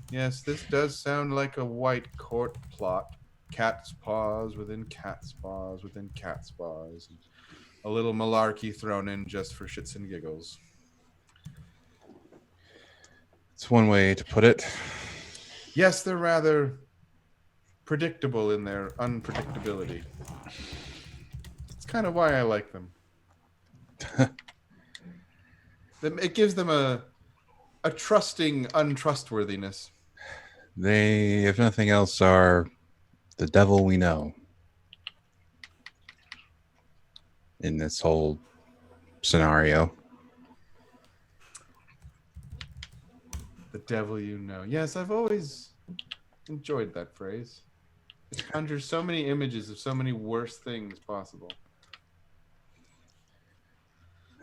"Yes, this does sound like a white court plot. Cat's paws within cat's paws within cat's paws. A little malarkey thrown in just for shits and giggles." It's one way to put it. Yes, they're rather predictable in their unpredictability. It's kind of why I like them. It gives them a trusting untrustworthiness. They, if nothing else, are the devil we know in this whole scenario. The devil you know. Yes, I've always enjoyed that phrase. It conjures so many images of so many worse things possible.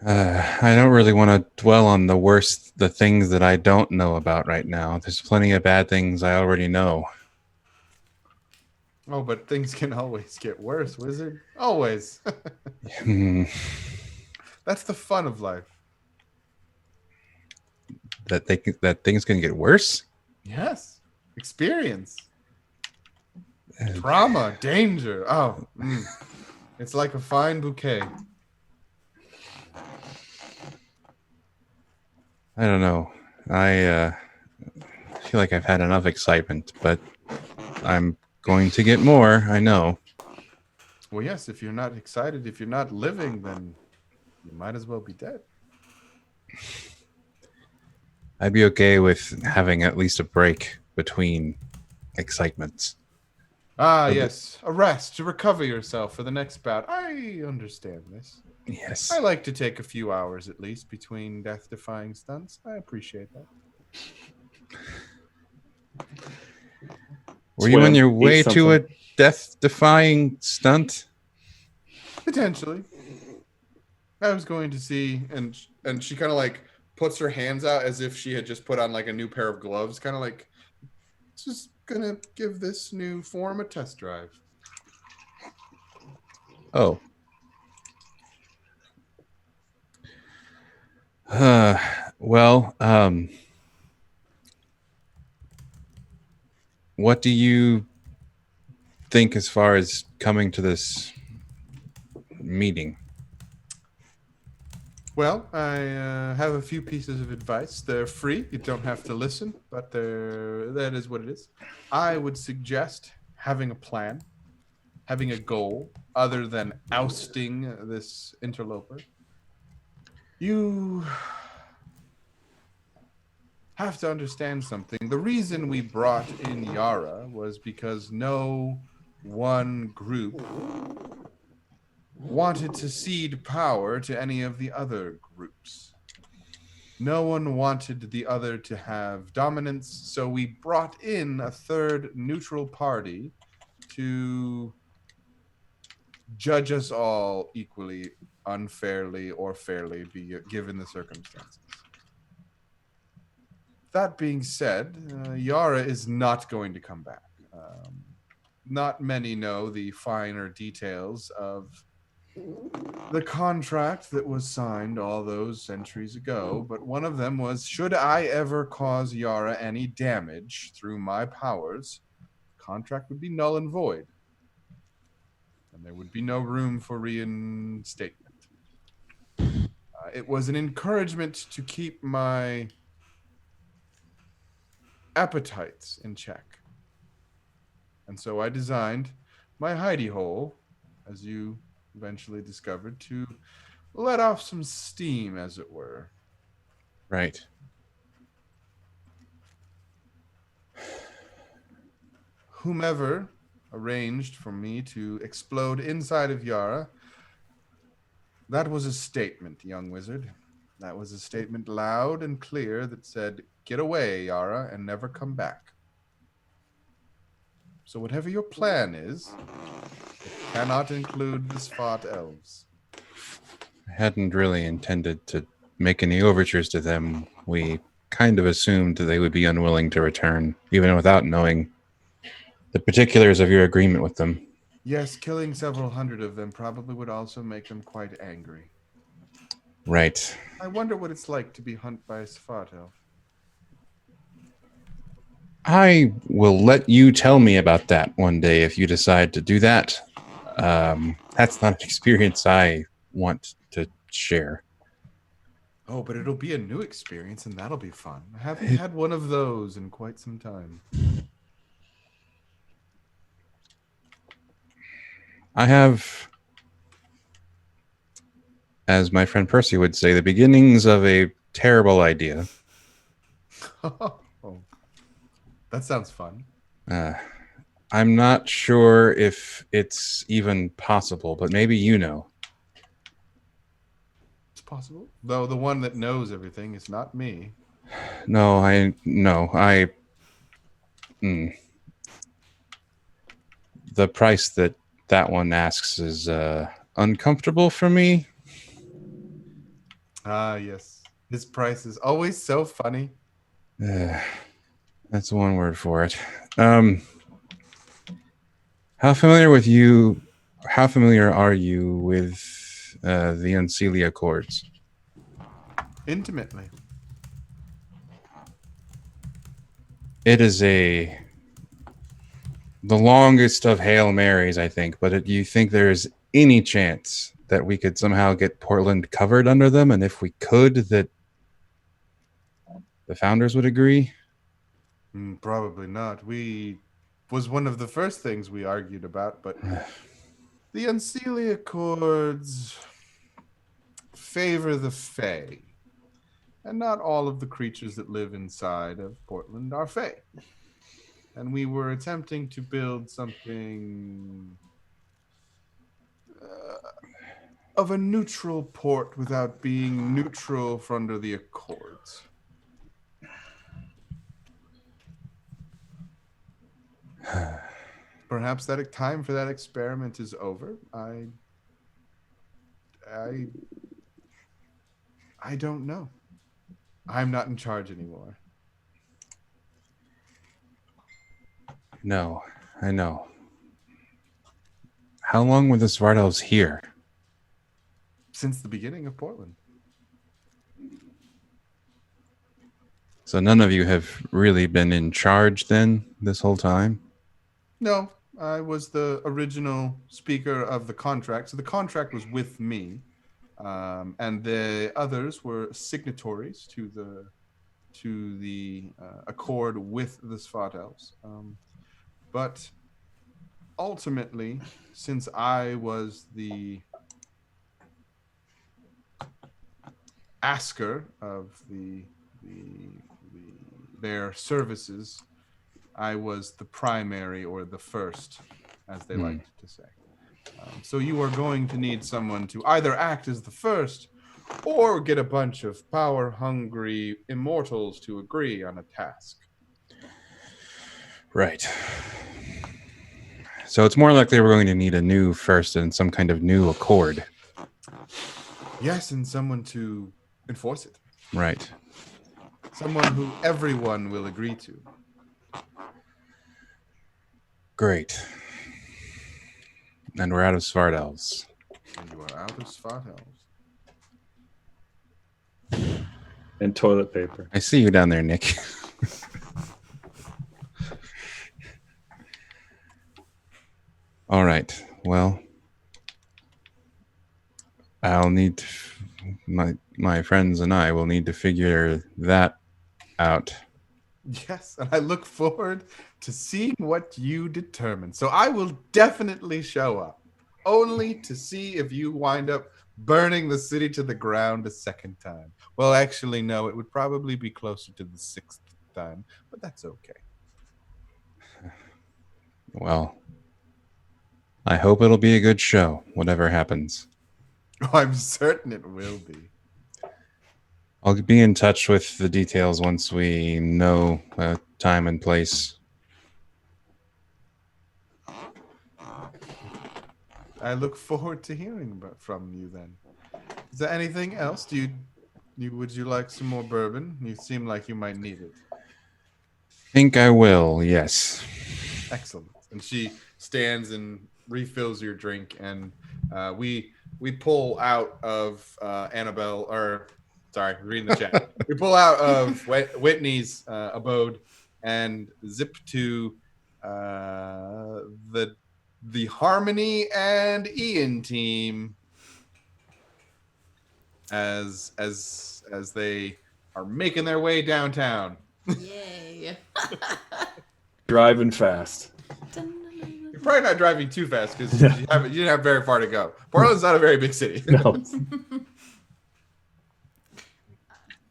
I don't really want to dwell on the things that I don't know about right now. There's plenty of bad things I already know. Oh, but things can always get worse, wizard. Always. That's the fun of life. That things can get worse? Yes. Experience. Trauma, danger. Oh, it's like a fine bouquet. I don't know. I feel like I've had enough excitement, but I'm going to get more, I know. Well, yes, if you're not excited, if you're not living, then you might as well be dead. I'd be okay with having at least a break between excitements. Ah, yes. A rest to recover yourself for the next bout. I understand this. Yes. I like to take a few hours at least between death-defying stunts. I appreciate that. Were you on your way eat to a something. death-defying stunt? Potentially. I was going to see, and she kind of like puts her hands out as if she had just put on like a new pair of gloves, kind of like, just gonna give this new form a test drive. Oh. Well, what do you think as far as coming to this meeting? Well, I have a few pieces of advice. They're free. You don't have to listen, but that is what it is. I would suggest having a plan, having a goal other than ousting this interloper. You have to understand something. The reason we brought in Yara was because no one group wanted to cede power to any of the other groups. No one wanted the other to have dominance, so we brought in a third neutral party to judge us all equally, unfairly, or fairly, given the circumstances. That being said, Yara is not going to come back. Not many know the finer details of the contract that was signed all those centuries ago, but one of them was, should I ever cause Yara any damage through my powers, the contract would be null and void, and there would be no room for reinstatement. It was an encouragement to keep my appetites in check. And so I designed my hidey hole, as you eventually discovered, to let off some steam, as it were. Right. Whomever arranged for me to explode inside of Yara, that was a statement, young wizard. That was a statement loud and clear that said, get away, Yara, and never come back. So whatever your plan is, it cannot include the Svat elves. I hadn't really intended to make any overtures to them. We kind of assumed they would be unwilling to return, even without knowing the particulars of your agreement with them. Yes, killing several hundred of them probably would also make them quite angry. Right. I wonder what it's like to be hunted by a Svat elf. I will let you tell me about that one day if you decide to do that. That's not an experience I want to share. Oh, but it'll be a new experience, and that'll be fun. I haven't had one of those in quite some time. I have, as my friend Percy would say, the beginnings of a terrible idea. Oh, that sounds fun. I'm not sure if it's even possible, but maybe you know. It's possible. Though the one that knows everything is not me. No. The price that one asks is uncomfortable for me. Ah, yes. His price is always so funny. That's one word for it. How familiar are you with the Unseelie Accords? Intimately. It is the longest of Hail Marys, I think. But do you think there's any chance that we could somehow get Portland covered under them? And if we could, that the founders would agree? Probably not. Was one of the first things we argued about, but the Unseelie Accords favor the Fae. And not all of the creatures that live inside of Portland are Fae. And we were attempting to build something of a neutral port without being neutral from under the Accords. Perhaps that time for that experiment is over. I don't know. I'm not in charge anymore. No, I know. How long were the Svartalfs here? Since the beginning of Portland. So none of you have really been in charge then this whole time? No, I was the original speaker of the contract. So the contract was with me. And the others were signatories to the accord with the Svat elves. But ultimately, since I was the asker of their services, I was the primary or the first, as they like to say. So you are going to need someone to either act as the first or get a bunch of power-hungry immortals to agree on a task. Right. So it's more likely we're going to need a new first and some kind of new accord. Yes, and someone to enforce it. Right. Someone who everyone will agree to. Great. And we're out of Svardells. And you are out of Svartalfs. And toilet paper. I see you down there, Nick. All right. Well, I'll need to, my friends and I will need to figure that out. Yes, and I look forward to seeing what you determine. So I will definitely show up, only to see if you wind up burning the city to the ground a second time. Well, actually, no, it would probably be closer to the 6th time, but that's okay. Well, I hope it'll be a good show, whatever happens. Oh, I'm certain it will be. I'll be in touch with the details once we know time and place. I look forward to hearing from you then. Is there anything else? Would you like some more bourbon? You seem like you might need it. Think I will, yes. Excellent. And she stands and refills your drink, and we pull out of Annabelle, or sorry, reading the chat. We pull out of Whitney's abode and zip to the Harmony and Ian team as they are making their way downtown. Yay. Driving fast. You're probably not driving too fast because you didn't have very far to go. Portland's not a very big city. No.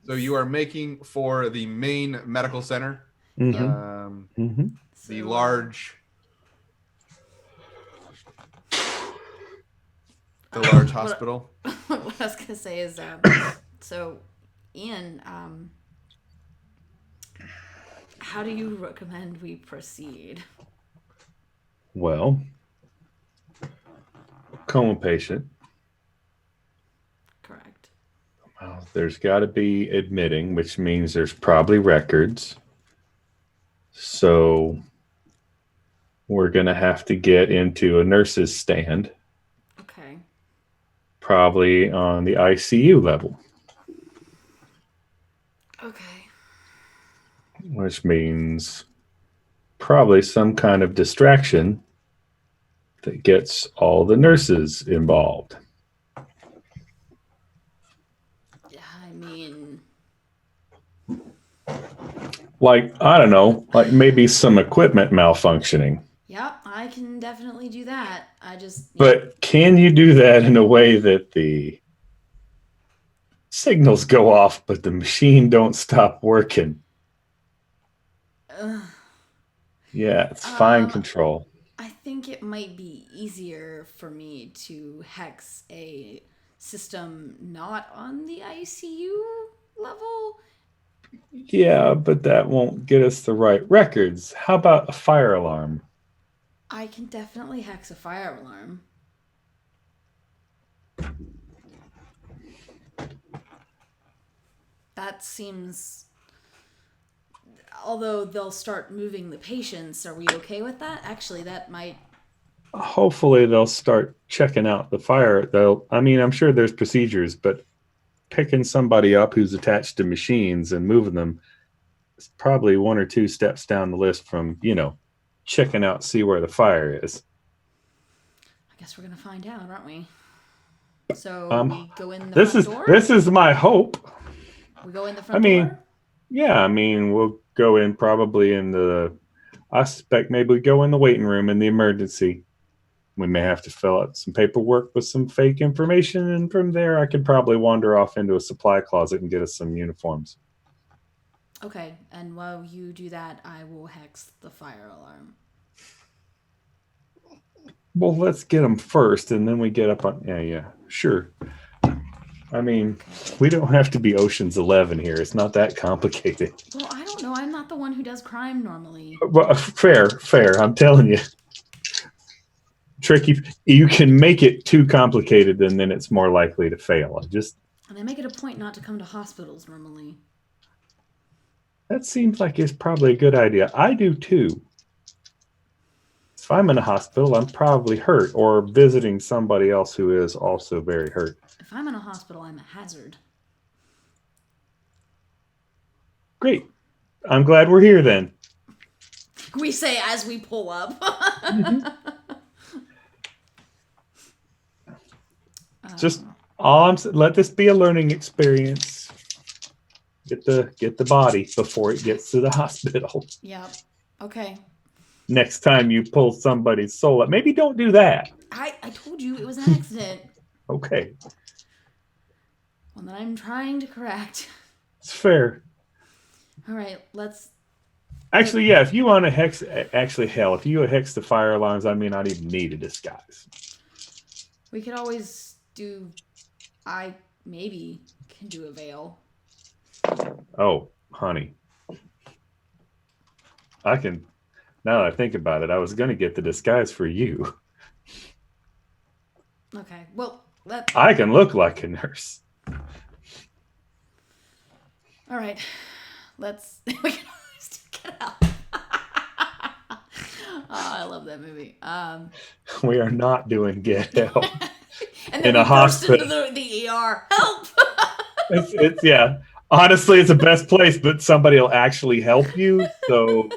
So you are making for the main medical center, Mm-hmm. the large hospital. What I was gonna say is, so Ian, how do you recommend we proceed? Well, coma patient. Correct. Well, there's got to be admitting, which means there's probably records. So we're going to have to get into a nurse's stand, Okay. probably on the ICU level, Okay. which means probably some kind of distraction that gets all the nurses involved. Yeah, I mean, Like, I don't know, like maybe some equipment malfunctioning. yeah, I can definitely do that. I just. But can you do that in a way that the signals go off, but the machine don't stop working? Ugh. Yeah, it's fine Um, control. I think it might be easier for me to hex a system not on the ICU level. Yeah, but that won't get us the right records. How about a fire alarm? I can definitely hex a fire alarm. That seems. Although they'll start moving the patients, are we okay with that? Actually, that might. Hopefully they'll start checking out the fire. I'm sure there's procedures, but picking somebody up who's attached to machines and moving them is probably one or two steps down the list from, checking out, see where the fire is. I guess we're gonna find out, aren't we? So we go in the This front is door. this is my hope. We go in the front door. We'll go in probably in the I suspect maybe we go in the waiting room in the emergency. We may have to fill out some paperwork with some fake information, and from there I could probably wander off into a supply closet and get us some uniforms. Okay, and while you do that, I will hex the fire alarm. Well, let's get them first, and then we get up on. Yeah, sure. I mean, we don't have to be Ocean's 11 here. It's not that complicated. Well, I don't know. I'm not the one who does crime normally. Well, fair. I'm telling you. Tricky. You can make it too complicated, and then it's more likely to fail. And I make it a point not to come to hospitals normally. That seems like it's probably a good idea. I do too. If I'm in a hospital, I'm probably hurt or visiting somebody else who is also very hurt. If I'm in a hospital, I'm a hazard. Great. I'm glad we're here then. We say as we pull up. Just let this be a learning experience. Get the body before it gets to the hospital. Yep. Okay. Next time you pull somebody's soul up, maybe don't do that. I told you it was an accident. Okay. One that I'm trying to correct. It's fair. All right, let's. Actually, yeah, if you want to hex, if you hex the fire alarms, I may not even need a disguise. We could always do. I maybe can do a veil. Oh, honey. I can. Now that I think about it, I was going to get the disguise for you. Okay, well, I can look like a nurse. All right, let's. We can always do Get Out. Oh, I love that movie. We are not doing Get Out and then in a hospital. Into the ER. Help! It's yeah. Honestly, it's the best place, but somebody will actually help you. So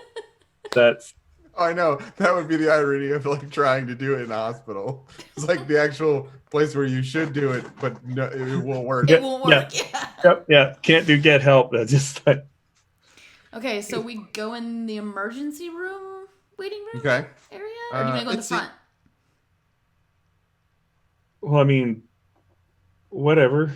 that's. I know that would be the irony of like trying to do it in a hospital. It's like the actual place where you should do it, but no, it won't work. It won't work. Yeah. Can't do get help. That's just like. Okay, so we go in the emergency room, waiting room Okay. area, or do you want to go in the front? Well, I mean, whatever.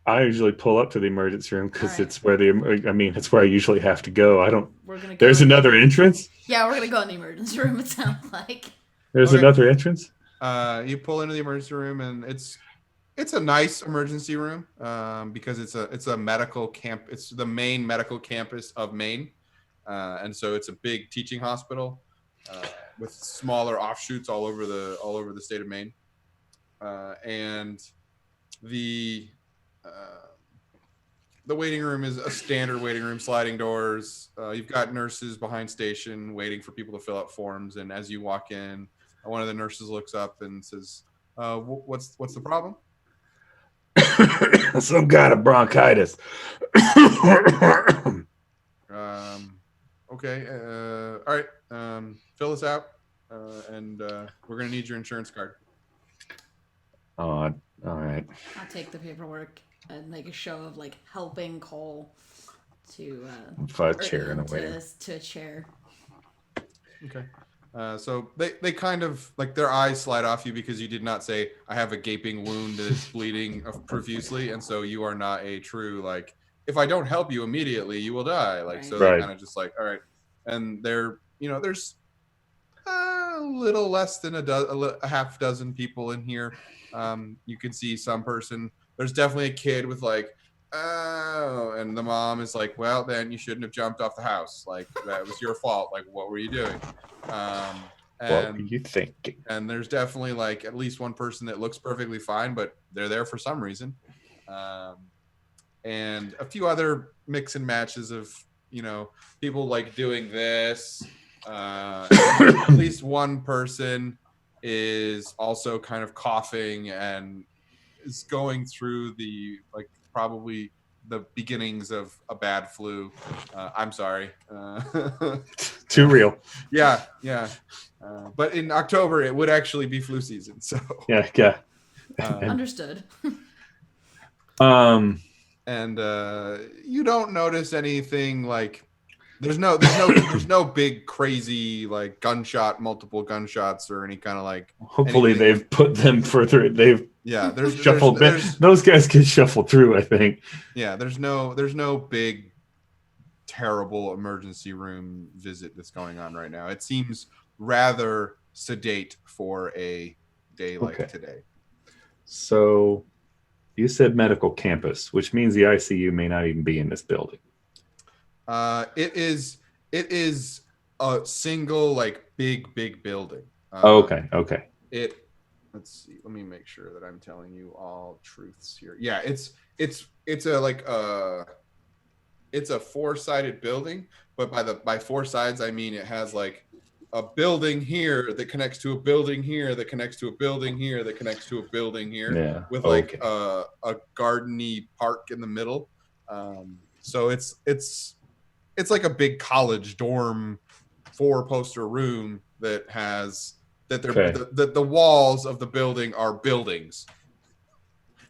I usually pull up to the emergency room because it's where it's where I usually have to go. We're gonna go There's another entrance? Yeah, we're gonna go in the emergency room, it sounds like. There's another entrance? You pull into the emergency room and it's a nice emergency room because it's a medical camp. It's the main medical campus of Maine. And so it's a big teaching hospital with smaller offshoots all over the state of Maine. And the waiting room is a standard waiting room, sliding doors. You've got nurses behind station waiting for people to fill out forms. And as you walk in, one of the nurses looks up and says, what's the problem? Some kind of bronchitis. Okay. All right. Fill this out. And we're going to need your insurance card. All right. I'll take the paperwork and make a show of like helping Cole to a chair in a way. To a chair. Okay. So they kind of like their eyes slide off you because you did not say I have a gaping wound that is bleeding profusely, and so you are not a true like if I don't help you immediately you will die so they're kind of just like all right, and they're there's a little less than a half dozen people in here. You can see some person. There's definitely a kid with like, oh, and the mom is like, well, then you shouldn't have jumped off the house. Like that was your fault. Like, what were you doing? What were you thinking? And there's definitely like at least one person that looks perfectly fine, but they're there for some reason. And a few other mix and matches of, people like doing this. At least one person is also kind of coughing and is going through the like probably the beginnings of a bad flu. I'm sorry. Too real. Yeah. But in October it would actually be flu season. So yeah. Understood. And you don't notice anything like there's no big crazy like multiple gunshots or any kind of like. Hopefully anything. they've put them further. They've There's shuffled. there's Those guys can shuffle through, I think. yeah, there's no big terrible emergency room visit that's going on right now. It seems rather sedate for a day like today. So you said medical campus, which means the ICU may not even be in this building. It is a single like big building. Okay. Let's see. Let me make sure that I'm telling you all truths here. Yeah, it's a four-sided building, but by four sides I mean it has like a building here that connects to a building here that connects to a building here that connects to a building here. Yeah. With like a gardeny park in the middle. So it's like a big college dorm 4-poster room that has the walls of the building are buildings,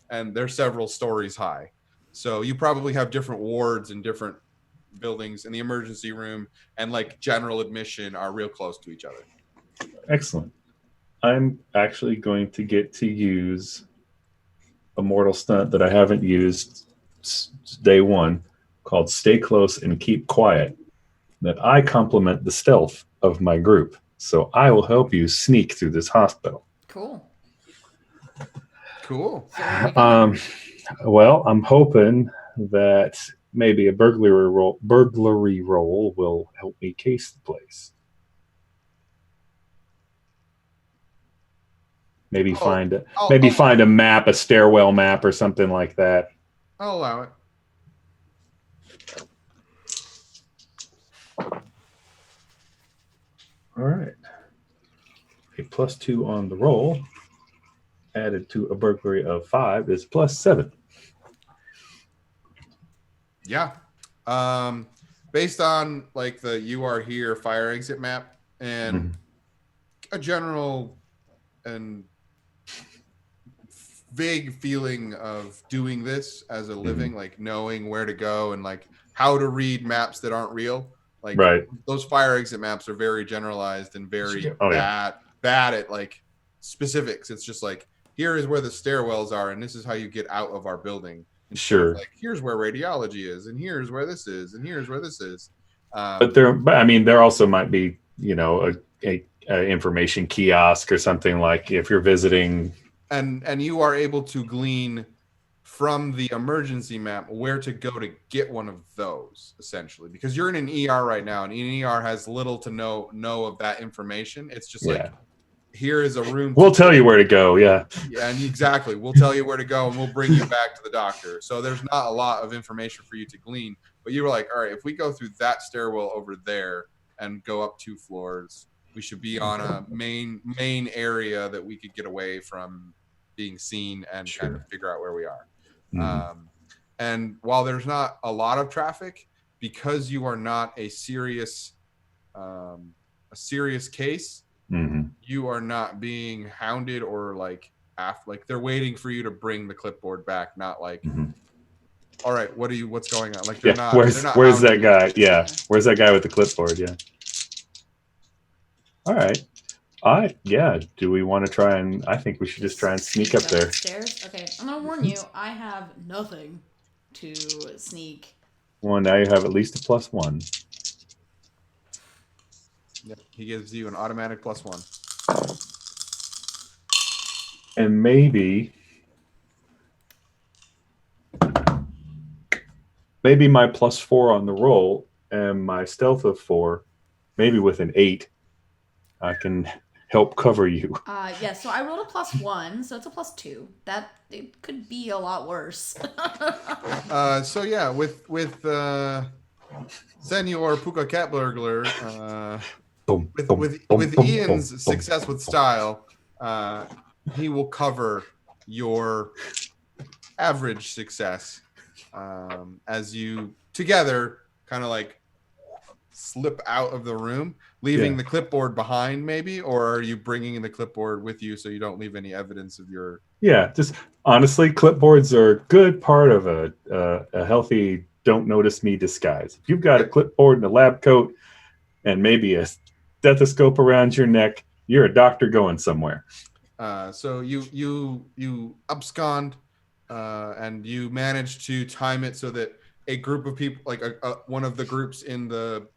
and they're several stories high. So you probably have different wards and different buildings, and the emergency room and like general admission are real close to each other. Excellent. I'm actually going to get to use a mortal stunt that I haven't used day one, called Stay Close and Keep Quiet, that I complement the stealth of my group. So I will help you sneak through this hospital. Cool. Well, I'm hoping that maybe a burglary roll will help me case the place. Maybe find a map, a stairwell map or something like that. I'll allow it. All right. A +2 on the roll added to a burglary of 5 is +7. Yeah. Based on like the You Are Here fire exit map and a general and vague feeling of doing this as a living, like knowing where to go and like how to read maps that aren't real. Like those fire exit maps are very generalized and very bad at like specifics. It's just like, here is where the stairwells are, and this is how you get out of our building. Sure. Like, here's where radiology is, and here's where this is, and here's where this is. But there also might be, a information kiosk or something, like if you're visiting. And you are able to glean from the emergency map where to go to get one of those, essentially, because you're in an ER right now, and an ER has little to know of that information. It's just like, here is a room. We'll tell you where to go. Yeah. Yeah, and exactly. We'll tell you where to go, and we'll bring you back to the doctor. So there's not a lot of information for you to glean. But you were like, all right, if we go through that stairwell over there and go up 2 floors, we should be on a main area that we could get away from being seen and kind of figure out where we are. And while there's not a lot of traffic, because you are not a serious case, you are not being hounded or like they're waiting for you to bring the clipboard back, not like, all right, what's going on? Like they're not. Where's that guy? Yeah, where's that guy with the clipboard? Yeah. All right. Do we want to try and? I think we should just try and sneak up there. Stairs? Okay, I'm gonna warn you. I have nothing to sneak. Well, now you have at least a +1. Yep, he gives you an automatic +1. And maybe my +4 on the roll and my stealth of 4, maybe with an 8, I can help cover you. So I rolled a +1, so it's a +2. That it could be a lot worse. So yeah, with Senor Puka Cat Burglar, with Ian's success with style, he will cover your average success as you together kind of like slip out of the room, leaving the clipboard behind, maybe, or are you bringing the clipboard with you so you don't leave any evidence of your? Yeah, just honestly, clipboards are a good part of a healthy don't notice me disguise. If you've got a clipboard and a lab coat and maybe a stethoscope around your neck, you're a doctor going somewhere. So you abscond, and you manage to time it so that a group of people, like one of the groups in the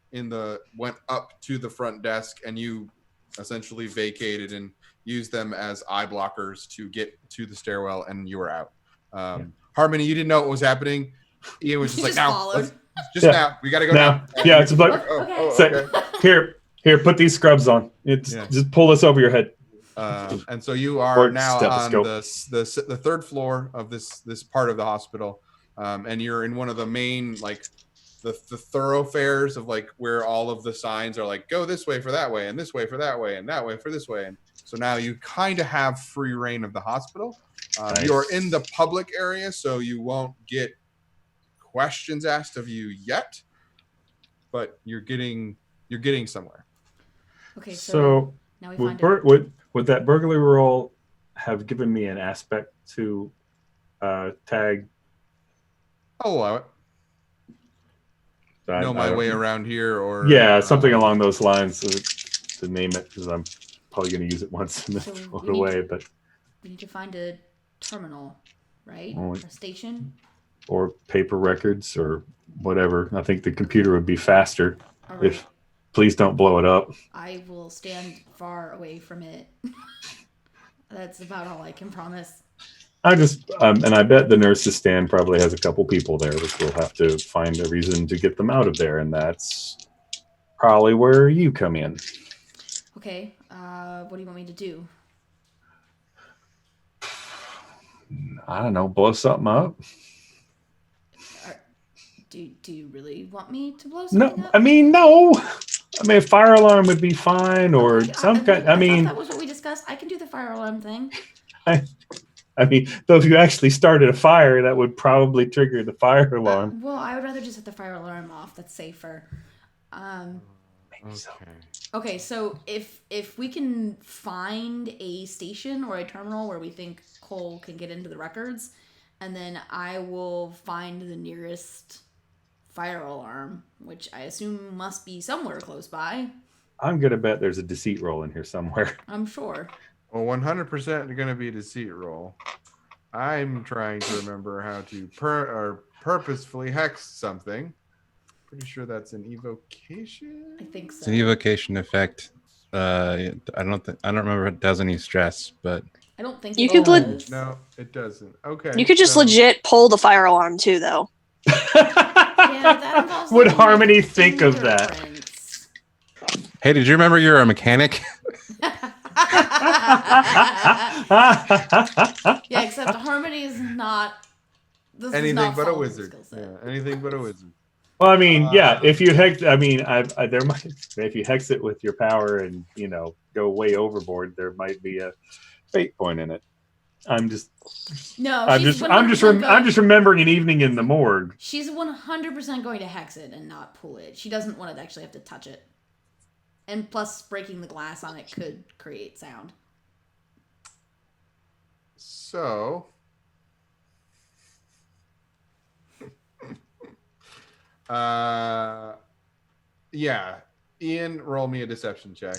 went up to the front desk, and you essentially vacated and used them as eye blockers to get to the stairwell, and you were out. Harmony, you didn't know what was happening. Ian was just like, now, now, we got to go now. Yeah, it's like, okay. Here, put these scrubs on. Just pull this over your head. And so you are now on the third floor of this part of the hospital, and you're in one of the main, like, the thoroughfares of, like, where all of the signs are like, go this way for that way, and this way for that way, and that way for this way. And so now you kind of have free reign of the hospital. Nice. You're in the public area, so you won't get questions asked of you yet, but you're getting somewhere. Okay, so now we find would that burglary roll have given me an aspect to tag? I'll allow it. Know my way around here, or something along those lines to name it, because I'm probably going to use it once and then throw it away. But we need to find a terminal, right? Or a station, or paper records, or whatever. I think the computer would be faster. All right. If please don't blow it up. I will stand far away from it. That's about all I can promise. I just and I bet the nurse's stand probably has a couple people there, which we'll have to find a reason to get them out of there, and that's probably where you come in. Okay. What do you want me to do? I don't know. Blow something up. Do you really want me to blow something up? I mean, no. I mean, a fire alarm would be fine, or some kind. I mean, that was what we discussed. I can do the fire alarm thing. I mean, though, if you actually started a fire, that would probably trigger the fire alarm. Well, I would rather just set the fire alarm off. That's safer. Okay, so if we can find a station or a terminal where we think Cole can get into the records, and then I will find the nearest fire alarm, which I assume must be somewhere close by. I'm gonna bet there's a deceit roll in here somewhere. I'm sure. Well, 100% going to be a deceit roll. I'm trying to remember how to purposefully hex something. Pretty sure that's an evocation. I think so. It's an evocation effect. I don't remember if it does any stress, but I don't think You it could does. No, it doesn't. Okay. You could just legit pull the fire alarm too, though. Yeah, that involves Would looking Harmony at think of that? fingerprints. hey, did you remember you're a mechanic? Yeah, except Harmony is not. This anything is not but a Saul's wizard. skill set. Yeah, anything but a wizard. Well, I mean, yeah. If you hex, I mean, there might. If you hex it with your power and go way overboard, there might be a fate point in it. I'm just remembering an evening in the morgue. She's 100% going to hex it and not pull it. She doesn't want to actually have to touch it. And plus, breaking the glass on it could create sound. So, yeah. Ian, roll me a deception check.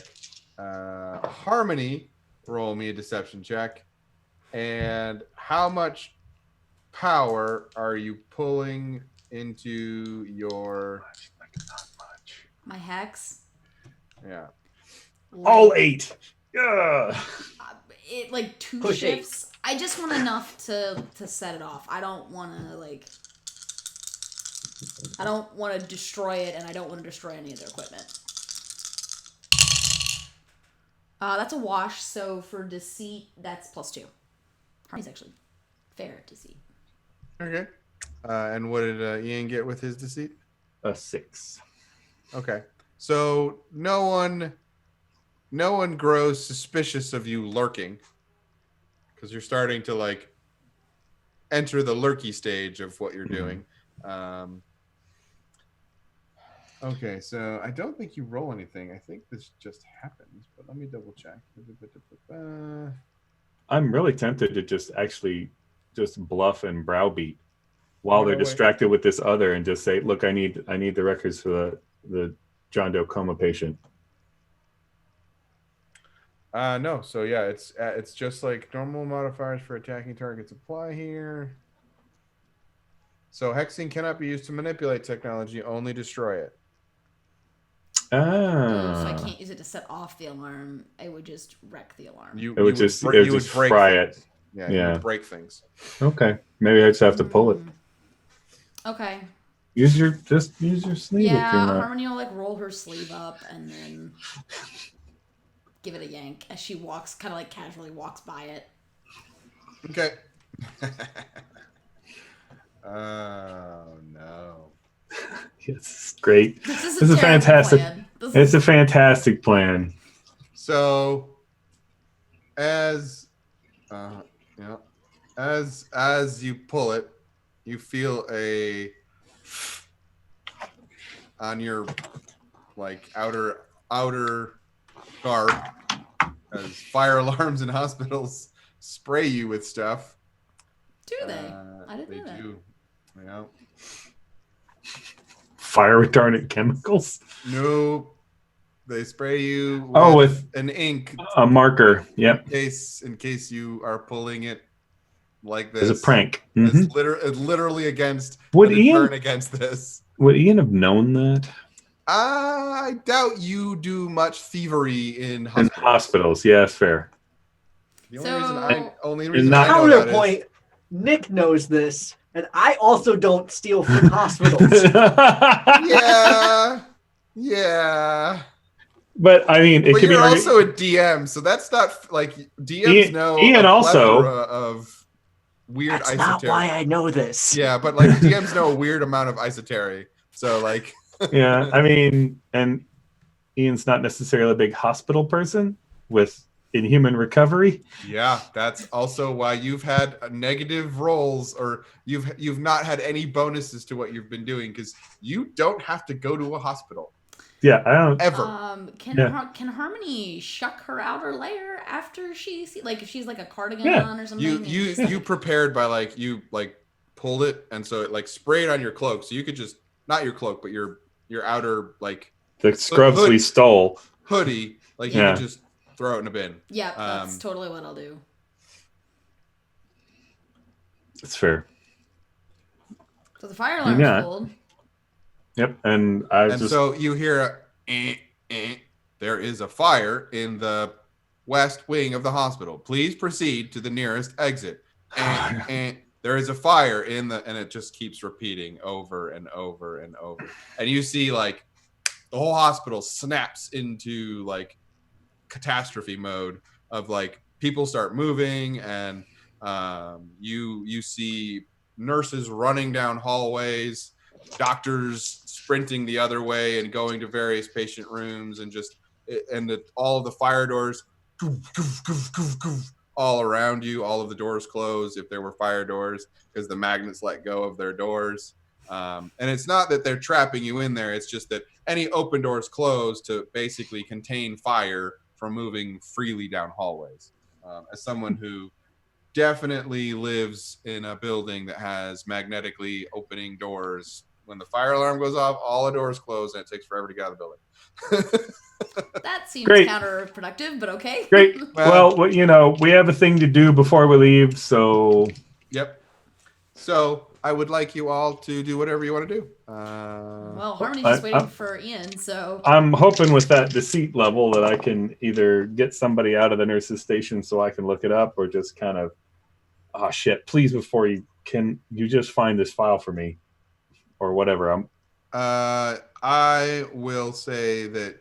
Harmony, roll me a deception check. And how much power are you pulling into your... My hex? Yeah. All 8. Yeah. It like 2 Push shifts. I just want enough to set it off. I don't want to I don't want to destroy it, and I don't want to destroy any of their equipment. That's a wash. So for deceit, that's +2. Harmony's actually fair at deceit. Okay. And what did Ian get with his deceit? A 6. Okay. So no one grows suspicious of you lurking, because you're starting to enter the lurky stage of what you're doing. Okay, so I don't think you roll anything. I think this just happens, but let me double check. I'm really tempted to just bluff and browbeat while they're No way. distracted with this other, and just say, "Look, I need the records for the John Doe coma patient." No. So yeah, it's just like normal modifiers for attacking targets apply here. So hexing cannot be used to manipulate technology, only destroy it. So Ah, I can't use it to set off the alarm. I would just wreck the alarm. You it would just fry it. things. Yeah, you Yeah. would break things. Okay, maybe I just have to pull it. Okay. Use your sleeve if you're Yeah, not. Harmony will like roll her sleeve up and then give it a yank as she walks, kind of like casually walks by it. Okay. Oh no. It's great. This is This is a terrible fantastic. plan. This It's is a fantastic plan. So, as as you pull it, you feel on your like outer guard as fire alarms in hospitals spray you with stuff. do they? I didn't They know that. do. Yeah. Fire retardant chemicals. No, they spray you With an ink a marker. Yep, in case you are pulling it like as this. a prank. It's Mhm. literally against Would an Ian turn against this. would Ian have known that I doubt you do much thievery in in hospitals. hospitals? Yeah, that's fair. The only So- reason not- I know that Counterpoint: Nick knows this, and I also don't steal from hospitals. yeah. But I mean, it But could be you're argued- also a DM, so that's not like DMs Ian- know Ian a also- plethora of weird That's esoteric. not why I know this. Yeah, but like DMs know a weird amount of esoteric. So like, yeah. I mean, and Ian's not necessarily a big hospital person with inhuman recovery. yeah, that's also why you've had negative rolls, or you've not had any bonuses to what you've been doing, because you don't have to go to a hospital Yeah, I don't. ever. Can Yeah. can Harmony shuck her outer layer after like if she's like a cardigan Yeah. on or something? You and you just, you prepared by like you like pulled it, and so it like sprayed on your cloak, so you could just not your cloak, but your outer like The scrubs we stole. hoodie, like Yeah. you could just throw it in a bin. yeah, that's um, totally what I'll do. It's fair. So the fire alarm's Yeah. pulled. Yep. And I was And just so you hear there is a fire in the west wing of the hospital. Please proceed to the nearest exit. There is a fire in the, and it just keeps repeating over and over and over. And you see like the whole hospital snaps into like catastrophe mode of like people start moving, and you see nurses running down hallways, doctors sprinting the other way and going to various patient rooms, and just all of the fire doors goof, goof, goof, goof, goof, all around you. All of the doors close if there were fire doors, because the magnets let go of their doors. And it's not that they're trapping you in there, it's just that any open doors close to basically contain fire from moving freely down hallways. As someone who definitely lives in a building that has magnetically opening doors, when the fire alarm goes off, all the doors close and it takes forever to get out of the building. That seems Great. counterproductive, but okay. great. Well- Well, you know, we have a thing to do before we leave, so Yep. So I would like you all to do whatever you want to do. Well, Harmony's just waiting for Ian, so I'm hoping with that deceit level that I can either get somebody out of the nurse's station so I can look it up, or just kind of, oh shit, please, before you just find this file for me, or whatever. I will say that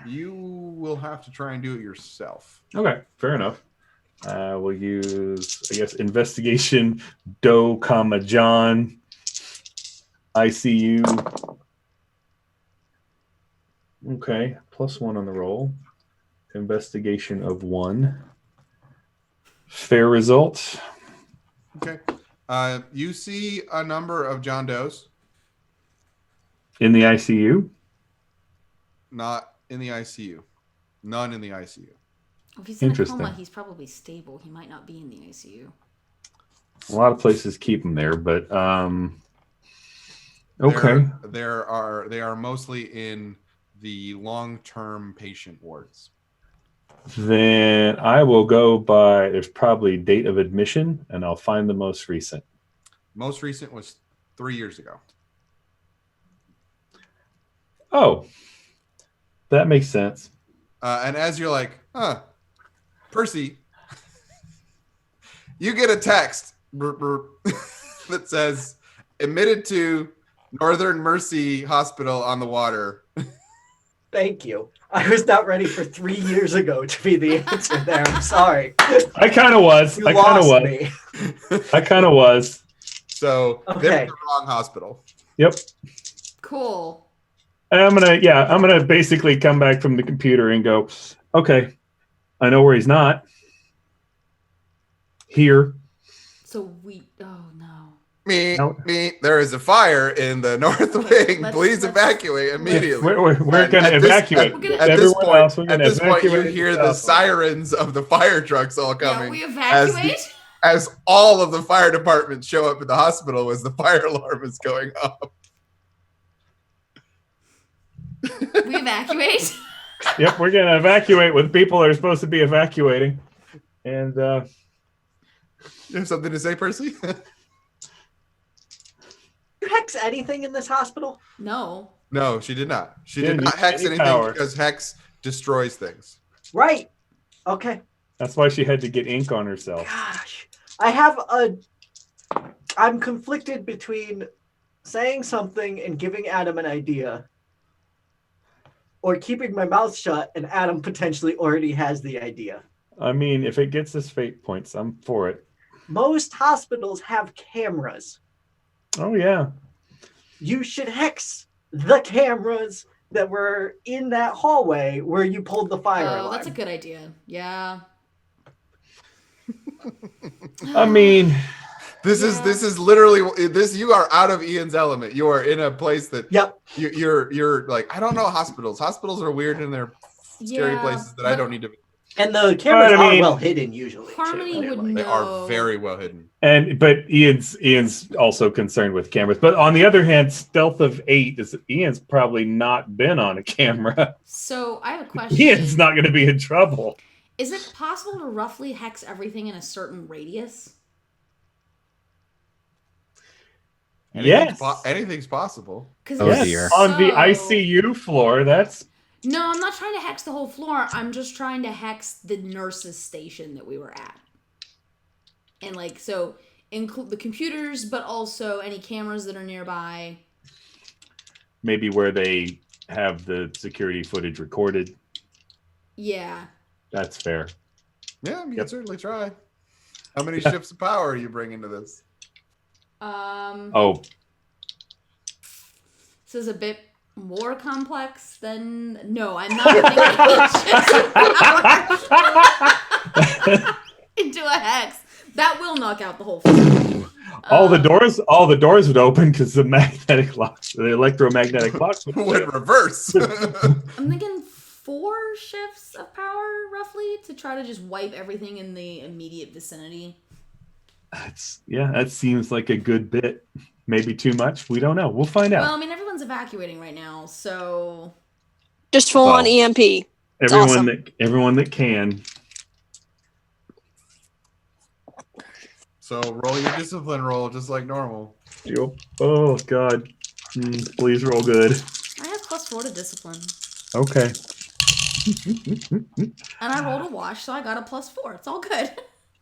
you will have to try and do it yourself. Okay, fair enough. We'll use, I guess, investigation, Doe, John, ICU. Okay, +1 on the roll. Investigation of 1. Fair result. Okay. You see a number of John Does, In the ICU. not in the ICU. None in the ICU. if he's in a Interesting. coma, he's probably stable. He might not be in the ICU. A lot of places keep them there, but Okay. They are mostly in the long-term patient wards. Then I will go by, there's probably date of admission, and I'll find the most recent. Most recent was 3 years ago. Oh, that makes sense. And as you're like, Percy, you get a text that says, admitted to Northern Mercy Hospital on the water. Thank you. I was not ready for 3 years ago to be the answer there. I'm sorry. I kind of was. You I kind of lost was. me. I kind of was. So Okay. they're the wrong hospital. Yep. Cool. And I'm gonna basically come back from the computer and go, okay, I know where he's not. Here. So oh no. Me, No. there is a fire in the north wing. Please let's- evacuate immediately. We're And gonna at this- evacuate. We're gonna- At this Everyone point, else, we're at gonna this point, you evacuate hear the the south. sirens of the fire trucks all Yeah, coming we evacuate. as all of the fire departments show up at the hospital as the fire alarm is going up. We evacuate. Yep, we're gonna evacuate with people that are supposed to be evacuating. And You have something to say, Percy? You hex anything in this hospital? No. No, she did not. She Didn't did not use hex any anything power. because hex destroys things. Right. Okay. that's why she had to get ink on herself. Gosh. I'm conflicted between saying something and giving Adam an idea, or keeping my mouth shut and Adam potentially already has the idea. I mean, if it gets us fate points, I'm for it. Most hospitals have cameras. Oh yeah. You should hex the cameras that were in that hallway where you pulled the fire Oh, alarm. that's a good idea. Yeah. I mean, This is literally this. You are out of Ian's element. You are in a place that Yep. you're like, I don't know hospitals. Hospitals are weird and they're scary Yeah, places that I but don't need to be. And the cameras I mean- are well hidden usually. too. Harmony would Like, They No. are very well hidden. but Ian's also concerned with cameras. But on the other hand, Stealth of 8 is Ian's probably not been on a camera. So I have a question. Ian's not going to be in trouble. Is it possible to roughly hex everything in a certain radius? Yes. Anything's possible. Because Oh, dear. On the ICU floor, that's No, I'm not trying to hex the whole floor. I'm just trying to hex the nurses' station that we were at. And like, so include the computers, but also any cameras that are nearby. maybe where they have the security footage recorded. Yeah. That's fair. Yeah, you Yep. can certainly try. How many shifts of power are you bringing to this? Oh, This is a bit more complex than. No, I'm not putting any shifts of power into a hex. That will knock out the whole thing. all the doors would open because the magnetic locks, the electromagnetic locks would Would reverse. I'm thinking 4 shifts of power, roughly, to try to just wipe everything in the immediate vicinity. that seems like a good bit. Maybe too much. We don't know. We'll find out. Well, I mean, everyone's evacuating right now, so Just full on Well, EMP. Everyone that can. So roll your discipline roll just like normal. Oh God. Please roll good. I have +4 to discipline. Okay. And I rolled a wash, so I got a +4. It's all good.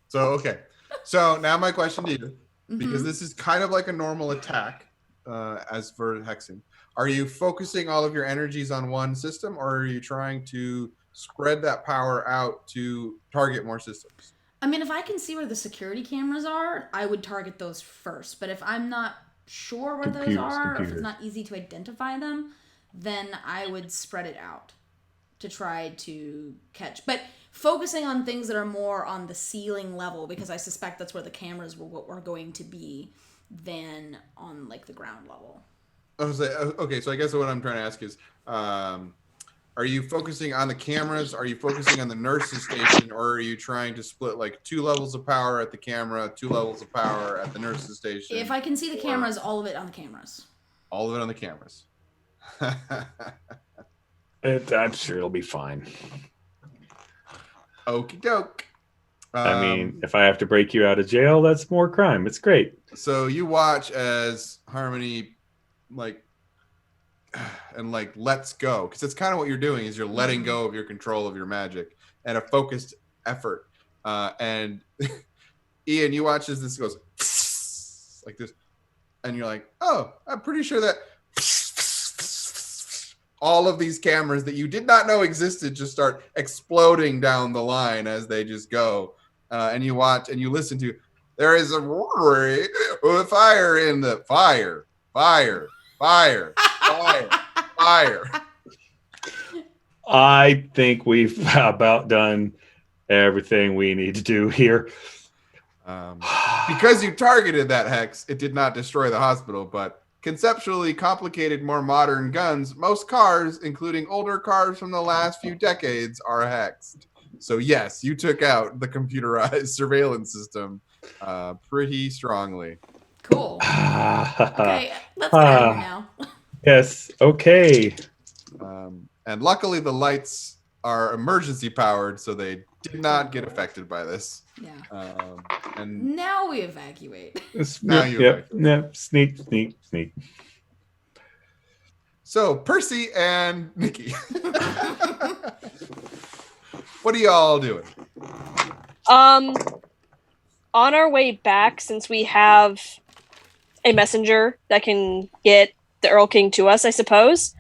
So okay. So now my question to you, Mm-hmm. because this is kind of like a normal attack, as for hexing. Are you focusing all of your energies on one system, or are you trying to spread that power out to target more systems? I mean, if I can see where the security cameras are, I would target those first. But if I'm not sure where those are, or if computers. it's not easy to identify them, then I would spread it out to try to catch. But focusing on things that are more on the ceiling level, because I suspect that's where the cameras are going to be, than on like the ground level. Okay, so I guess what I'm trying to ask is, are you focusing on the cameras? Are you focusing on the nurses station, or are you trying to split like 2 levels of power at the camera, 2 levels of power at the nurses station? If I can see the cameras, all of it on the cameras. All of it on the cameras. I'm sure it'll be fine. Okie doke. I mean, if I have to break you out of jail, that's more crime. It's great. So you watch as Harmony lets go, because it's kind of what you're doing is you're letting go of your control of your magic and a focused effort. And Ian, you watch as this goes like this, and you're like, oh, I'm pretty sure that all of these cameras that you did not know existed just start exploding down the line as they just go. And you watch and you listen to, there is a roaring fire in the fire. I think we've about done everything we need to do here. Because you targeted that hex, it did not destroy the hospital, but conceptually complicated, more modern guns, most cars, including older cars from the last few decades, are hexed. So yes, you took out the computerized surveillance system pretty strongly. Cool. Okay, let's get out of here now. Yes. Okay. And luckily the lights are emergency powered, so they did not get affected by this. Yeah. And Now we evacuate. Now you Yep. Sneak. so Percy and Nikki, what are y'all doing? On our way back, since we have a messenger that can get the Earl King to us, I suppose,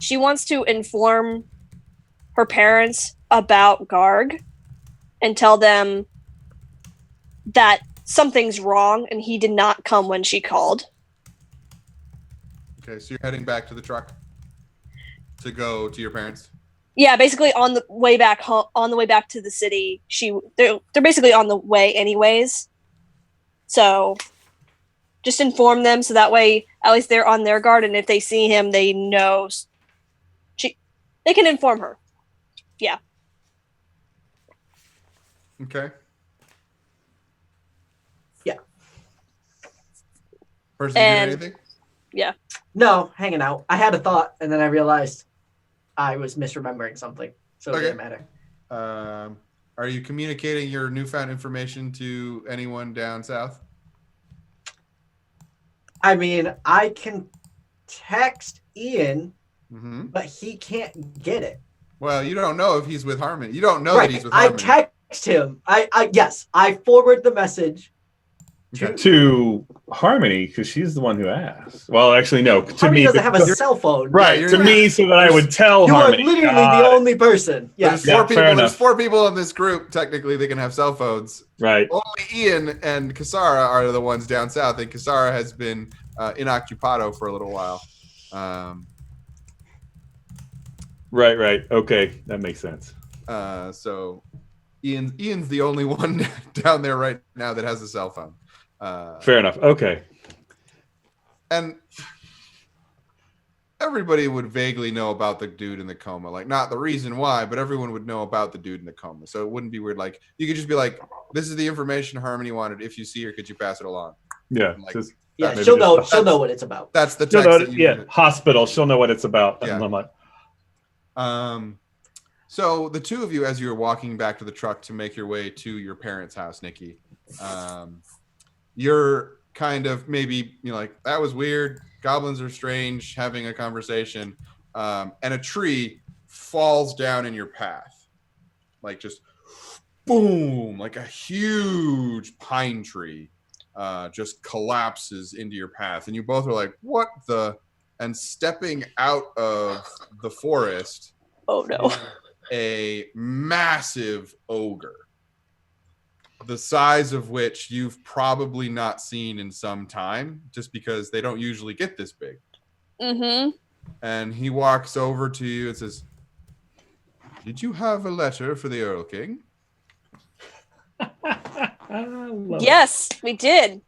she wants to inform her parents about Garg and tell them that something's wrong and he did not come when she called. Okay, so you're heading back to the truck to go to your parents. Yeah, basically on the way back home, on the way back to the city, they're basically on the way anyways. So just inform them so that way at least they're on their guard, and if they see him, they know they can inform her. Yeah. Okay. Yeah. Percy, you And- doing anything? Yeah. No, hanging out. I had a thought, and then I realized I was misremembering something, so it Okay. didn't matter. Are you communicating your newfound information to anyone down south? I mean, I can text Ian, Mm-hmm. but he can't get it. Well, you don't know if he's with Harmony. You don't know that he's with I Harmony. text him. Yes, I forward the message Okay. To Harmony, because she's the one who asked. Well, actually, no. To Harmony me, doesn't have a because- cell phone. right. Yeah, To you're- me, so that I would tell You are Harmony. literally Got the it. only person. Yes. There's Yeah, four people. fair There's enough. 4 people in this group. Technically, they can have cell phones. Right. Only Ian and Kasara are the ones down south, and Kasara has been inoccupado for a little while. Right. Okay, that makes sense. So Ian's the only one down there right now that has a cell phone. Fair enough. Okay. And everybody would vaguely know about the dude in the coma. Like, not the reason why, but everyone would know about the dude in the coma. So it wouldn't be weird. Like, you could just be like, this is the information Harmony wanted. If you see her, could you pass it along? Yeah. Like, just- Yeah, maybe she'll just know. the- She'll know what it's about. That's the she'll text. know, that you yeah. would- Hospital. She'll know what it's about. Yeah. And I'm like, So the two of you, as you're walking back to the truck to make your way to your parents' house, Nikki, you're kind of maybe like, that was weird. Goblins are strange. Having a conversation, and a tree falls down in your path, like just boom, like a huge pine tree, just collapses into your path, and you both are like, "What the?" And stepping out of the forest, Oh no. a massive ogre, the size of which you've probably not seen in some time, just because they don't usually get this big. Mm-hmm. And he walks over to you and says, "Did you have a letter for the Earl King?" I love it. Yes, we did.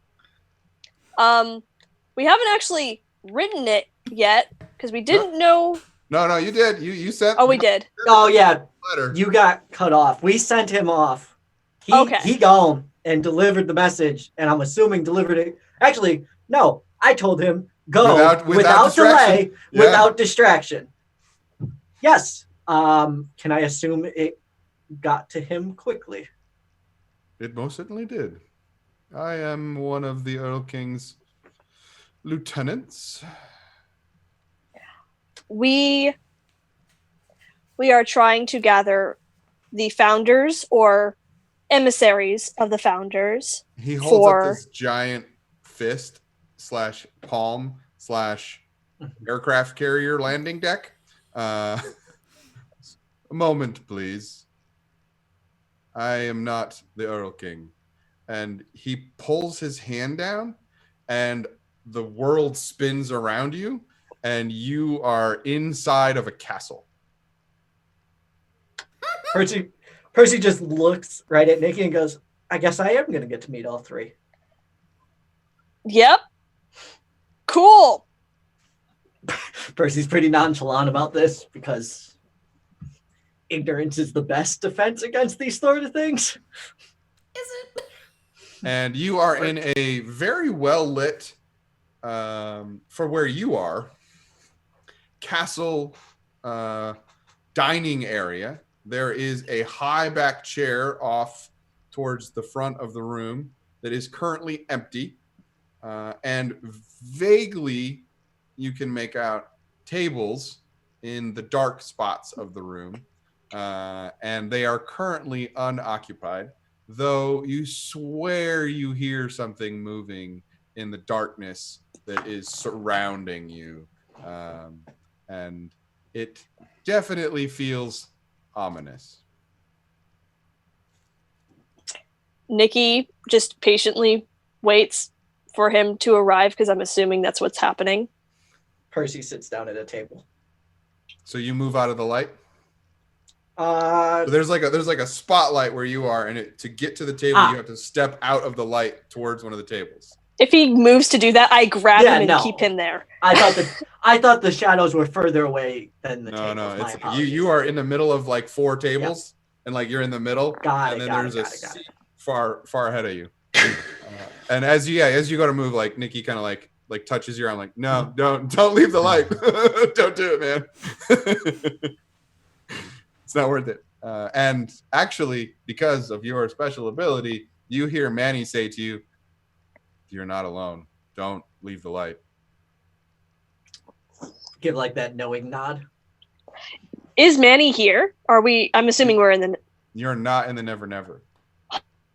We haven't actually written it yet because we didn't know. No, you did. You sent. Oh, we did. Oh yeah, a letter. you got cut off. We sent him off. Okay. He gone and delivered the message, and I'm assuming delivered it. Actually, no. I told him Go without delay, Yeah. without distraction. Yes. Can I assume it got to him quickly? It most certainly did. I am one of the Earl King's lieutenants. We are trying to gather the founders or emissaries of the founders. He holds For- up this giant fist / palm / aircraft carrier landing deck. A moment, please. I am not the Earl King. And he pulls his hand down, and the world spins around you, and you are inside of a castle. Percy just looks right at Nikki and goes, I guess I am going to get to meet all three. Yep. Cool. Percy's pretty nonchalant about this because ignorance is the best defense against these sort of things. Is it? And you are in a very well lit, for where you are, castle dining area. There is a high back chair off towards the front of the room that is currently empty. And vaguely, you can make out tables in the dark spots of the room. And they are currently unoccupied, though you swear you hear something moving in the darkness that is surrounding you. And it definitely feels ominous. Nikki just patiently waits for him to arrive because I'm assuming that's what's happening. Percy sits down at a table. So you move out of the light. Uh, So there's like a spotlight where you are, and to get to the table, you have to step out of the light towards one of the tables. If he moves to do that, I grab Yeah, him and no. keep him there. I thought the shadows were further away than the No, tables. no, My it's apologies. you are in the middle of like 4 tables, and like you're in the middle, Got and it, then got there's it, a got it, got seat far ahead of you. And as you go to move, like Nikki kind of like touches your arm, like, no, don't leave the light, don't do it, man. It's not worth it. And actually, because of your special ability, you hear Manny say to you, "You're not alone. Don't leave the light." Give like that knowing nod. Is Manny here? Are we? I'm assuming we're in the. You're not in the Never Never.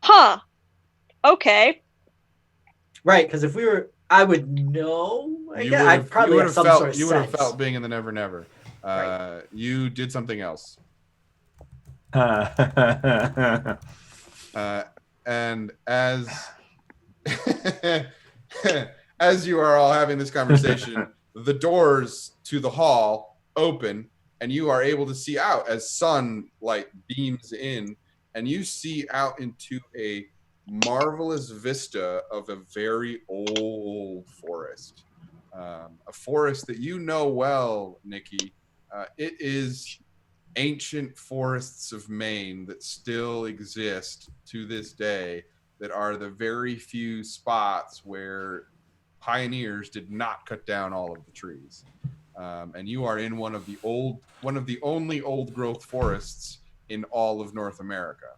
Huh. Okay. Right, because if we were, I would know. You I'd probably would have have some felt, sort of you would have sense. felt being in the Never Never. Right. You did something else. And as as you are all having this conversation, the doors to the hall open, and you are able to see out as sunlight beams in, and you see out into a marvelous vista of a very old forest. A forest that you know well, Nikki. It is ancient forests of Maine that still exist to this day, that are the very few spots where pioneers did not cut down all of the trees. And you are in one of the only old growth forests in all of North America.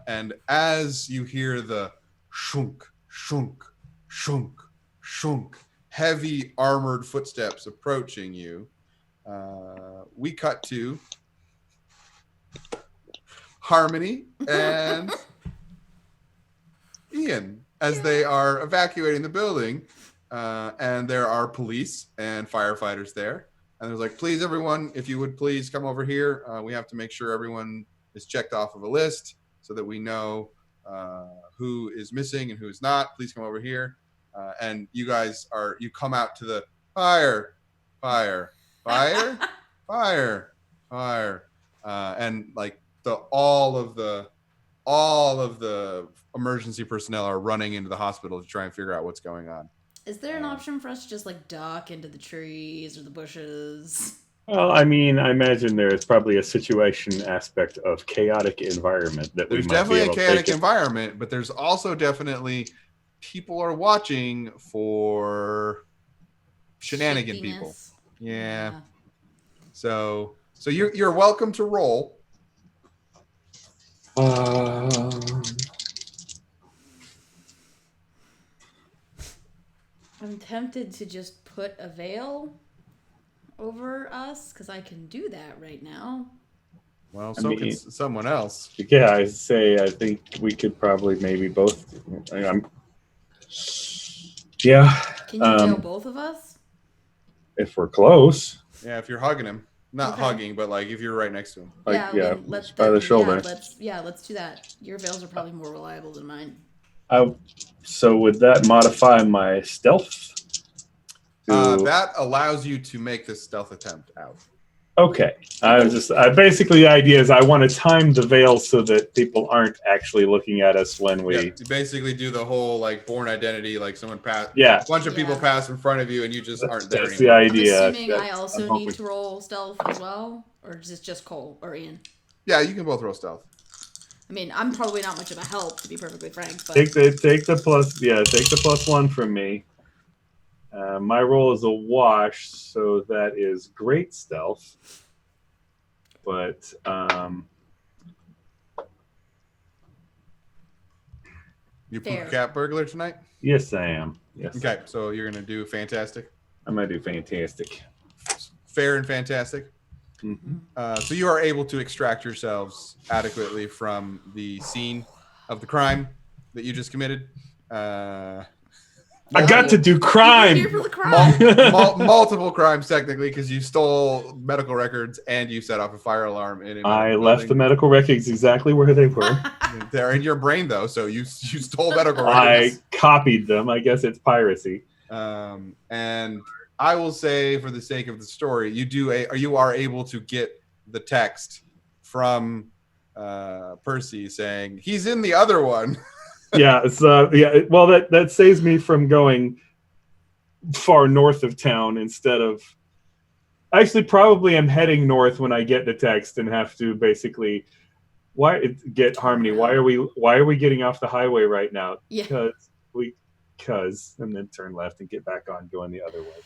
And as you hear the shunk, shunk, shunk, shunk, heavy armored footsteps approaching you, we cut to Harmony and Ian as they are evacuating the building, and there are police and firefighters there. And there's like, please, everyone, if you would please come over here. We have to make sure everyone is checked off of a list so that we know who is missing and who is not. Please come over here. And you guys you come out to the fire, fire, fire, fire, fire, and like all of the emergency personnel are running into the hospital to try and figure out what's going on. Is there an option for us to just like duck into the trees or the bushes? Well, I mean, I imagine there is probably a situation aspect of chaotic environment that There's we might definitely be a able to chaotic take it. environment, but there's also definitely people are watching for shenanigan people. Shiftiness. Yeah. So you're welcome to roll. I'm tempted to just put a veil over us because I can do that right now. Well, I so mean- can someone else. Yeah, I think we could probably maybe both. Yeah, Can you veil both of us? if we're close. Yeah, if you're hugging him, not Okay. hugging, but like if you're right next to him. Like, then let's by the shoulder. let's do that. Your veils are probably more reliable than mine. So would that modify my stealth? That allows you to make this stealth attempt out. Okay. Basically the idea is I want to time the veil so that people aren't actually looking at us when we. Yeah, you basically do the whole like Born Identity, like someone pass. Yeah. A bunch of people Yeah. pass in front of you, and you just aren't there That's the anymore. idea. I'm assuming I That's- also I'm need hoping- to roll stealth as well, or is it just Cole or Ian? Yeah, you can both roll stealth. I mean, I'm probably not much of a help, to be perfectly frank. But Take the +1 from me. My roll is a wash, so that is great stealth. But You Fair. poop cat burglar tonight. yes, I am. Yes, Okay, so you're gonna do fantastic, I'm gonna do fantastic. fair and fantastic. Mhm. So you are able to extract yourselves adequately from the scene of the crime that you just committed. I got to do crime. Here for the crime. Multiple crimes technically, because you stole medical records and you set off a fire alarm in. I left the medical records exactly where they were. They're in your brain though, so you stole medical I records. copied them. I guess it's piracy. And I will say, for the sake of the story, you are able to get the text from Percy saying he's in the other one. Yeah, well, that saves me from going far north of town instead of. Actually, probably I'm heading north when I get the text and have to basically get Harmony. Why are we getting off the highway right now? Yeah. Because and then turn left and get back on going the other way.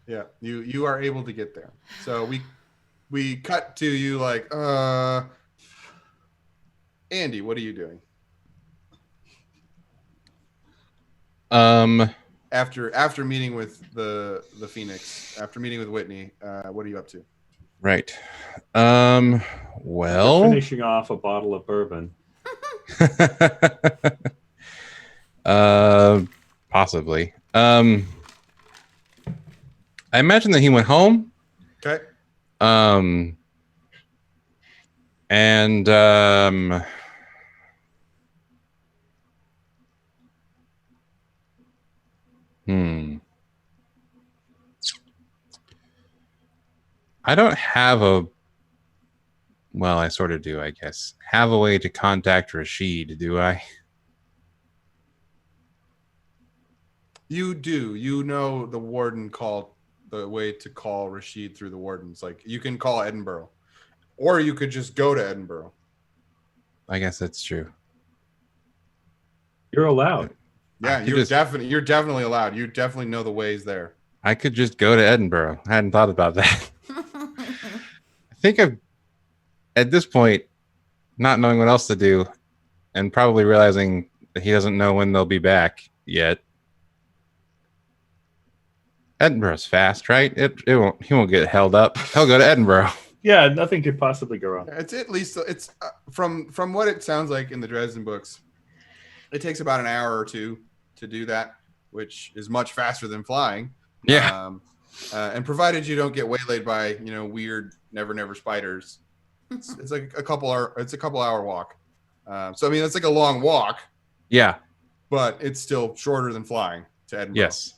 Yeah, you are able to get there. So we cut to you like, Andy, what are you doing after meeting with the Phoenix? After meeting with Whitney, what are you up to? Right. We're Well, finishing off a bottle of bourbon. possibly. I imagine that he went home. Okay. And I don't have well, I sort of do, I guess. Have a way to contact Rashid, do I? You do. You know the warden called the way to call Rashid through the wardens. Like you can call Edinburgh, or you could just go to Edinburgh. I guess that's true. You're allowed. Yeah, could just- you're definitely allowed. You definitely know the ways there. I could just go to Edinburgh. I hadn't thought about that. I think at this point, not knowing what else to do, and probably realizing that he doesn't know when they'll be back yet. Edinburgh's fast, right? He won't get held up. He'll go to Edinburgh. Yeah, nothing could possibly go wrong. It's at least from what it sounds like in the Dresden books. It takes about an hour or two to do that, which is much faster than flying. Yeah. And provided you don't get waylaid by weird never spiders, it's like a couple hour walk. So I mean it's like a long walk, Yeah. but it's still shorter than flying to Edinburgh. Yes.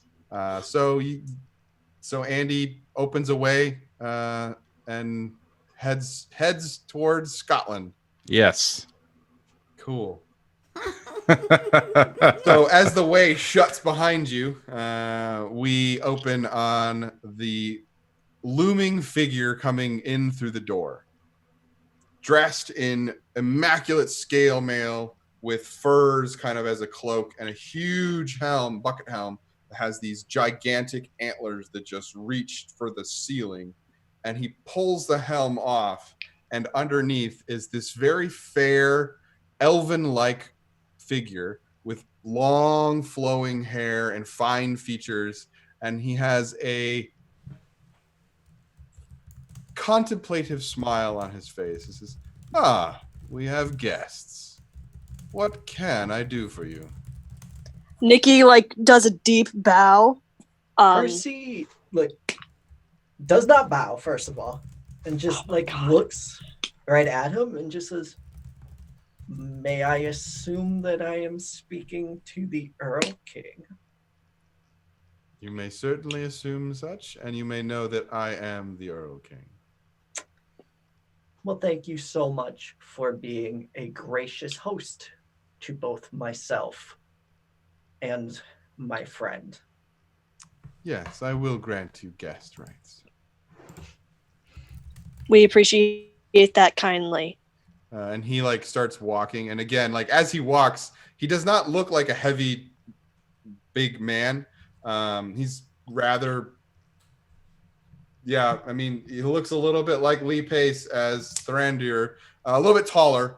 So Andy opens a way and heads towards Scotland. Yes. Cool. So as the way shuts behind you, we open on the looming figure coming in through the door, dressed in immaculate scale mail with furs kind of as a cloak and a huge helm, bucket helm, that has these gigantic antlers that just reach for the ceiling. And he pulls the helm off, and underneath is this very fair, elven-like figure with long flowing hair and fine features, and he has a contemplative smile on his face. He says, we have guests. What can I do for you? Nikki like does a deep bow. Percy does not bow, first of all, and just looks right at him and just says, "May I assume that I am speaking to the Earl King?" You may certainly assume such, and you may know that I am the Earl King. Well, thank you so much for being a gracious host to both myself and my friend. Yes, I will grant you guest rights. We appreciate that kindly. And he starts walking, and again, as he walks, he does not look like a heavy, big man. He's rather, he looks a little bit like Lee Pace as Thrandir, a little bit taller.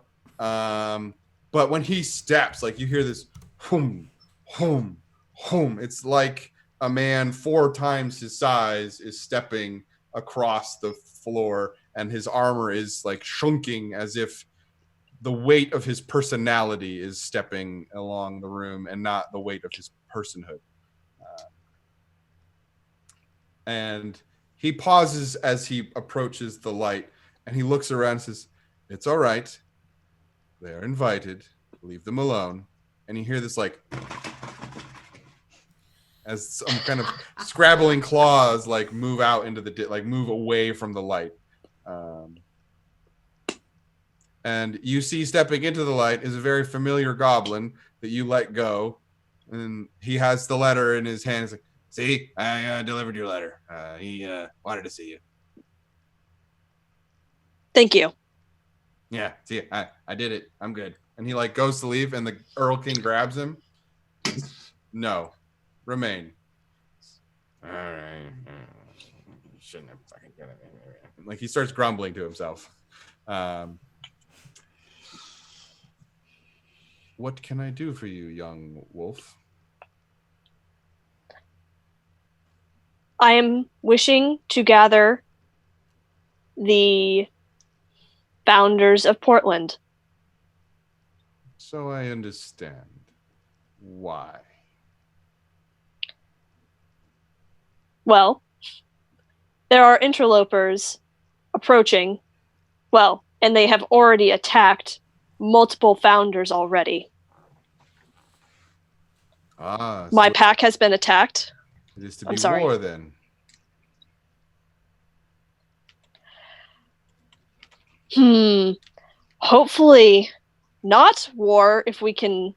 But when he steps, you hear this hum, hum, hum. It's like a man 4 times his size is stepping across the floor, and his armor is shrinking as if the weight of his personality is stepping along the room and not the weight of his personhood. And he pauses as he approaches the light, and he looks around and says, "It's all right. They're invited. Leave them alone." And you hear this as some kind of scrabbling claws move out into the move away from the light. And you see stepping into the light is a very familiar goblin that you let go, and he has the letter in his hand. He's like, "See, I delivered your letter. He wanted to see you." Thank you. Yeah, see, I did it. I'm good. And he goes to leave, and the Earl King grabs him. No, remain. All right. Shouldn't have fucking done it. He starts grumbling to himself. What can I do for you, young wolf? I am wishing to gather the founders of Portland. So I understand. Why? Well, there are interlopers approaching. Well, and they have already attacked multiple founders already. My pack has been attacked. It is to be war then. Hopefully not war if we can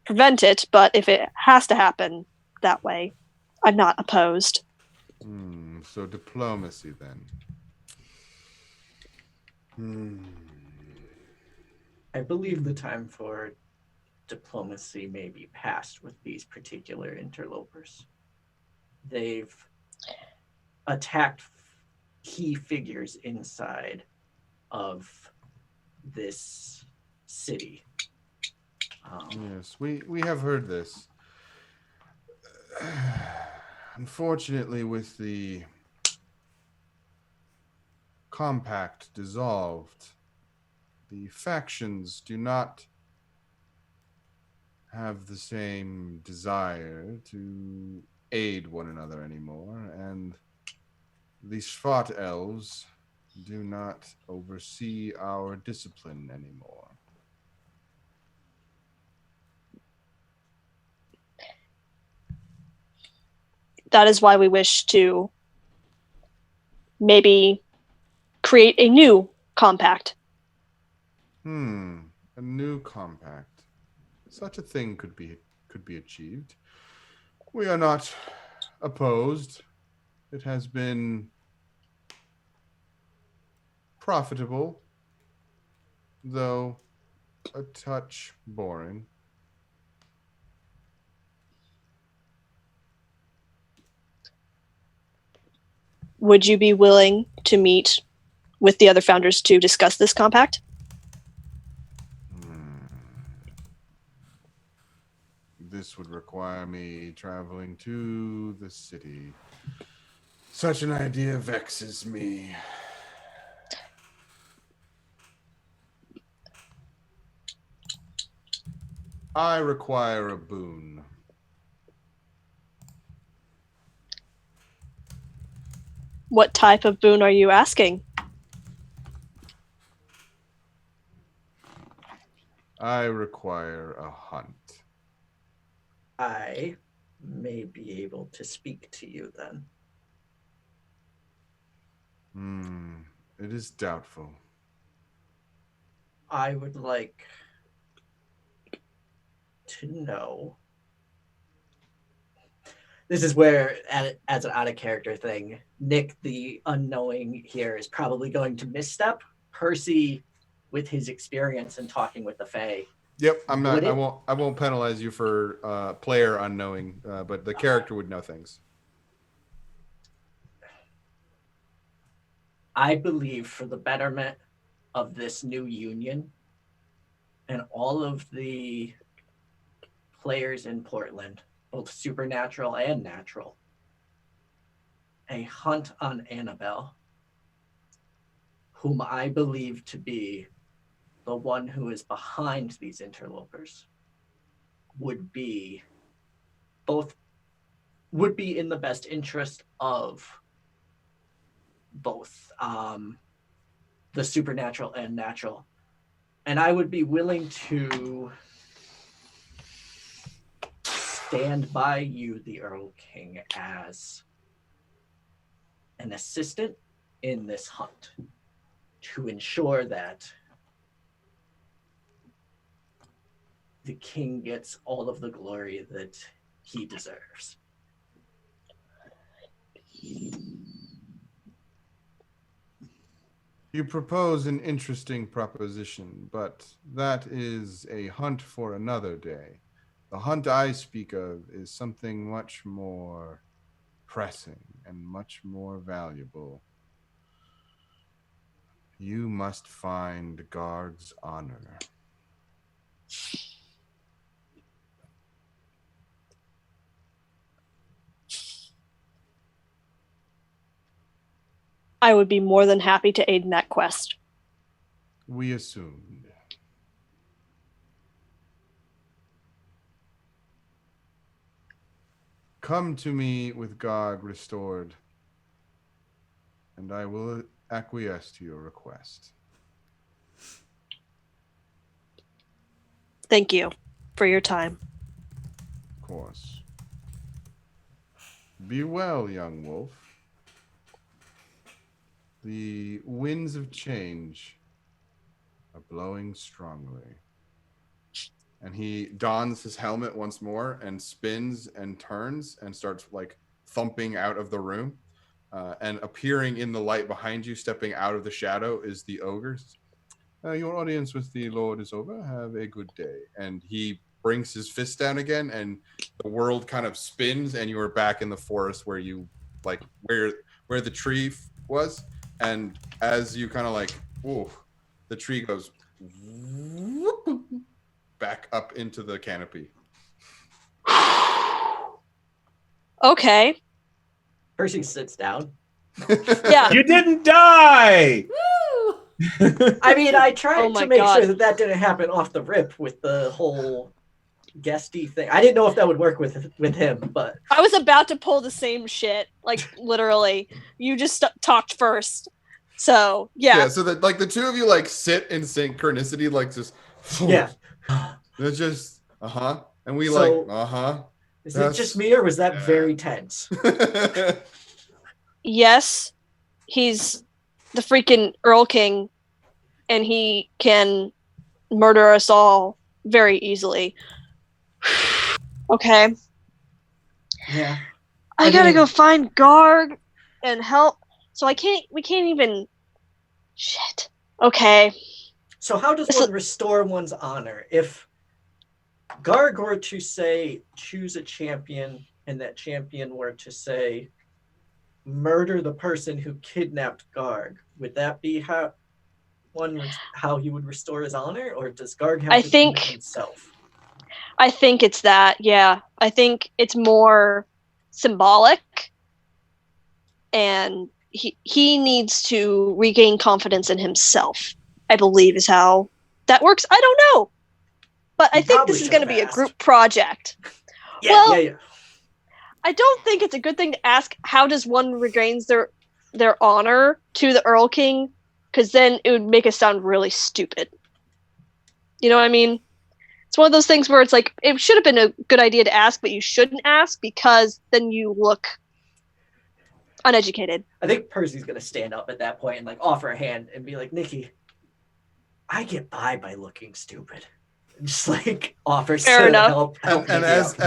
prevent it, but if it has to happen that way, I'm not opposed. So diplomacy then. I believe the time for diplomacy may be past with these particular interlopers. They've attacked key figures inside of this city. Yes, we have heard this. Unfortunately, with the compact dissolved, the factions do not have the same desire to aid one another anymore, and the Svat elves do not oversee our discipline anymore. That is why we wish to maybe create a new compact. A new compact. Such a thing could be achieved. We are not opposed. It has been profitable, though a touch boring. Would you be willing to meet with the other founders to discuss this compact? This would require me traveling to the city. Such an idea vexes me. I require a boon. What type of boon are you asking? I require a hunt. I may be able to speak to you then. It is doubtful. I would like to know. This is where, as an out of character thing, Nick, the unknowing here, is probably going to misstep. Percy, with his experience in talking with the Fae. Yep, I'm not. Would it- I won't penalize you for player unknowing, but the character would know things. I believe for the betterment of this new union and all of the players in Portland, both supernatural and natural, a hunt on Annabelle, whom I believe to be the one who is behind these interlopers, would be in the best interest of both the supernatural and natural. And I would be willing to stand by you, the Earl King, as an assistant in this hunt to ensure that the king gets all of the glory that he deserves. You propose an interesting proposition, but that is a hunt for another day. The hunt I speak of is something much more pressing and much more valuable. You must find Garg's honor. I would be more than happy to aid in that quest. We assumed. Come to me with Garg restored, and I will acquiesce to your request. Thank you for your time. Of course. Be well, young wolf. The winds of change are blowing strongly. And he dons his helmet once more and spins and turns and starts like thumping out of the room. And appearing in the light behind you, stepping out of the shadow, is the ogres. Your audience with the Lord is over. Have a good day. And he brings his fist down again, and the world kind of spins, and you are back in the forest where you like where the tree was. And as you kind of like, ooh, the tree goes back up into the canopy. Okay. Percy sits down. Yeah. You didn't die! Woo! I mean, I tried Oh my to make God. sure that didn't happen off the rip with the whole guesty thing. I didn't know if that would work with him, but I was about to pull the same shit. Like, literally. You just talked first. So, yeah. So that like the two of you like sit in synchronicity, like just yeah. It's just and we So- like Is That's- it just me, or was that yeah. very tense? Yes, he's the freaking Earl King, and he can murder us all very easily. Okay. Yeah. I I gotta mean- go find Garg and help. So we can't even. Shit. Okay. So how does one restore one's honor? If Garg were to say, choose a champion, and that champion were to say, murder the person who kidnapped Garg, would that be how he would restore his honor, or does Garg have to do it himself? I think it's that, yeah. I think it's more symbolic, and he needs to regain confidence in himself, I believe is how that works. I don't know. But I think this is going to be a group project. Yeah. I don't think it's a good thing to ask how does one regains their honor to the Earl King, because then it would make us sound really stupid. You know what I mean? It's one of those things where it's like, it should have been a good idea to ask, but you shouldn't ask because then you look uneducated. I think Percy's going to stand up at that point and like offer a hand and be like, Nikki, I get by looking stupid. And just like offers fair enough. help and as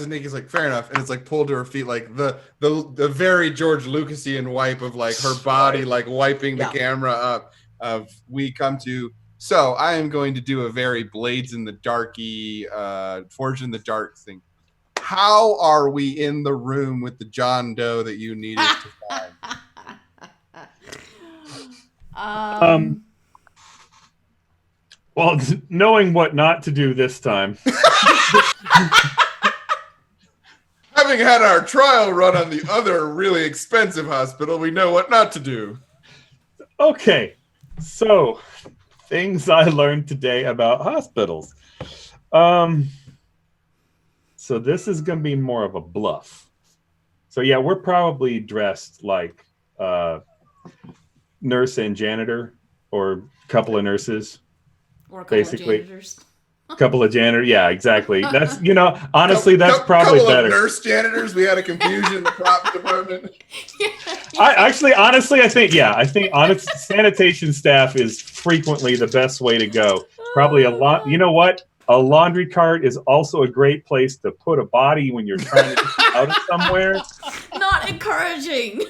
Nikki's like, fair enough, and it's like pulled to her feet, like the very George Lucasian wipe of like her body like wiping the camera up of we come to. So I am going to do a very Blades in the Darky, Forge in the Dark thing. How are we in the room with the John Doe that you needed to find? Well, knowing what not to do this time. Having had our trial run on the other really expensive hospital, we know what not to do. Okay, so things I learned today about hospitals. So this is going to be more of a bluff. So yeah, we're probably dressed like nurse and janitor, or a couple of nurses. Or a couple basically. of janitors. Couple of janitors, yeah, exactly. That's honestly, that's probably couple better. Of nurse janitors, we had a confusion in the prop department. I think honest sanitation staff is frequently the best way to go. Probably a lot. You know what? A laundry cart is also a great place to put a body when you're trying to get out of somewhere. Not encouraging.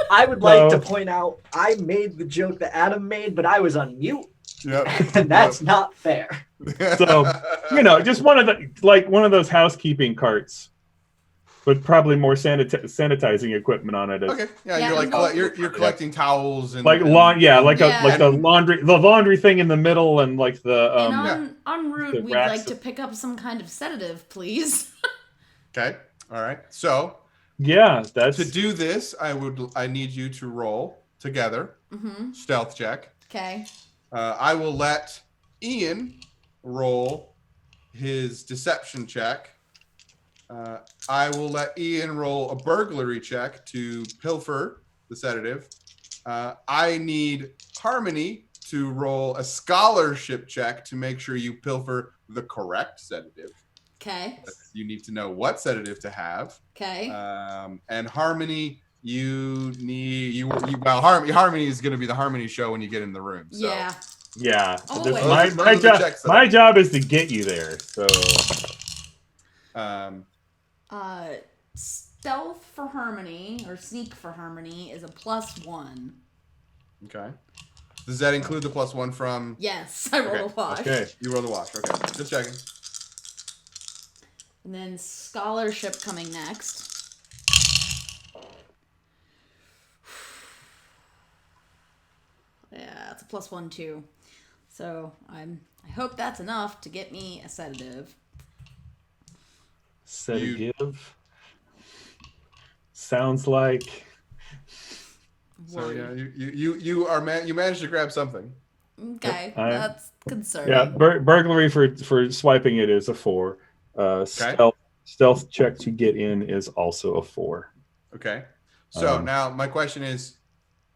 I would like to point out, I made the joke that Adam made, but I was on mute. Yep. And that's not fair. So, just one of those housekeeping carts, but probably more sanitizing equipment on it. Okay. Yeah, you're collecting towels and the laundry thing in the middle, and like the and en route, we'd like to pick up some kind of sedative, please. Okay. All right. So that's to do this, I need you to roll together. Stealth check. Okay. I will let Ian roll his deception check. I will let Ian roll a burglary check to pilfer the sedative. I need Harmony to roll a scholarship check to make sure you pilfer the correct sedative. Okay. You need to know what sedative to have. Okay. And Harmony, Harmony is going to be the Harmony show when you get in the room. So. Yeah. Oh, my job is to get you there. So. Stealth for Harmony or sneak for Harmony is a +1. Okay. Does that include the +1 from? Yes, I rolled a wash. Okay, you rolled a wash. Okay, just checking. And then scholarship coming next. Yeah, it's a +1 too. So I hope that's enough to get me a sedative. Sedative? Sounds like. So yeah, you managed to grab something. Okay, that's concerning. Yeah, burglary for swiping it is a 4. Stealth check to get in is also a 4. Okay. So now my question is,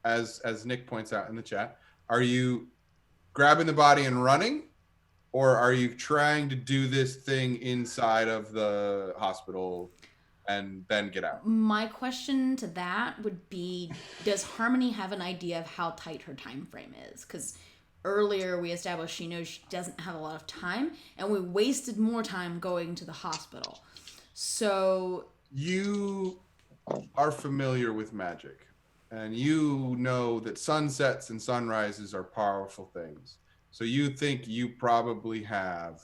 as Nick points out in the chat, are you grabbing the body and running, or are you trying to do this thing inside of the hospital and then get out? My question to that would be, does Harmony have an idea of how tight her time frame is? Because earlier we established she knows she doesn't have a lot of time, and we wasted more time going to the hospital. So you are familiar with magic, and you know that sunsets and sunrises are powerful things. So you think you probably have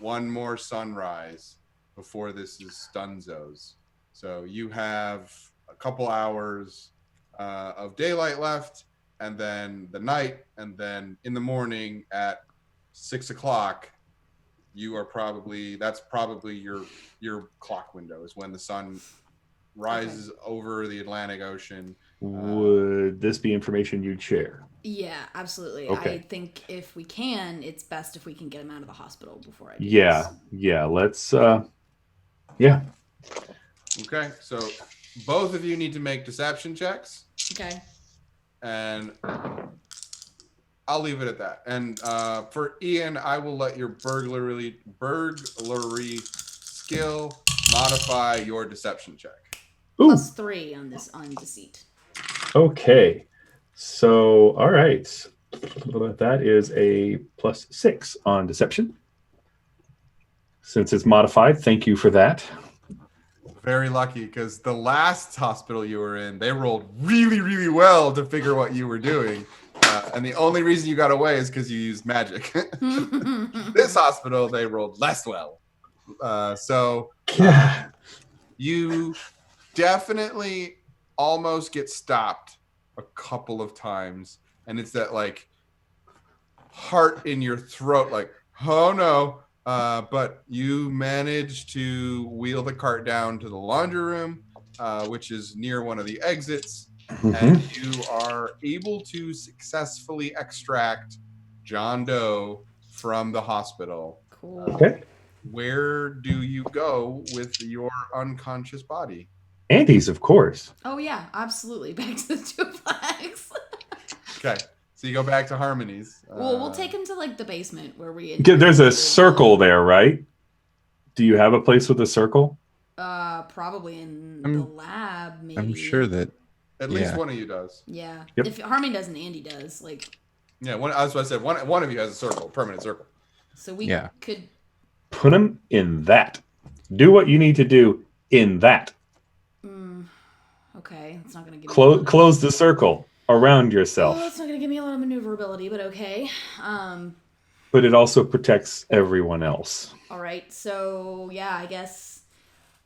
one more sunrise before this is Stunzo's. So you have a couple hours of daylight left, and then the night, and then in the morning at 6 o'clock, that's probably your clock window is when the sun rises over the Atlantic Ocean. Would this be information you'd share? Yeah, absolutely. Okay. I think if we can, it's best if we can get him out of the hospital before I do Yeah, yeah. Let's. Yeah. Okay, so both of you need to make deception checks, this. Okay. and I'll leave it at that. And for Ian, I will let your burglary skill modify your deception check. Ooh. +3 on deceit. Okay. So, all right. That is a +6 on deception. Since it's modified, thank you for that. Very lucky, because the last hospital you were in, they rolled really, really well to figure what you were doing. And the only reason you got away is because you used magic. This hospital, they rolled less well. You definitely almost get stopped a couple of times. And it's that like heart in your throat, like, oh no. But you manage to wheel the cart down to the laundry room, which is near one of the exits. And you are able to successfully extract John Doe from the hospital. Cool. Okay. Where do you go with your unconscious body? Andy's, of course. Oh yeah, absolutely. Back to the duplex. Okay, so you go back to Harmony's. Well, we'll take him to like the basement where we. There's a circle there, right? Do you have a place with a circle? Probably in the lab. Maybe. I'm sure that. At least one of you does. Yeah. Yep. If Harmony doesn't, Andy does. Like. Yeah, that's what I said. One of you has a circle, permanent circle. So we could put him in that. Do what you need to do in that. Okay, it's not gonna give close the circle around yourself. Well, it's not gonna give me a lot of maneuverability, but okay. But it also protects everyone else. All right, so yeah, I guess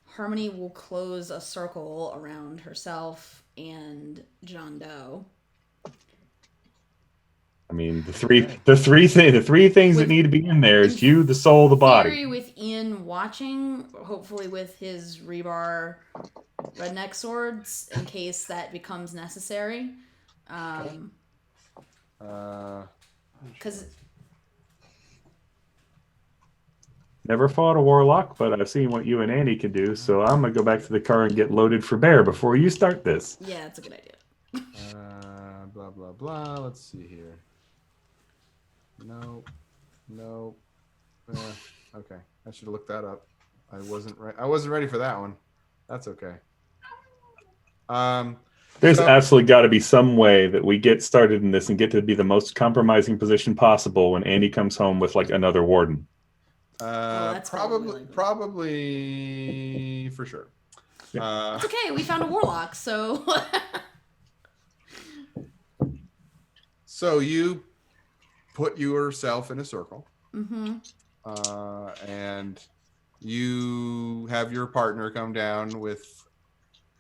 Harmony will close a circle around herself and John Doe. I mean, the three things that need to be in there is you, the soul, the body. With Ian watching, hopefully with his rebar redneck swords, in case that becomes necessary. Because never fought a warlock, but I've seen what you and Andy can do, so I'm gonna go back to the car and get loaded for bear before you start this. Yeah, that's a good idea. Blah blah blah. Let's see here. No. Okay, I should have looked that up. I wasn't ready for that one. That's okay. There's absolutely got to be some way that we get started in this and get to be the most compromising position possible when Andy comes home with like another warden. Probably for sure. It's okay. We found a warlock, so. So you put yourself in a circle, and you have your partner come down with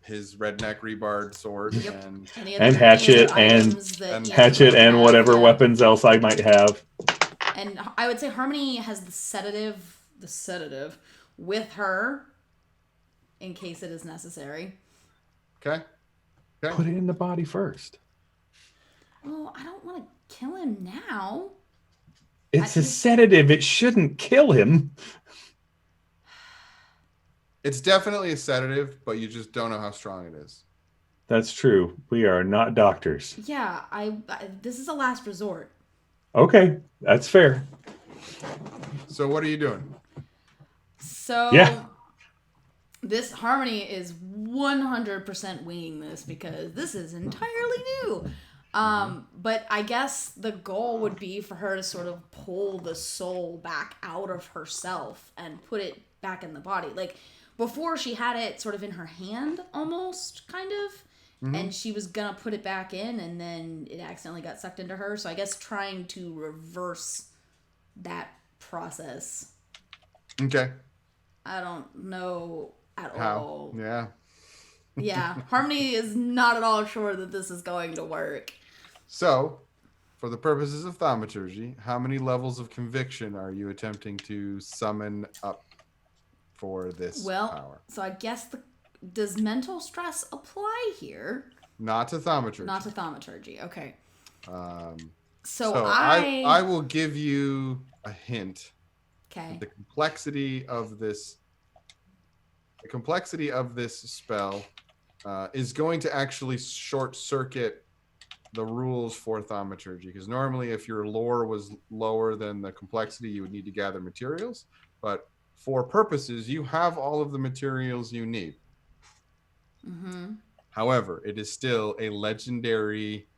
his redneck rebarred sword and hatchet and whatever weapons else I might have. And I would say Harmony has the sedative with her in case it is necessary. Okay. Put it in the body first. Well, I don't want to kill him now. It's a sedative. It shouldn't kill him. It's definitely a sedative, but you just don't know how strong it is. That's true. We are not doctors. Yeah, this is a last resort. Okay, that's fair. So what are you doing? So this Harmony is 100% winging this because this is entirely new. But I guess the goal would be for her to sort of pull the soul back out of herself and put it back in the body. Like before she had it sort of in her hand almost kind of, Mhm. and she was gonna put it back in, and then it accidentally got sucked into her. So I guess trying to reverse that process. Okay. I don't know at How? all. Yeah. Yeah, Harmony is not at all sure that this is going to work. So, for the purposes of thaumaturgy, how many levels of conviction are you attempting to summon up for this Well, power? so I guess does mental stress apply here? Not to thaumaturgy. Not to thaumaturgy. Okay. Um, So, I will give you a hint. Okay. The complexity of this spell is going to actually short circuit the rules for thaumaturgy, because normally if your lore was lower than the complexity, you would need to gather materials, but for purposes you have all of the materials you need. Mm-hmm. However, it is still a legendary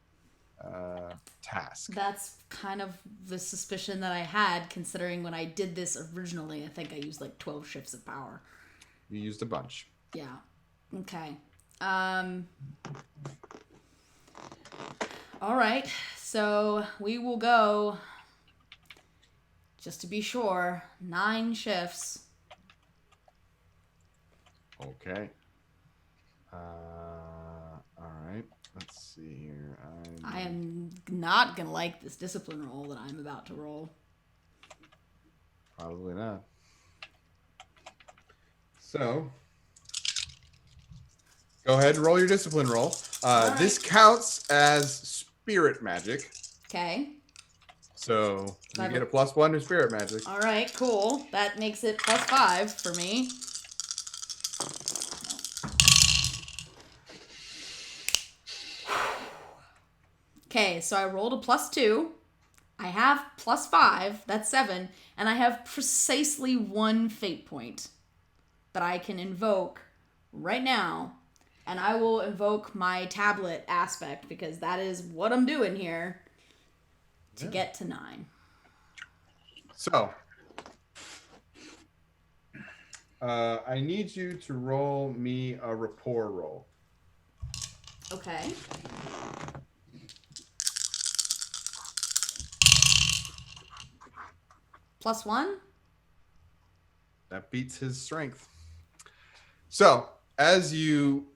task. That's kind of the suspicion that I had, considering when I did this originally, I think I used like 12 shifts of power. You used a bunch. Yeah. Okay. All right. So we will go, just to be sure, 9 shifts. Okay. All right. Let's see here. I am not going to like this discipline roll that I'm about to roll. Probably not. So, go ahead and roll your discipline roll. All right. This counts as spirit magic. Okay. So, you get a +1 to spirit magic. All right, cool. That makes it +5 for me. Okay, so I rolled a +2. I have +5, that's 7, and I have precisely 1 fate point that I can invoke right now. And I will invoke my tablet aspect, because that is what I'm doing here to get to 9. So, I need you to roll me a rapport roll. Okay. +1? That beats his strength. So, as you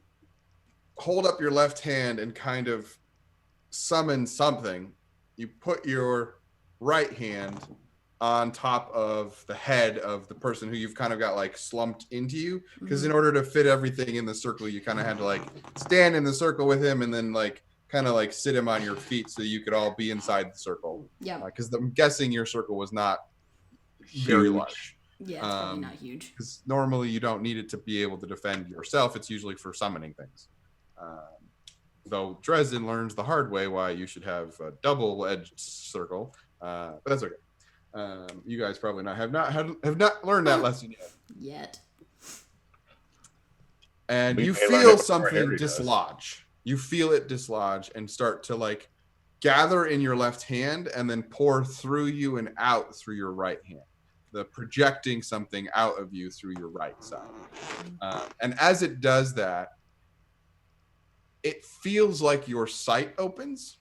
hold up your left hand and kind of summon something, you put your right hand on top of the head of the person who you've kind of got like slumped into you, because in order to fit everything in the circle, you kind of had to like stand in the circle with him and then like kind of like sit him on your feet so you could all be inside the circle. Yeah. Because I'm guessing your circle was not very Huge. large. Yeah, it's probably not huge. Because normally you don't need it to be able to defend yourself. It's usually for summoning things. Though Dresden learns the hard way why you should have a double-edged circle, but that's okay. You guys probably have not learned that lesson Yet. and We you may learn it feel before something Henry does. dislodge. You feel it dislodge and start to like gather in your left hand and then pour through you and out through your right hand. The projecting something out of you through your right side. And as it does that, it feels like your sight opens,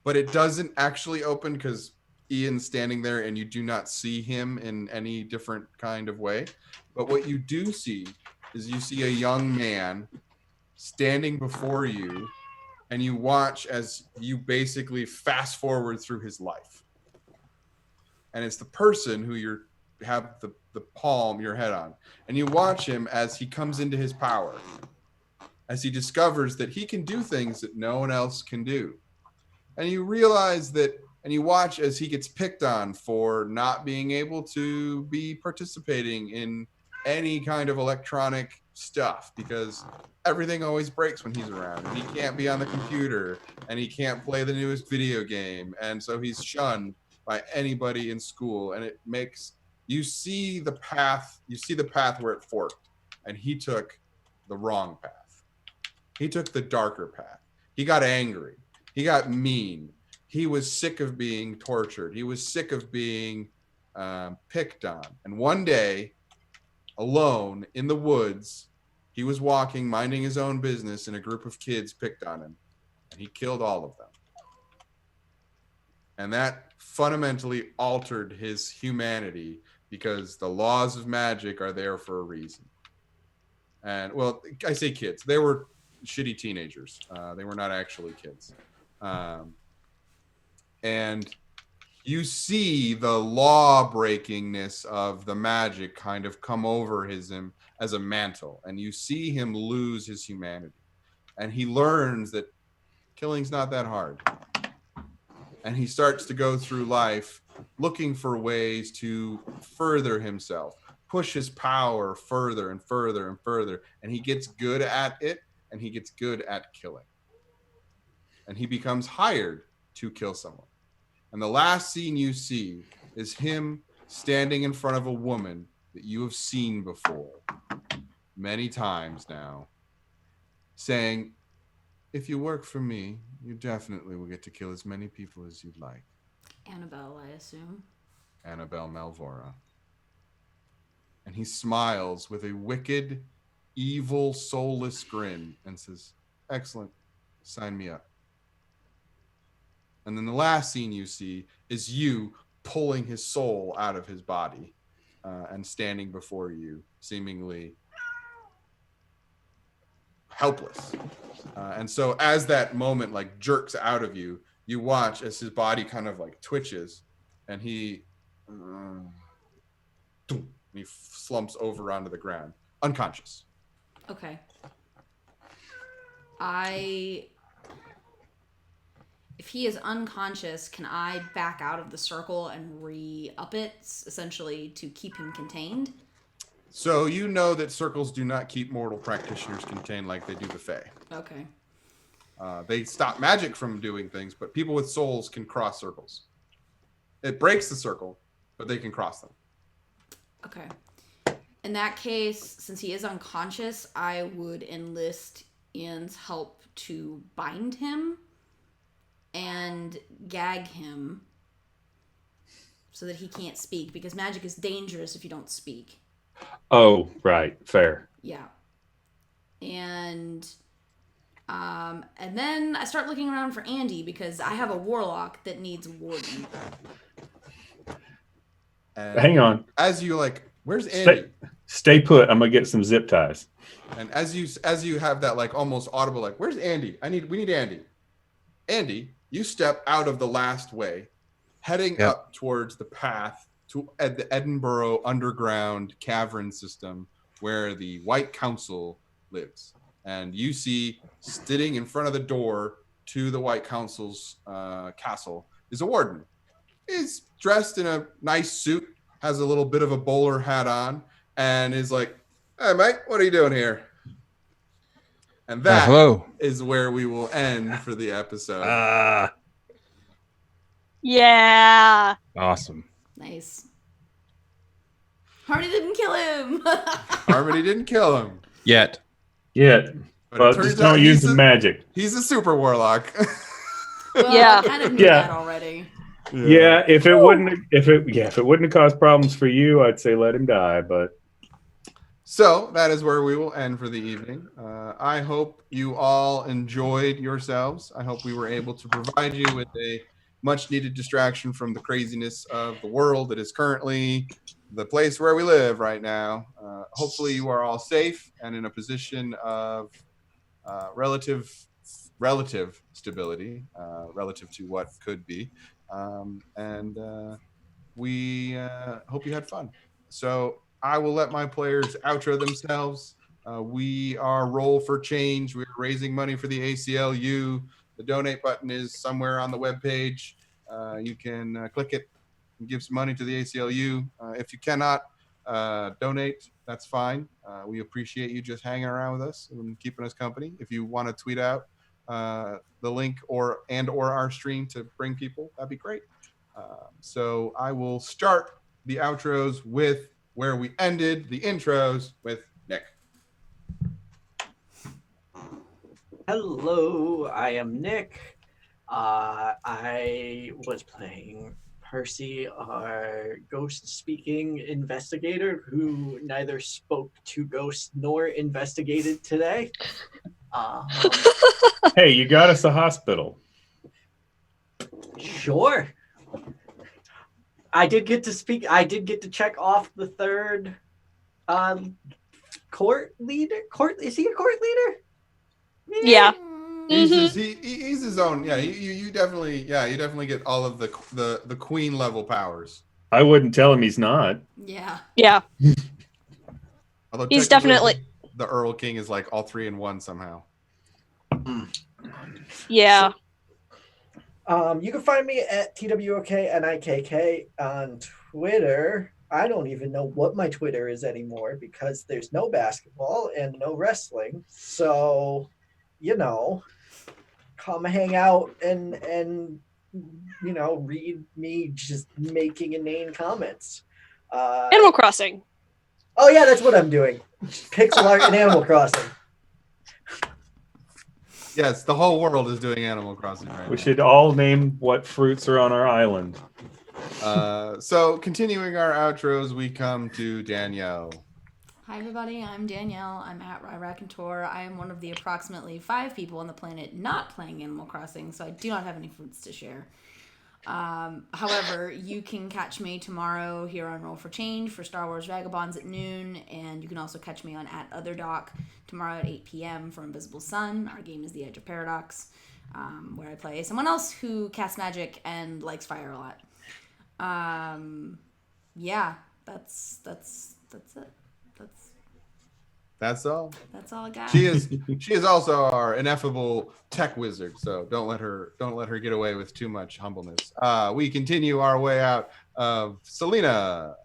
but it doesn't actually open because Ian's standing there and you do not see him in any different kind of way. But what you do see is you see a young man standing before you, and you watch as you basically fast forward through his life. And it's the person who you have the palm your head on. And you watch him as he comes into his power, as he discovers that he can do things that no one else can do. And you realize that, and you watch as he gets picked on for not being able to be participating in any kind of electronic stuff, because everything always breaks when he's around, and he can't be on the computer, and he can't play the newest video game, and so he's shunned by anybody in school. And it makes you see the path where it forked, and he took the wrong path. He took the darker path. He got angry. He got mean. He was sick of being tortured. He was sick of being picked on. And one day, alone in the woods, He was walking, minding his own business, and a group of kids picked on him, and he killed all of them. And that fundamentally altered his humanity because the laws of magic are there for a reason. And, well, I say kids. They were shitty teenagers. They were not actually kids. And you see the law breakingness of the magic kind of come over him as a mantle, and you see him lose his humanity, and he learns that killing's not that hard, and he starts to go through life looking for ways to further himself, push his power further and further and further, and he gets good at it, and he gets good at killing, and he becomes hired to kill someone. And the last scene you see is him standing in front of a woman that you have seen before many times now, saying, if you work for me, you definitely will get to kill as many people as you'd like. Annabelle, I assume. Annabelle Malvora. And he smiles with a wicked, evil, soulless grin and says, excellent, sign me up. And then the last scene you see is you pulling his soul out of his body and standing before you, seemingly helpless. And so as that moment like jerks out of you, you watch as his body kind of like twitches, and he slumps over onto the ground, unconscious. Okay. If he is unconscious, can I back out of the circle and re-up it, essentially to keep him contained? So you know that circles do not keep mortal practitioners contained like they do the Fae. Okay. They stop magic from doing things, but people with souls can cross circles. It breaks the circle, but they can cross them. Okay. In that case, since he is unconscious, I would enlist Ian's help to bind him and gag him so that he can't speak, because magic is dangerous if you don't speak. Oh, right. Fair. Yeah. And then I start looking around for Andy, because I have a warlock that needs a warden. And Hang on. as you like, where's Andy? Stay put. I'm going to get some zip ties. And as you have that like almost audible like, where's Andy? We need Andy. Andy, you step out of the last way, heading up towards the path to the Edinburgh underground cavern system where the White Council lives. And you see sitting in front of the door to the White Council's castle is a warden. He's dressed in a nice suit, has a little bit of a bowler hat on, and is like, hey, mate, what are you doing here? And that is where we will end for the episode. Yeah. Awesome. Nice. Harmony didn't kill him. Harmony didn't kill him. Yet. But just don't use the magic. He's a super warlock. Well, Yeah. I kind of knew that already. Yeah, if it wouldn't have caused problems for you, I'd say let him die, but So that is where we will end for the evening. I hope you all enjoyed yourselves. I hope we were able to provide you with a much needed distraction from the craziness of the world that is currently the place where we live right now. Hopefully you are all safe and in a position of relative stability relative to what could be. We hope you had fun. So I will let my players outro themselves. We are Roll for Change. We're raising money for the ACLU. The donate button is somewhere on the webpage. You can click it and give some money to the ACLU. If you cannot donate, that's fine. We appreciate you just hanging around with us and keeping us company. If you want to tweet out the link or our stream to bring people, that'd be great. So I will start the outros with where we ended the intros with Nick. Hello, I am Nick. I was playing Percy, our ghost-speaking investigator who neither spoke to ghosts nor investigated today. Hey, you got us a hospital. Sure. I did get to speak. I did get to check off the third court leader. Is he a court leader? Yeah. He's his own. Yeah, you definitely. Yeah, you definitely get all of the queen level powers. I wouldn't tell him he's not. Yeah. Yeah. Although He's technically, definitely- the Earl King is like all 3 in 1 somehow. Yeah. You can find me at TWOKNIKK on Twitter. I don't even know what my Twitter is anymore because there's no basketball and no wrestling. So, come hang out and read me just making inane comments. Animal Crossing. Oh yeah, that's what I'm doing. Pixel art and Animal Crossing. Yes, the whole world is doing Animal Crossing right We now. should all name what fruits are on our island. So continuing our outros, we come to Danielle. Hi everybody, I'm Danielle. I'm at Raconteur. I am one of the approximately 5 people on the planet not playing Animal Crossing, so I do not have any fruits to share. However, you can catch me tomorrow here on Roll for Change for Star Wars Vagabonds at noon, and you can also catch me on @OtherDoc tomorrow at 8 p.m. for Invisible Sun. Our game is The Edge of Paradox, where I play someone else who casts magic and likes fire a lot. Yeah, that's it. That's all. That's all I got. She is also our ineffable tech wizard, so don't let her get away with too much humbleness. We continue our way out of Selena.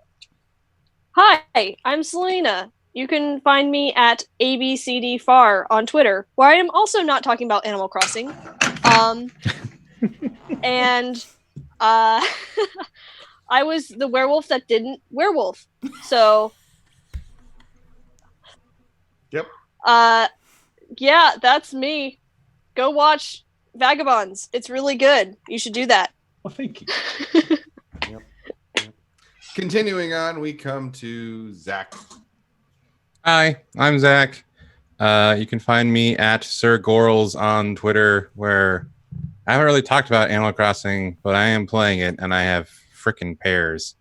Hi, I'm Selena. You can find me at ABCDFAR on Twitter, where I am also not talking about Animal Crossing. And I was the werewolf that didn't werewolf. So Yep. Yeah, that's me. Go watch Vagabonds. It's really good. You should do that. Well, thank you. Continuing on, we come to Zach. Hi, I'm Zach. You can find me at Sir Gorals on Twitter, where I haven't really talked about Animal Crossing, but I am playing it, and I have frickin' pears.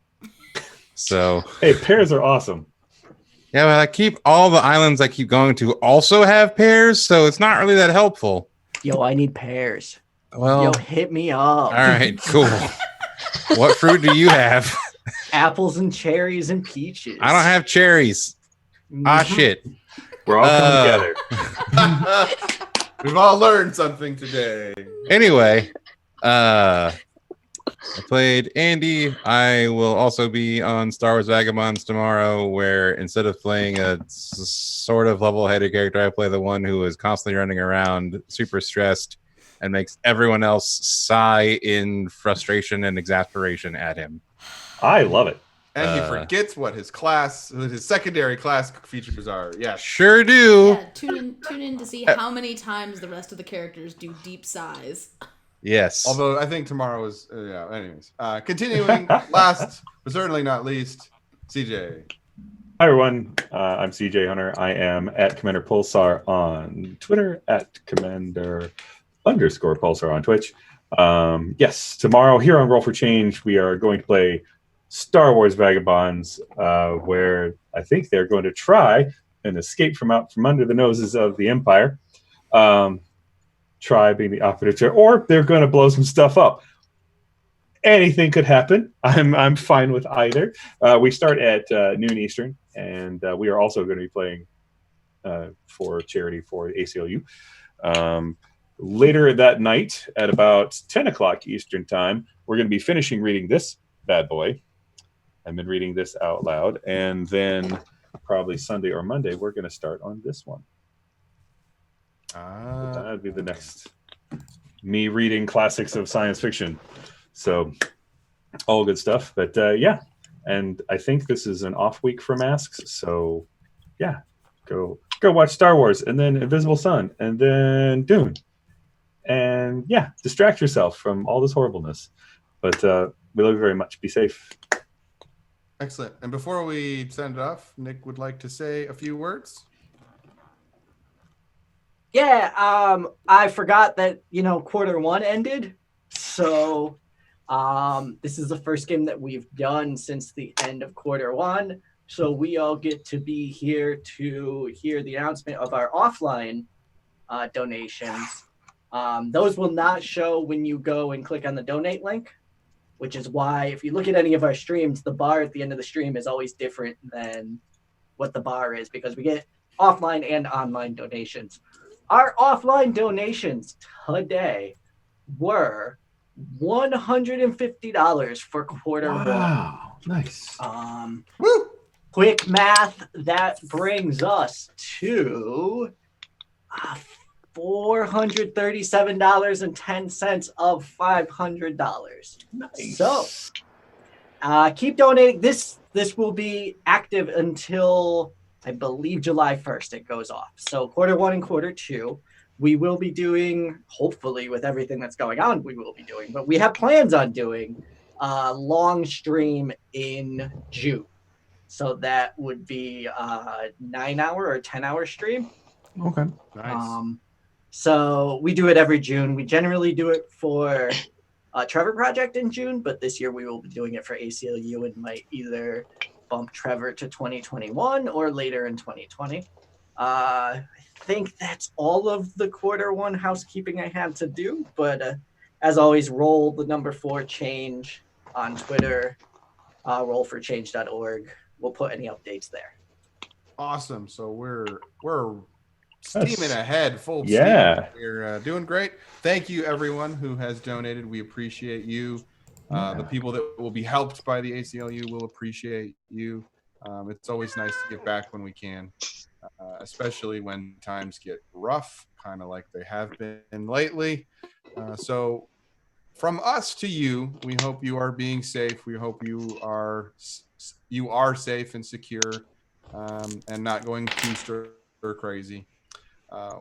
So Hey, pears are awesome. yeah, but I keep all the islands I keep going to also have pears, so it's not really that helpful. Yo, I need pears. Well, Yo, hit me up. all right, cool. What fruit do you have? Apples and cherries and peaches. I don't have cherries. Ah, shit. We're all coming together. We've all learned something today. Anyway, I played Andy. I will also be on Star Wars Vagabonds tomorrow, where instead of playing a sort of level-headed character, I play the one who is constantly running around, super stressed, and makes everyone else sigh in frustration and exasperation at him. I love it. And he forgets what his secondary class features are. Yes. Sure do. Yeah, tune in to see how many times the rest of the characters do deep sighs. Yes. Although I think tomorrow is anyways. Continuing, last but certainly not least, CJ. Hi everyone, I'm CJ Hunter. I am at Commander Pulsar on Twitter, at Commander_Pulsar on Twitch. Yes, tomorrow here on Roll for Change, we are going to play Star Wars Vagabonds, where I think they're going to try and escape from out from under the noses of the Empire. Try being the operative chair, or they're going to blow some stuff up. Anything could happen. I'm fine with either. We start at noon Eastern, and we are also going to be playing for charity for ACLU. Later that night, at about 10 o'clock Eastern time, we're going to be finishing reading this bad boy. I've been reading this out loud, and then probably Sunday or Monday, we're going to start on this one. That would be the next me reading classics of science fiction. So all good stuff. But yeah, and I think this is an off week for masks. So yeah, go watch Star Wars, and then Invisible Sun, and then Dune. And yeah, distract yourself from all this horribleness. But we love you very much. Be safe. Excellent. And before we send it off, Nick would like to say a few words. Yeah, I forgot that, quarter one ended. So this is the first game that we've done since the end of quarter one. So we all get to be here to hear the announcement of our offline donations. Those will not show when you go and click on the donate link, which is why if you look at any of our streams, the bar at the end of the stream is always different than what the bar is, because we get offline and online donations. Our offline donations today were $150 for quarter one. Wow, nice. Woo! Quick math, that brings us to $437.10 of $500. Nice. So keep donating. This will be active until, I believe, July 1st. It goes off. So quarter one and quarter two, we will be doing, hopefully with everything that's going on, we will be doing, but we have plans on doing a long stream in June. So that would be a 9-hour or 10-hour stream. Okay. Nice. So we do it every June. We generally do it for Trevor Project in June, but this year we will be doing it for ACLU and might either bump Trevor to 2021 or later in 2020. I think that's all of the quarter one housekeeping I had to do, but as always, roll the number 4 change on Twitter, rollforchange.org. We'll put any updates there. Awesome. So we're steaming ahead, full Yeah. steam. We're doing great. Thank you, everyone who has donated. We appreciate you. The people that will be helped by the ACLU will appreciate you. It's always nice to give back when we can, especially when times get rough, kind of like they have been lately. So from us to you, we hope you are being safe. We hope you are safe and secure, and not going too stir crazy.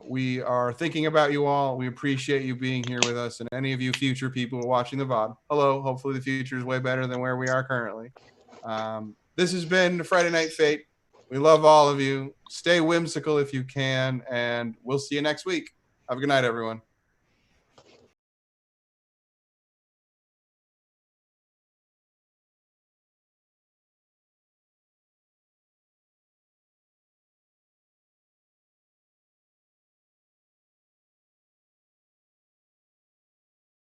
We are thinking about you all. We appreciate you being here with us, and any of you future people watching the VOD. Hello. Hopefully the future is way better than where we are currently. This has been Friday Night Fate. We love all of you. Stay whimsical if you can, and we'll see you next week. Have a good night, everyone.